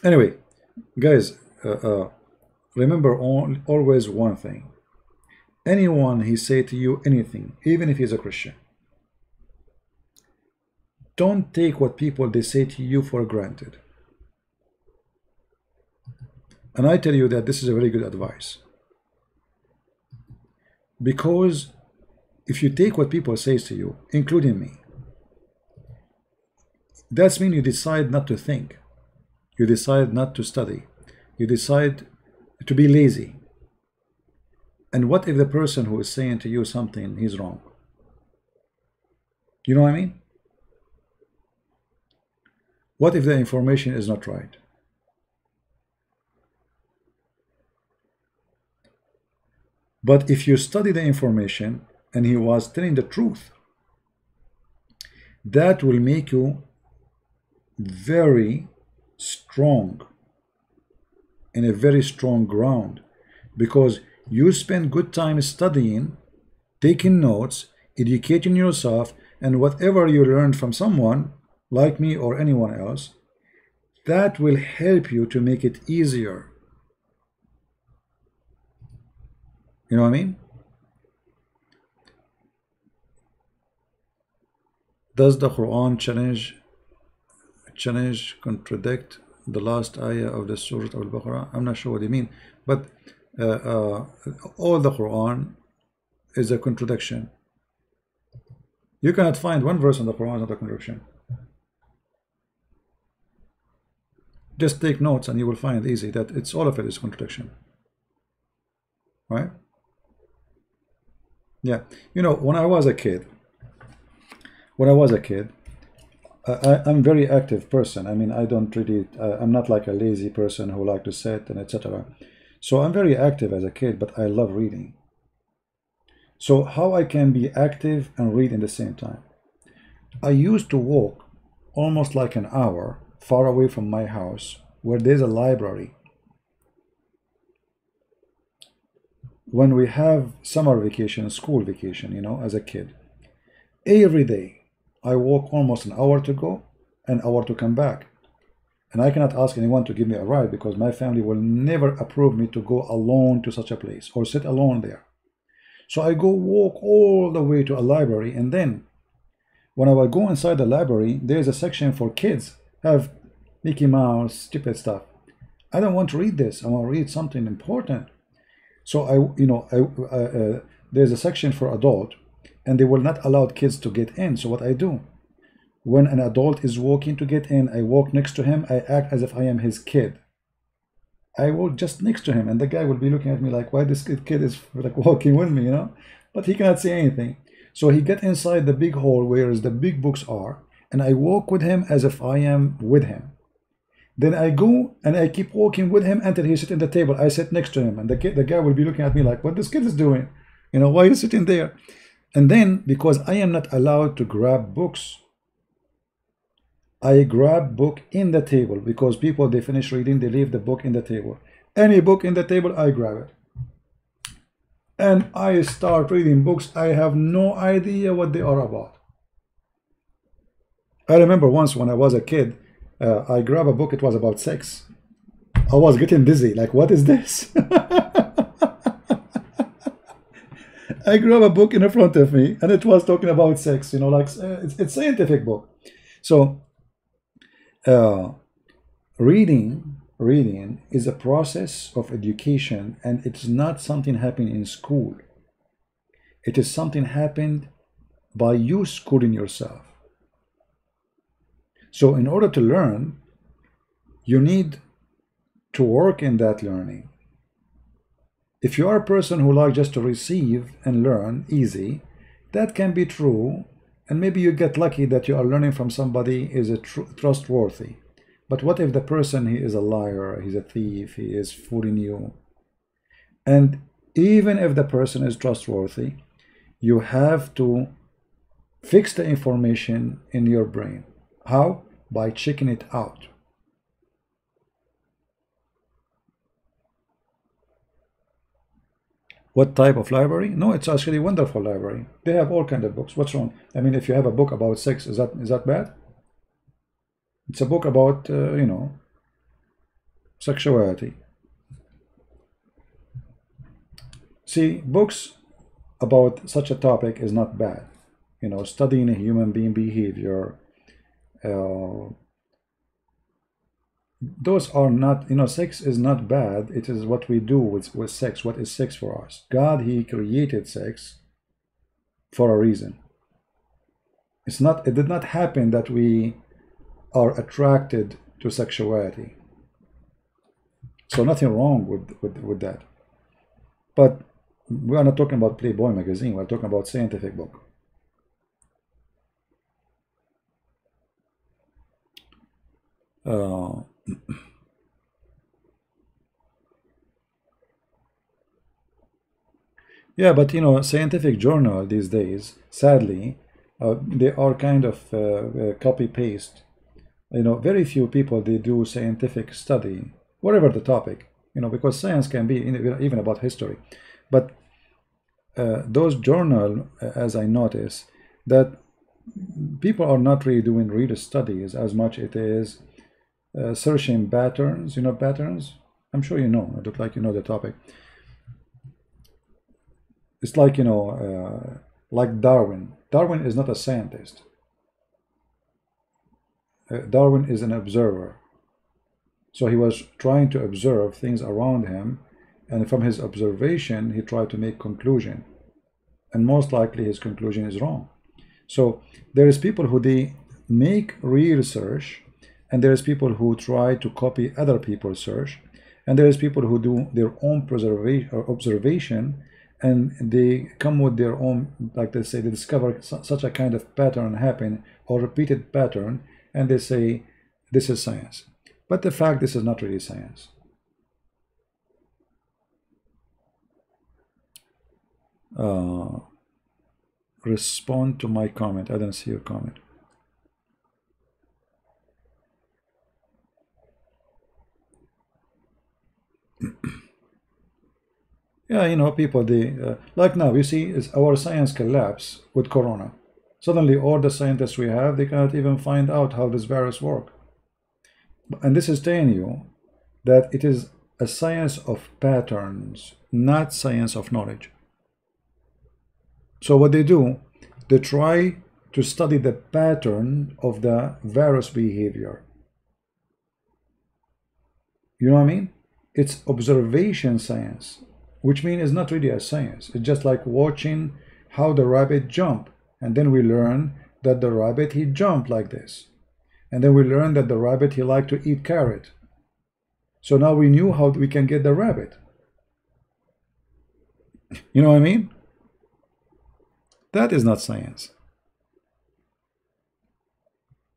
Anyway, guys, remember always one thing. Anyone he say to you anything, even if he's a Christian, don't take what people they say to you for granted. And I tell you that this is a very good advice. Because if you take what people say to you, including me, that's mean you decide not to think. You decide not to study. You decide to be lazy. And what if the person who is saying to you something, he's wrong? You know what I mean? What if the information is not right? But if you study the information and he was telling the truth, that will make you very strong, in a very strong ground, because you spend good time studying, taking notes, educating yourself, and whatever you learned from someone like me or anyone else, that will help you to make it easier. You know what I mean? Does the Quran contradict the last ayah of the Surah Al-Baqarah? I'm not sure what you mean, but all the Quran is a contradiction. You cannot find one verse in the Quran not a contradiction. Just take notes and you will find easy that it's all of it is contradiction. Right? Yeah. You know, when I was a kid, I'm very active person. I mean, I don't really, I'm not like a lazy person who like to sit and etc. So I'm very active as a kid, but I love reading. So how I can be active and read in the same time? I used to walk almost like an hour far away from my house where there's a library. When we have summer vacation, school vacation, you know, as a kid, every day I walk almost an hour to go, an hour to come back. And I cannot ask anyone to give me a ride because my family will never approve me to go alone to such a place or sit alone there. So I go walk all the way to a library, and then when I will go inside the library, there's a section for kids, have Mickey Mouse, stupid stuff. I don't want to read this. I want to read something important. So there's a section for adult, and they will not allow kids to get in. So what I do, when an adult is walking to get in, I walk next to him. I act as if I am his kid. I walk just next to him, and the guy will be looking at me like, why this kid is like walking with me, you know? But he cannot say anything. So he get inside the big hall where the big books are, and I walk with him as if I am with him. Then I go and I keep walking with him until he sits at the table. I sit next to him, and the guy will be looking at me like, what this kid is doing? You know, why are you sitting there? And then, because I am not allowed to grab books, I grab book in the table, because people, they finish reading, they leave the book in the table. Any book in the table, I grab it. And I start reading books. I have no idea what they are about. I remember once when I was a kid, I grabbed a book, it was about sex. I was getting dizzy, like, what is this? I grabbed a book in front of me, and it was talking about sex, you know, like, it's a scientific book. So, reading is a process of education, and it's not something happening in school. It is something happened by you schooling yourself. So in order to learn, you need to work in that learning. If you are a person who likes just to receive and learn easy, that can be true, and maybe you get lucky that you are learning from somebody is trustworthy. But what if the person, he is a liar, he's a thief, he is fooling you? And even if the person is trustworthy, you have to fix the information in your brain. How? By checking it out. What type of library? No, it's actually a wonderful library. They have all kinds of books. What's wrong? I mean, if you have a book about sex, is that bad? It's a book about, you know, sexuality. See, books about such a topic is not bad. You know, studying a human being behavior, those are not, you know, sex is not bad. It is what we do with sex. What is sex for us? God, he created sex for a reason. It did not happen that we are attracted to sexuality. So nothing wrong with that. But we are not talking about Playboy magazine. We're talking about scientific book. Yeah, but you know, scientific journal these days, sadly, they are kind of copy paste. You know, very few people, they do scientific study, whatever the topic, you know, because science can be even about history. But those journal, as I notice, that people are not really doing real studies as much it is searching patterns, you know, patterns. I'm sure you know, I look like you know the topic. It's like, you know, like Darwin. Darwin is not a scientist. Darwin is an observer. So he was trying to observe things around him, and from his observation, he tried to make conclusion. And most likely his conclusion is wrong. So there is people who they make real research, and there is people who try to copy other people's search, and there is people who do their own observation, and they come with their own, like they say, they discover such a kind of pattern happen or repeated pattern, and they say this is science. But the fact, this is not really science. Respond to my comment. I don't see your comment. Yeah, you know, people, they like now, you see, is our science collapse with Corona. Suddenly, all the scientists we have, they cannot even find out how this virus works. And this is telling you that it is a science of patterns, not science of knowledge. So what they do, they try to study the pattern of the virus behavior. You know what I mean? It's observation science, which means it's not really a science. It's just like watching how the rabbit jump. And then we learn that the rabbit, he jumped like this. And then we learn that the rabbit, he liked to eat carrot. So now we knew how we can get the rabbit. You know what I mean? That is not science.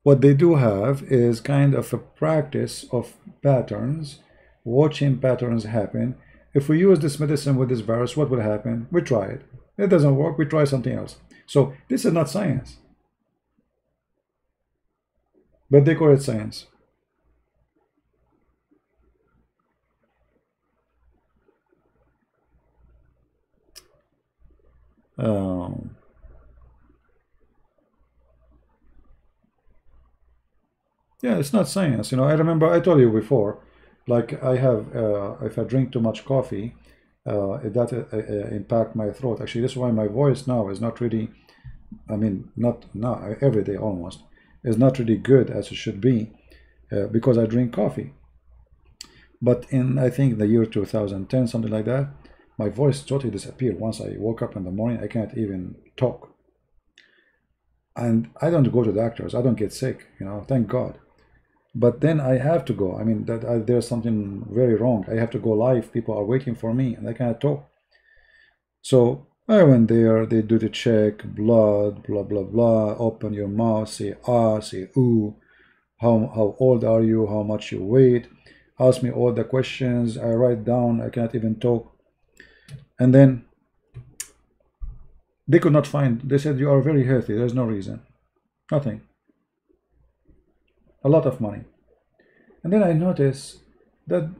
What they do have is kind of a practice of patterns, watching patterns happen. If we use this medicine with this virus, what will happen? We try it. It doesn't work, we try something else. So this is not science. But they call it science. Yeah, it's not science. You know, I remember I told you before, like I have, if I drink too much coffee, that impact my throat. Actually, that's why my voice now is not really, I mean, not now, every day almost, is not really good as it should be, because I drink coffee. But in, I think, the year 2010, something like that, my voice totally disappeared. Once I woke up in the morning, I can't even talk. And I don't go to doctors. I don't get sick, you know, thank God. But then I have to go. I mean, there's something very wrong. I have to go live. People are waiting for me, and I cannot talk. So I went there. They do the check, blood, blah, blah, blah. Open your mouth, say ah, say ooh. How old are you? How much you weigh? Ask me all the questions. I write down. I cannot even talk. And then they could not find. They said, you are very healthy. There's no reason. Nothing. A lot of money. And then I noticed that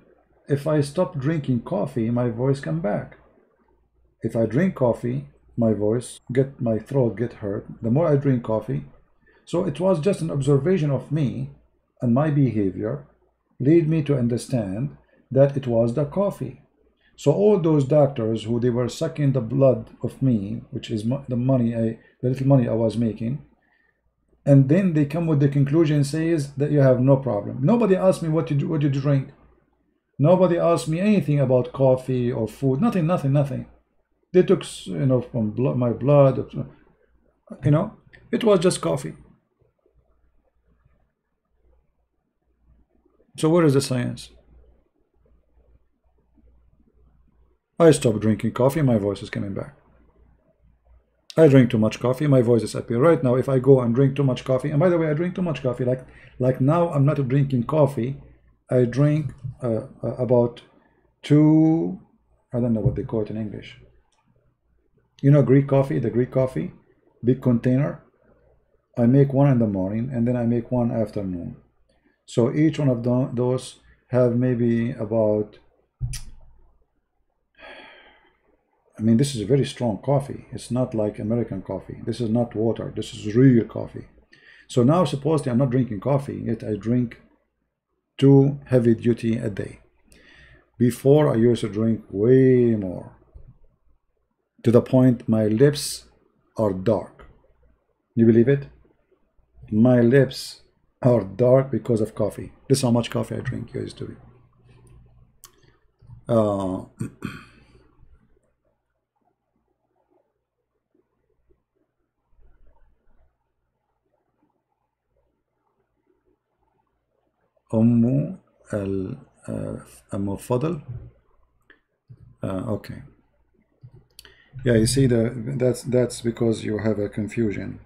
if I stop drinking coffee, my voice come back. If I drink coffee, my throat get hurt. The more I drink coffee. So it was just an observation of me and my behavior lead me to understand that it was the coffee. So all those doctors who they were sucking the blood of me, which is the little money I was making, and then they come with the conclusion says that you have no problem. Nobody asked me what you drink. Nobody asked me anything about coffee or food. Nothing. They took, you know, from my blood. You know, it was just coffee. So where is the science? I stopped drinking coffee. My voice is coming back. I drink too much coffee, my voice disappears. Right now, if I go and drink too much coffee, and by the way, I drink too much coffee, like now I'm not drinking coffee, I drink about two, I don't know what they call it in English. You know, Greek coffee, the Greek coffee, big container. I make one in the morning, and then I make one afternoon. So each one of those have maybe about, I mean, this is a very strong coffee. It's not like American coffee. This is not water. This is real coffee. So now, supposedly, I'm not drinking coffee, yet I drink 2 heavy duty a day. Before, I used to drink way more, to the point my lips are dark. You believe it? My lips are dark because of coffee. This is how much coffee I drink used to be. Fadl. Okay. Yeah, you see that's because you have a confusion.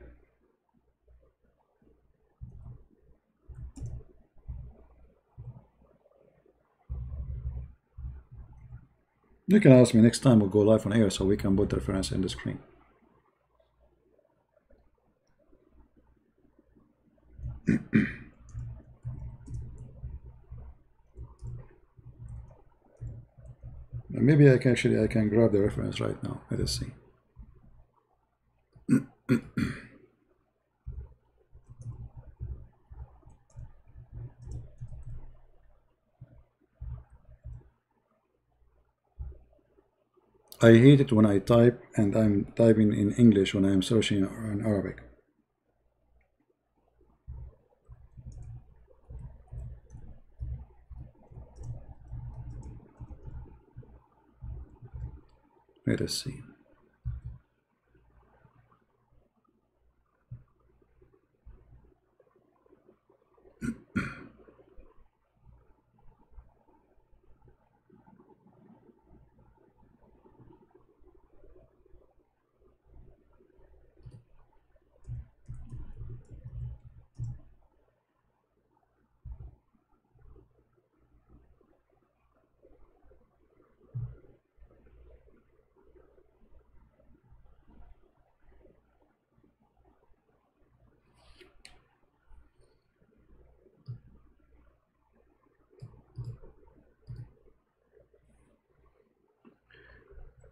You can ask me next time we'll go live on air so we can put the reference in the screen. Maybe I can grab the reference right now. Let us see. I hate it when I type and I'm typing in English when I'm searching in Arabic. Let us see.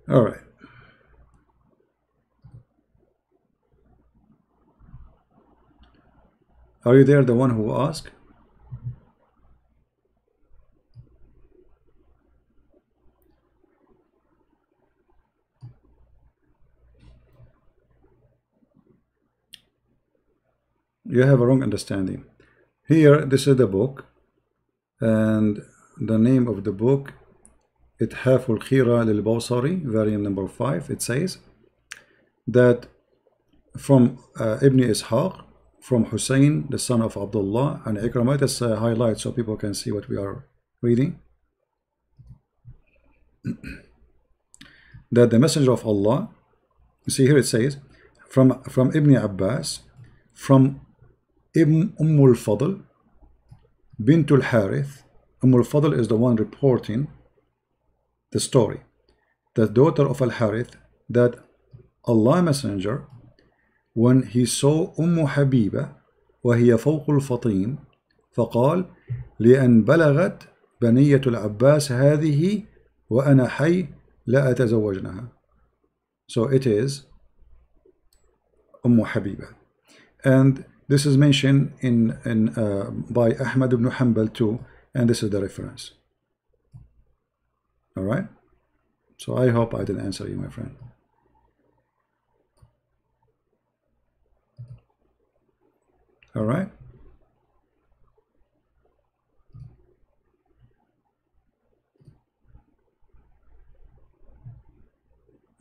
All right. Are you there, the one who asked? You have a wrong understanding. Here, this is the book, and the name of the book, إتحاف الخيرة للبوصري, volume number 5. It says that from Ibn Ishaq, from Hussein, the son of Abdullah, and Ikramah. Let us highlight so people can see what we are reading. That the Messenger of Allah, you see here it says, from Ibn Abbas, from Ibn al-Fadl, bint al-Harith. al-Fadl is the one reporting the story, the daughter of al-Harith, that Allah Messenger, when he saw حبيبة وهي فوق الفطيم فقال لأن بلغت بنية العباس هذه وأنا حي لا أتزوجنها. So it is حبيبة, and this is mentioned by Ahmad ibn Hanbal too, and this is the reference. All right, so I hope I did answer you, my friend. All right.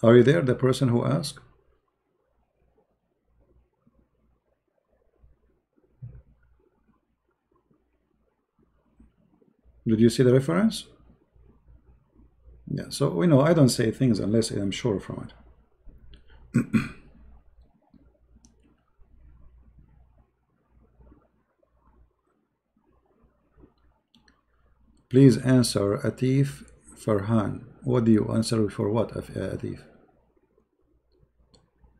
Are you there, the person who asked? Did you see the reference? Yeah, so we know I don't say things unless I'm sure from it. Please answer Atif Farhan. What do you answer for what, Atif?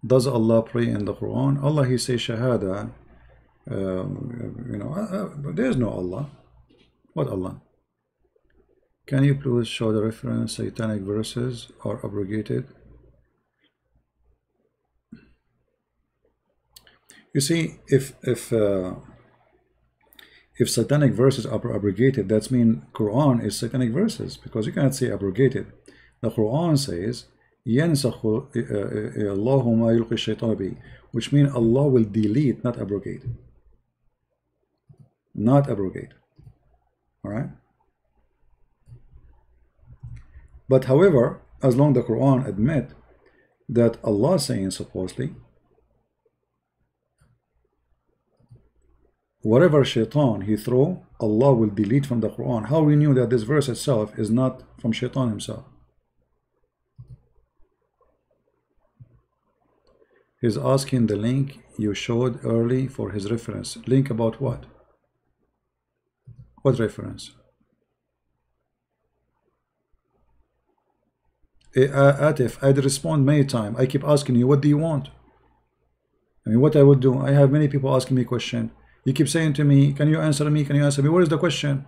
Does Allah pray in the Quran? Allah, he says Shahada. There is no Allah. What Allah? Can you please show the reference satanic verses are abrogated? You see, if satanic verses are abrogated, that means Quran is satanic verses, because you cannot say abrogated. The Quran says يَنْسَخُ اللَّهُ مَا يُلْقِي الشَّيْطَانُ بِهِ, which means Allah will delete, not abrogate. Not abrogate. All right? But however, as long as the Quran admit that Allah saying supposedly, whatever shaitan he throw, Allah will delete from the Quran. How we knew that this verse itself is not from shaitan himself? He's asking the link you showed early for his reference. Link about what? What reference? Atif, I'd respond many times. I keep asking you, what do you want? I mean, what I would do, I have many people asking me a question. You keep saying to me, can you answer me? Can you answer me? What is the question?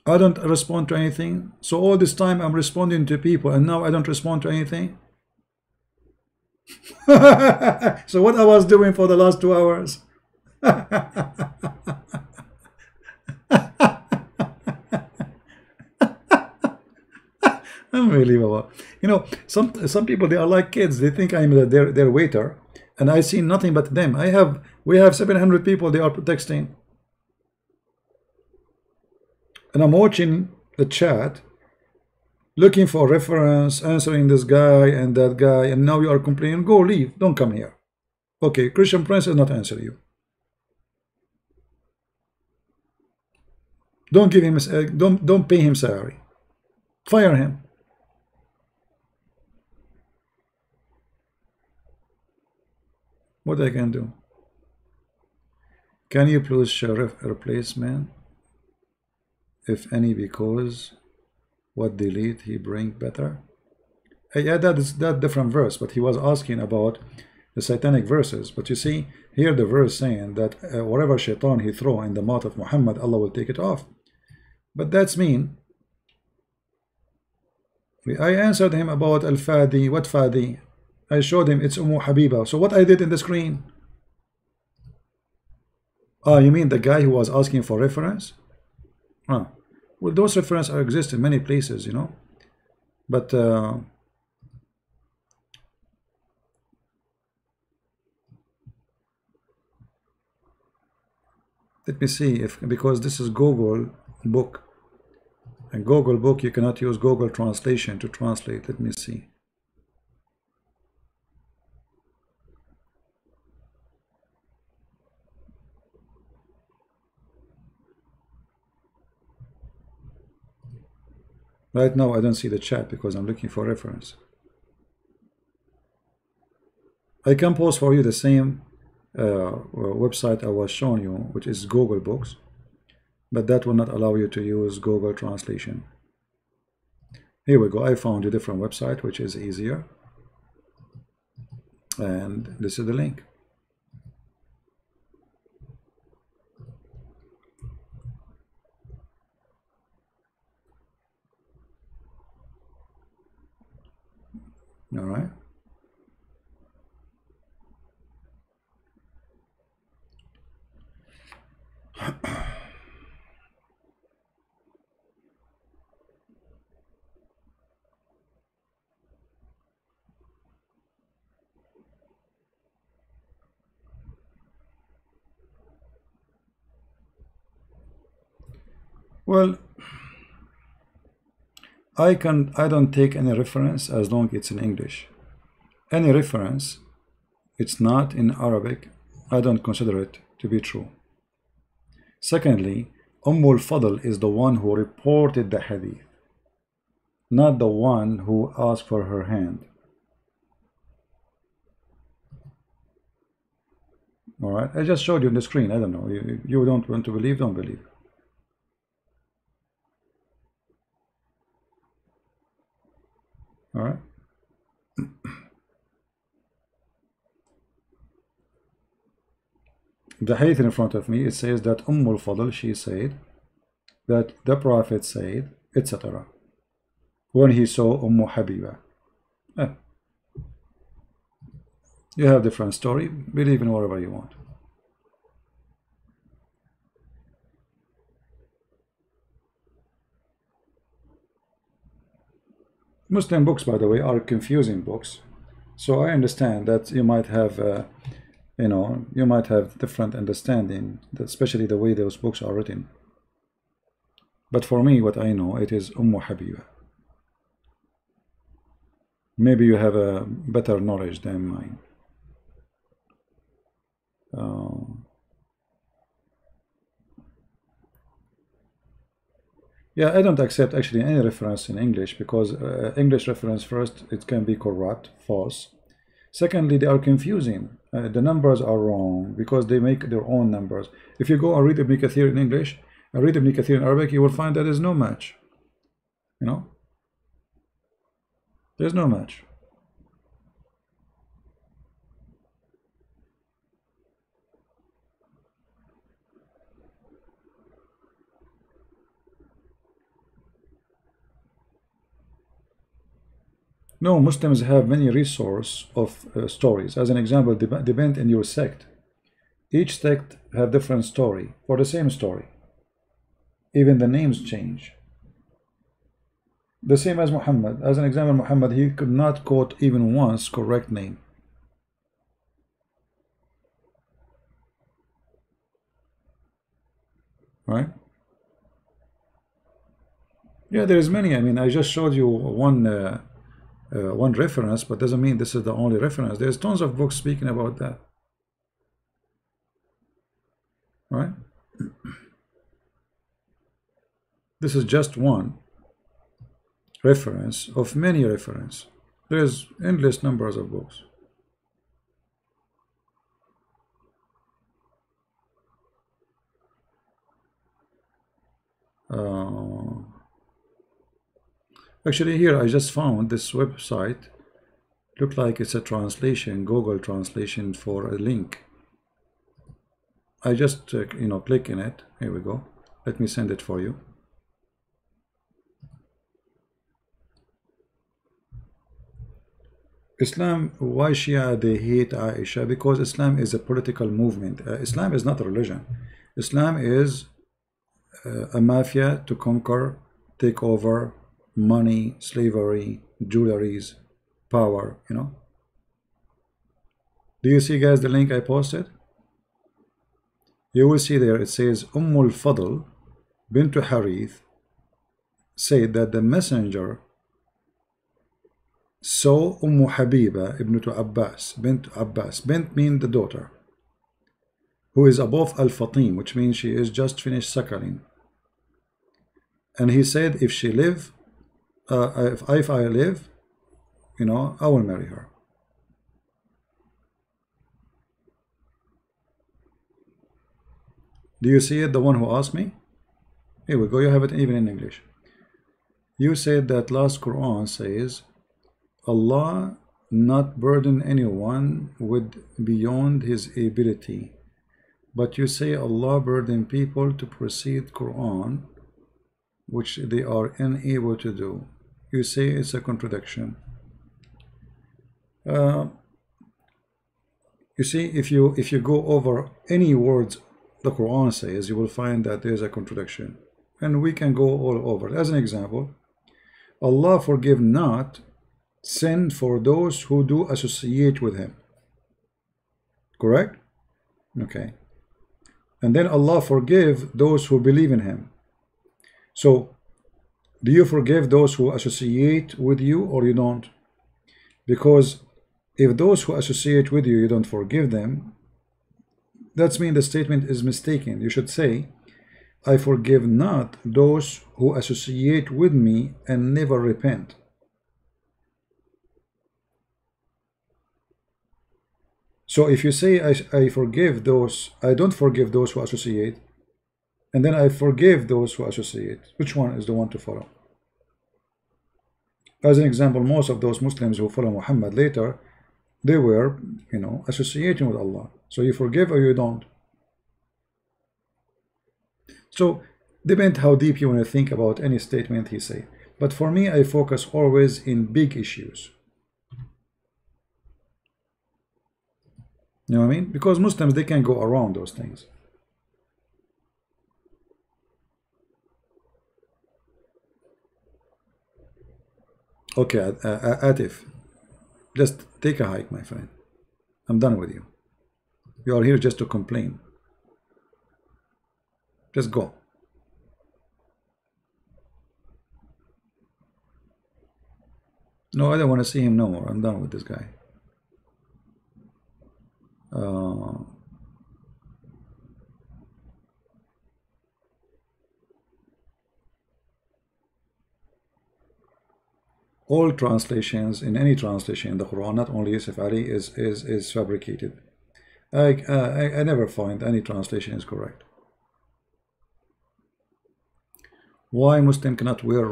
I don't respond to anything. So all this time I'm responding to people, and now I don't respond to anything. So what I was doing for the last 2 hours? Unbelievable. You know, some people, they are like kids. They think I'm their waiter, and I see nothing but them. We have 700 people. They are texting, and I'm watching the chat, looking for reference, answering this guy and that guy, and now you are complaining. Go, leave, don't come here. Okay, Christian Prince is not answering you. Don't give him don't pay him salary. Fire him. What I can do? Can you please share a replacement, if any, because what delete he bring better? Yeah, that is that different verse, but he was asking about the satanic verses. But you see here the verse saying that whatever shaitan he throw in the mouth of Muhammad, Allah will take it off. But that's mean. I answered him about al-Fadi. What Fadi? I showed him it's Habiba. So what I did in the screen? Oh, you mean the guy who was asking for reference? Well, those references exist in many places, you know. But let me see if, because this is Google book, and Google book you cannot use Google translation to translate. Let me see. Right now I don't see the chat because I'm looking for reference. I can post for you the same website I was showing you, which is Google Books, but that will not allow you to use Google Translation. Here we go. I found a different website which is easier, and this is the link. All right. Well, I don't take any reference as long as it's in English. Any reference, it's not in Arabic, I don't consider it to be true. Secondly, al-Fadl is the one who reported the hadith, not the one who asked for her hand. All right, I just showed you on the screen. I don't know. You don't want to believe, don't believe. All right. The hadith in front of me, it says that al-Fadl, she said that the Prophet said, etc. when he saw Habiba. You have different story. Believe in whatever you want. Muslim books, by the way, are confusing books. So I understand that you might have, you know, you might have different understanding, especially the way those books are written. But for me, what I know, it is Habiba. Maybe you have a better knowledge than mine. Yeah, I don't accept actually any reference in English because English reference, first, it can be corrupt, false. Secondly, they are confusing. The numbers are wrong because they make their own numbers. If you go and read Ibn Kathir in English and read Ibn Kathir in Arabic, you will find that there is no match. You know, There's no match. No, Muslims have many resource of stories. As an example, depend in your sect. Each sect have different story for the same story. Even the names change. The same as Muhammad. As an example, Muhammad, he could not quote even once correct name. Right? Yeah, there is many. I mean, I just showed you one reference, but doesn't mean this is the only reference. There's tons of books speaking about that. Right? This is just one reference of many reference. There's endless numbers of books. Actually, here I just found this website. Look like it's a translation, Google translation for a link. I just click in it. Here we go. Let me send it for you. Islam, why Shia they hate Aisha? Because Islam is a political movement. Islam is not a religion. Islam is a mafia to conquer, take over, money, slavery, jewelries, power, Do you see, guys, the link I posted? You will see there, it says Ummul Fadl bint Harith said that the messenger saw Habiba ibn Abbas, bint Abbas. Bint means the daughter, who is above Al-Fatim, which means she is just finished suckling. And he said, if she live, if I live, I will marry her. Do you see it, the one who asked me? Here we go, you have it even in English. You said that last Quran says, Allah not burden anyone with beyond his ability. But you say Allah burden people to proceed Quran, which they are unable to do. You say it's a contradiction. You see, if you go over any words the Quran says, you will find that there is a contradiction, and we can go all over. As an example, Allah forgive not sin for those who do associate with him. Correct? Okay. And then Allah forgive those who believe in him. So, do you forgive those who associate with you, or you don't? Because if those who associate with you, you don't forgive them, that means the statement is mistaken. You should say, I forgive not those who associate with me and never repent. So if you say I forgive those, I don't forgive those who associate, and then I forgive those who associate, which one is the one to follow? As an example, most of those Muslims who follow Muhammad later, they were, associating with Allah. So you forgive or you don't. So depends how deep you want to think about any statement he say. But for me, I focus always in big issues. You know what I mean? Because Muslims, they can go around those things. Okay, Atif, just take a hike, my friend. I'm done with you. You are here just to complain. Just go. No, I don't want to see him no more. I'm done with this guy. All translations, in any translation in the Quran, not only Yusuf Ali, is fabricated. I never find any translation is correct. Why Muslim cannot wear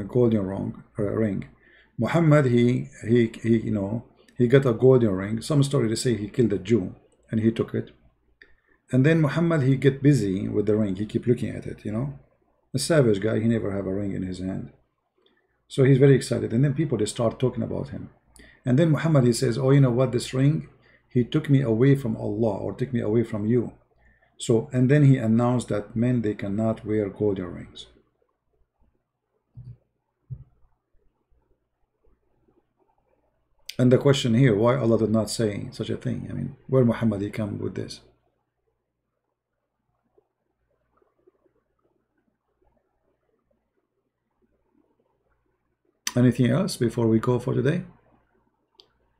a golden ring? Muhammad, he you know, he got a golden ring. Some story they say he killed a Jew and he took it. And then Muhammad, he get busy with the ring. He keep looking at it, you know. A savage guy, he never have a ring in his hand. So he's very excited. And then people, they start talking about him. And then Muhammad, he says, oh, you know what, this ring, he took me away from Allah, or took me away from you. So, and then he announced that men, they cannot wear golden rings. And the question here, why Allah did not say such a thing? I mean, where Muhammad he come with this? Anything else before we go for today?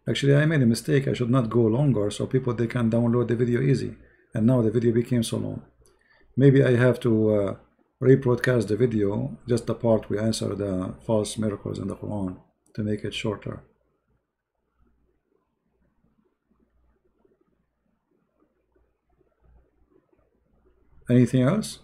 Actually, I made a mistake. I should not go longer so people, they can download the video easy. And now the video became so long. Maybe I have to rebroadcast the video, just the part we answer the false miracles in the Quran, to make it shorter. Anything else?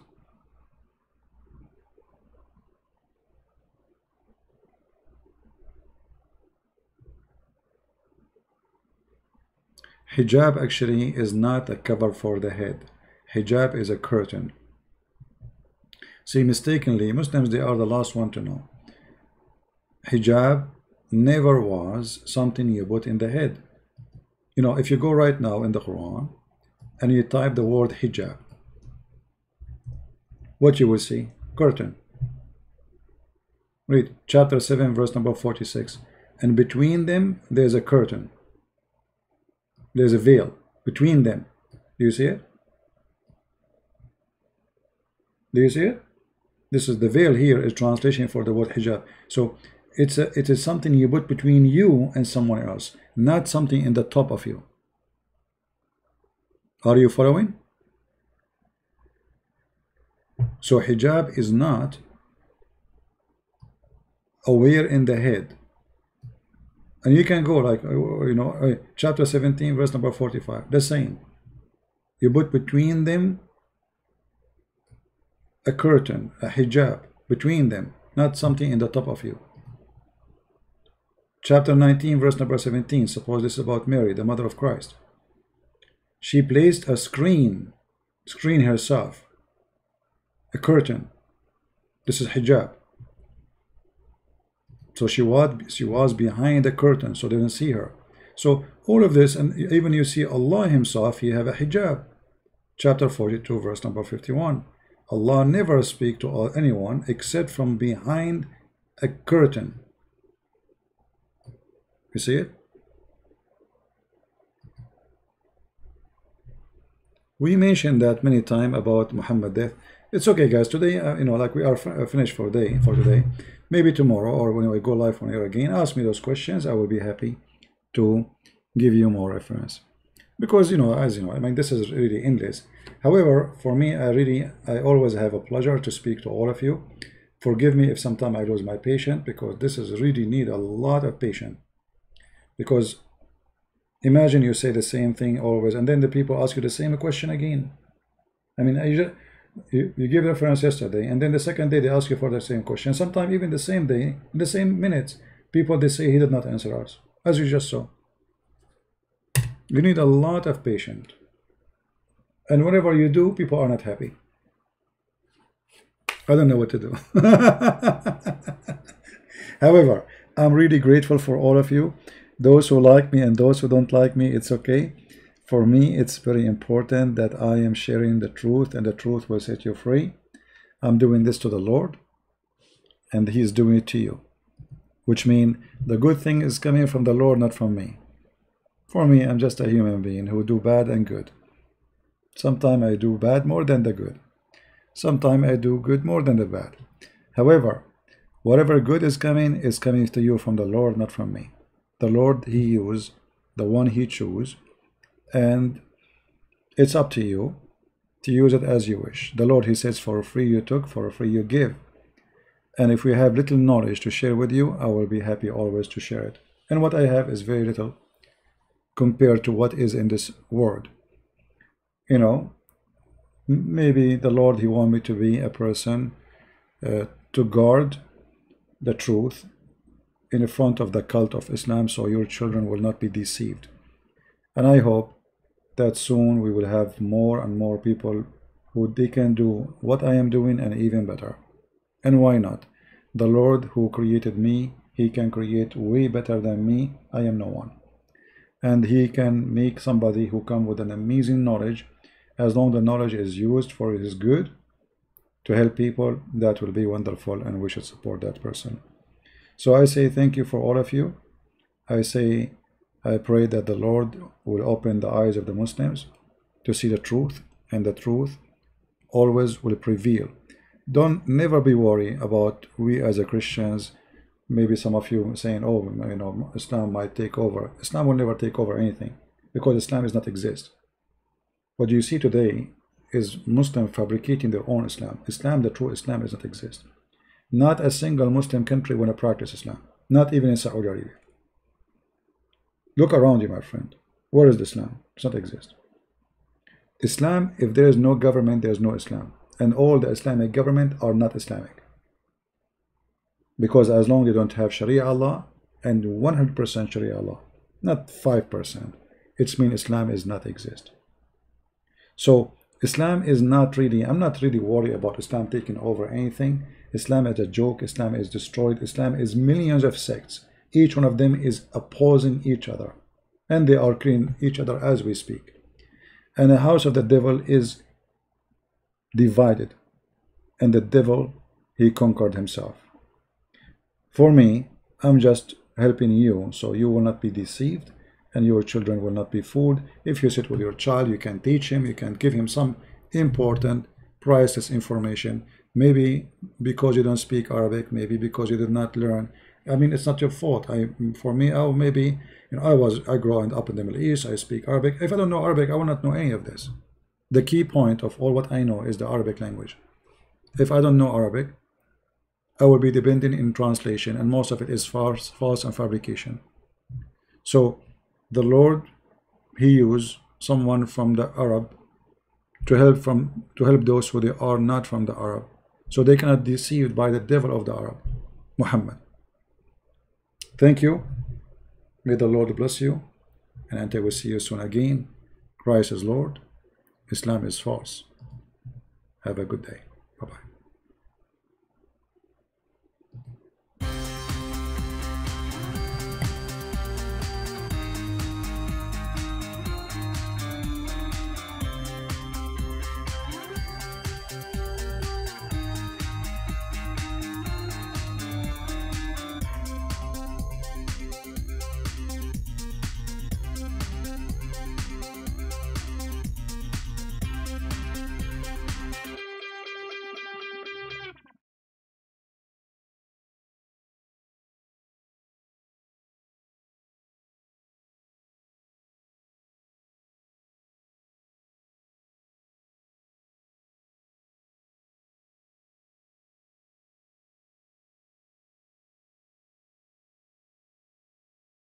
Hijab actually is not a cover for the head. Hijab is a curtain. See, mistakenly, Muslims, they are the last one to know. Hijab never was something you put in the head. You know, if you go right now in the Quran and you type the word hijab, what you will see? Curtain. Read chapter 7, verse number 46. And between them, there's a curtain. There's a veil between them. Do you see it? Do you see it? This is the veil here is translation for the word hijab. So it is something you put between you and someone else, not something in the top of you. Are you following? So hijab is not a wear in the head. And you can go like, you know, chapter 17, verse number 45. The same. You put between them a curtain, a hijab, between them, not something in the top of you. Chapter 19, verse number 17. Suppose this is about Mary, the mother of Christ. She placed a screen herself, a curtain. This is hijab. So she was behind the curtain, so they didn't see her. So all of this, and even you see Allah himself, he have a hijab. Chapter 42, verse number 51. Allah never speak to anyone except from behind a curtain. You see it? We mentioned that many times about Muhammad death. It's okay, guys. Today, you know, like we are finished for today. Maybe tomorrow, or when we go live on air again, ask me those questions. I will be happy to give you more reference. Because, you know, as you know, I mean, this is really endless. However, for me, I always have a pleasure to speak to all of you. Forgive me if sometimes I lose my patience, because this is really need a lot of patience. Because imagine you say the same thing always, and then the people ask you the same question again. I mean, you give reference yesterday, and then the second day they ask you for the same question. Sometimes even the same day, in the same minutes, people, they say he did not answer us, as you just saw. You need a lot of patience. And whatever you do, people are not happy. I don't know what to do. However, I'm really grateful for all of you. Those who like me and those who don't like me, it's okay. For me, it's very important that I am sharing the truth, and the truth will set you free. I'm doing this to the Lord, and He is doing it to you. Which means the good thing is coming from the Lord, not from me. For me, I'm just a human being who do bad and good. Sometimes I do bad more than the good. Sometimes I do good more than the bad. However, whatever good is coming to you from the Lord, not from me. The Lord, He uses the one He chooses, and it's up to you to use it as you wish. The Lord, He says, for free you took, for free you give. And if we have little knowledge to share with you, I will be happy always to share it. And what I have is very little compared to what is in this world. You know, maybe the Lord, He wants me to be a person to guard the truth in front of the cult of Islam so your children will not be deceived. And I hope that soon we will have more and more people who they can do what I am doing and even better. And why not? The Lord who created me, he can create way better than me. I am no one. And he can make somebody who come with an amazing knowledge, as long as the knowledge is used for his good to help people, that will be wonderful, and we should support that person. So I say thank you for all of you. I pray that the Lord will open the eyes of the Muslims to see the truth, and the truth always will prevail. Don't never be worried about we as a Christians. Maybe some of you saying, oh, you know, Islam might take over. Islam will never take over anything, because Islam does not exist. What you see today is Muslims fabricating their own Islam. Islam, the true Islam, does not exist. Not a single Muslim country want to practice Islam. Not even in Saudi Arabia. Look around you, my friend. Where is Islam? It does not exist. Islam, if there is no government, there is no Islam. And all the Islamic government are not Islamic. Because as long as they don't have Sharia Allah and 100% Sharia Allah, not 5%, it means Islam is not exist. So Islam is not really, I'm not really worried about Islam taking over anything. Islam is a joke. Islam is destroyed. Islam is millions of sects. Each one of them is opposing each other. And they are killing each other as we speak. And the house of the devil is divided. And the devil, he conquered himself. For me, I'm just helping you so you will not be deceived and your children will not be fooled. If you sit with your child, you can teach him, you can give him some important, priceless information. Maybe because you don't speak Arabic, maybe because you did not learn. I mean, it's not your fault. For me, oh, maybe, you know, I grew up in the Middle East, I speak Arabic. If I don't know Arabic, I will not know any of this. The key point of all what I know is the Arabic language. If I don't know Arabic, I will be dependent in translation, and most of it is false and fabrication. So the Lord, he used someone from the Arab to help those who they are not from the Arab, so they cannot be deceived by the devil of the Arab, Muhammad. Thank you. May the Lord bless you, and until we see you soon again. Christ is Lord, Islam is false. Have a good day.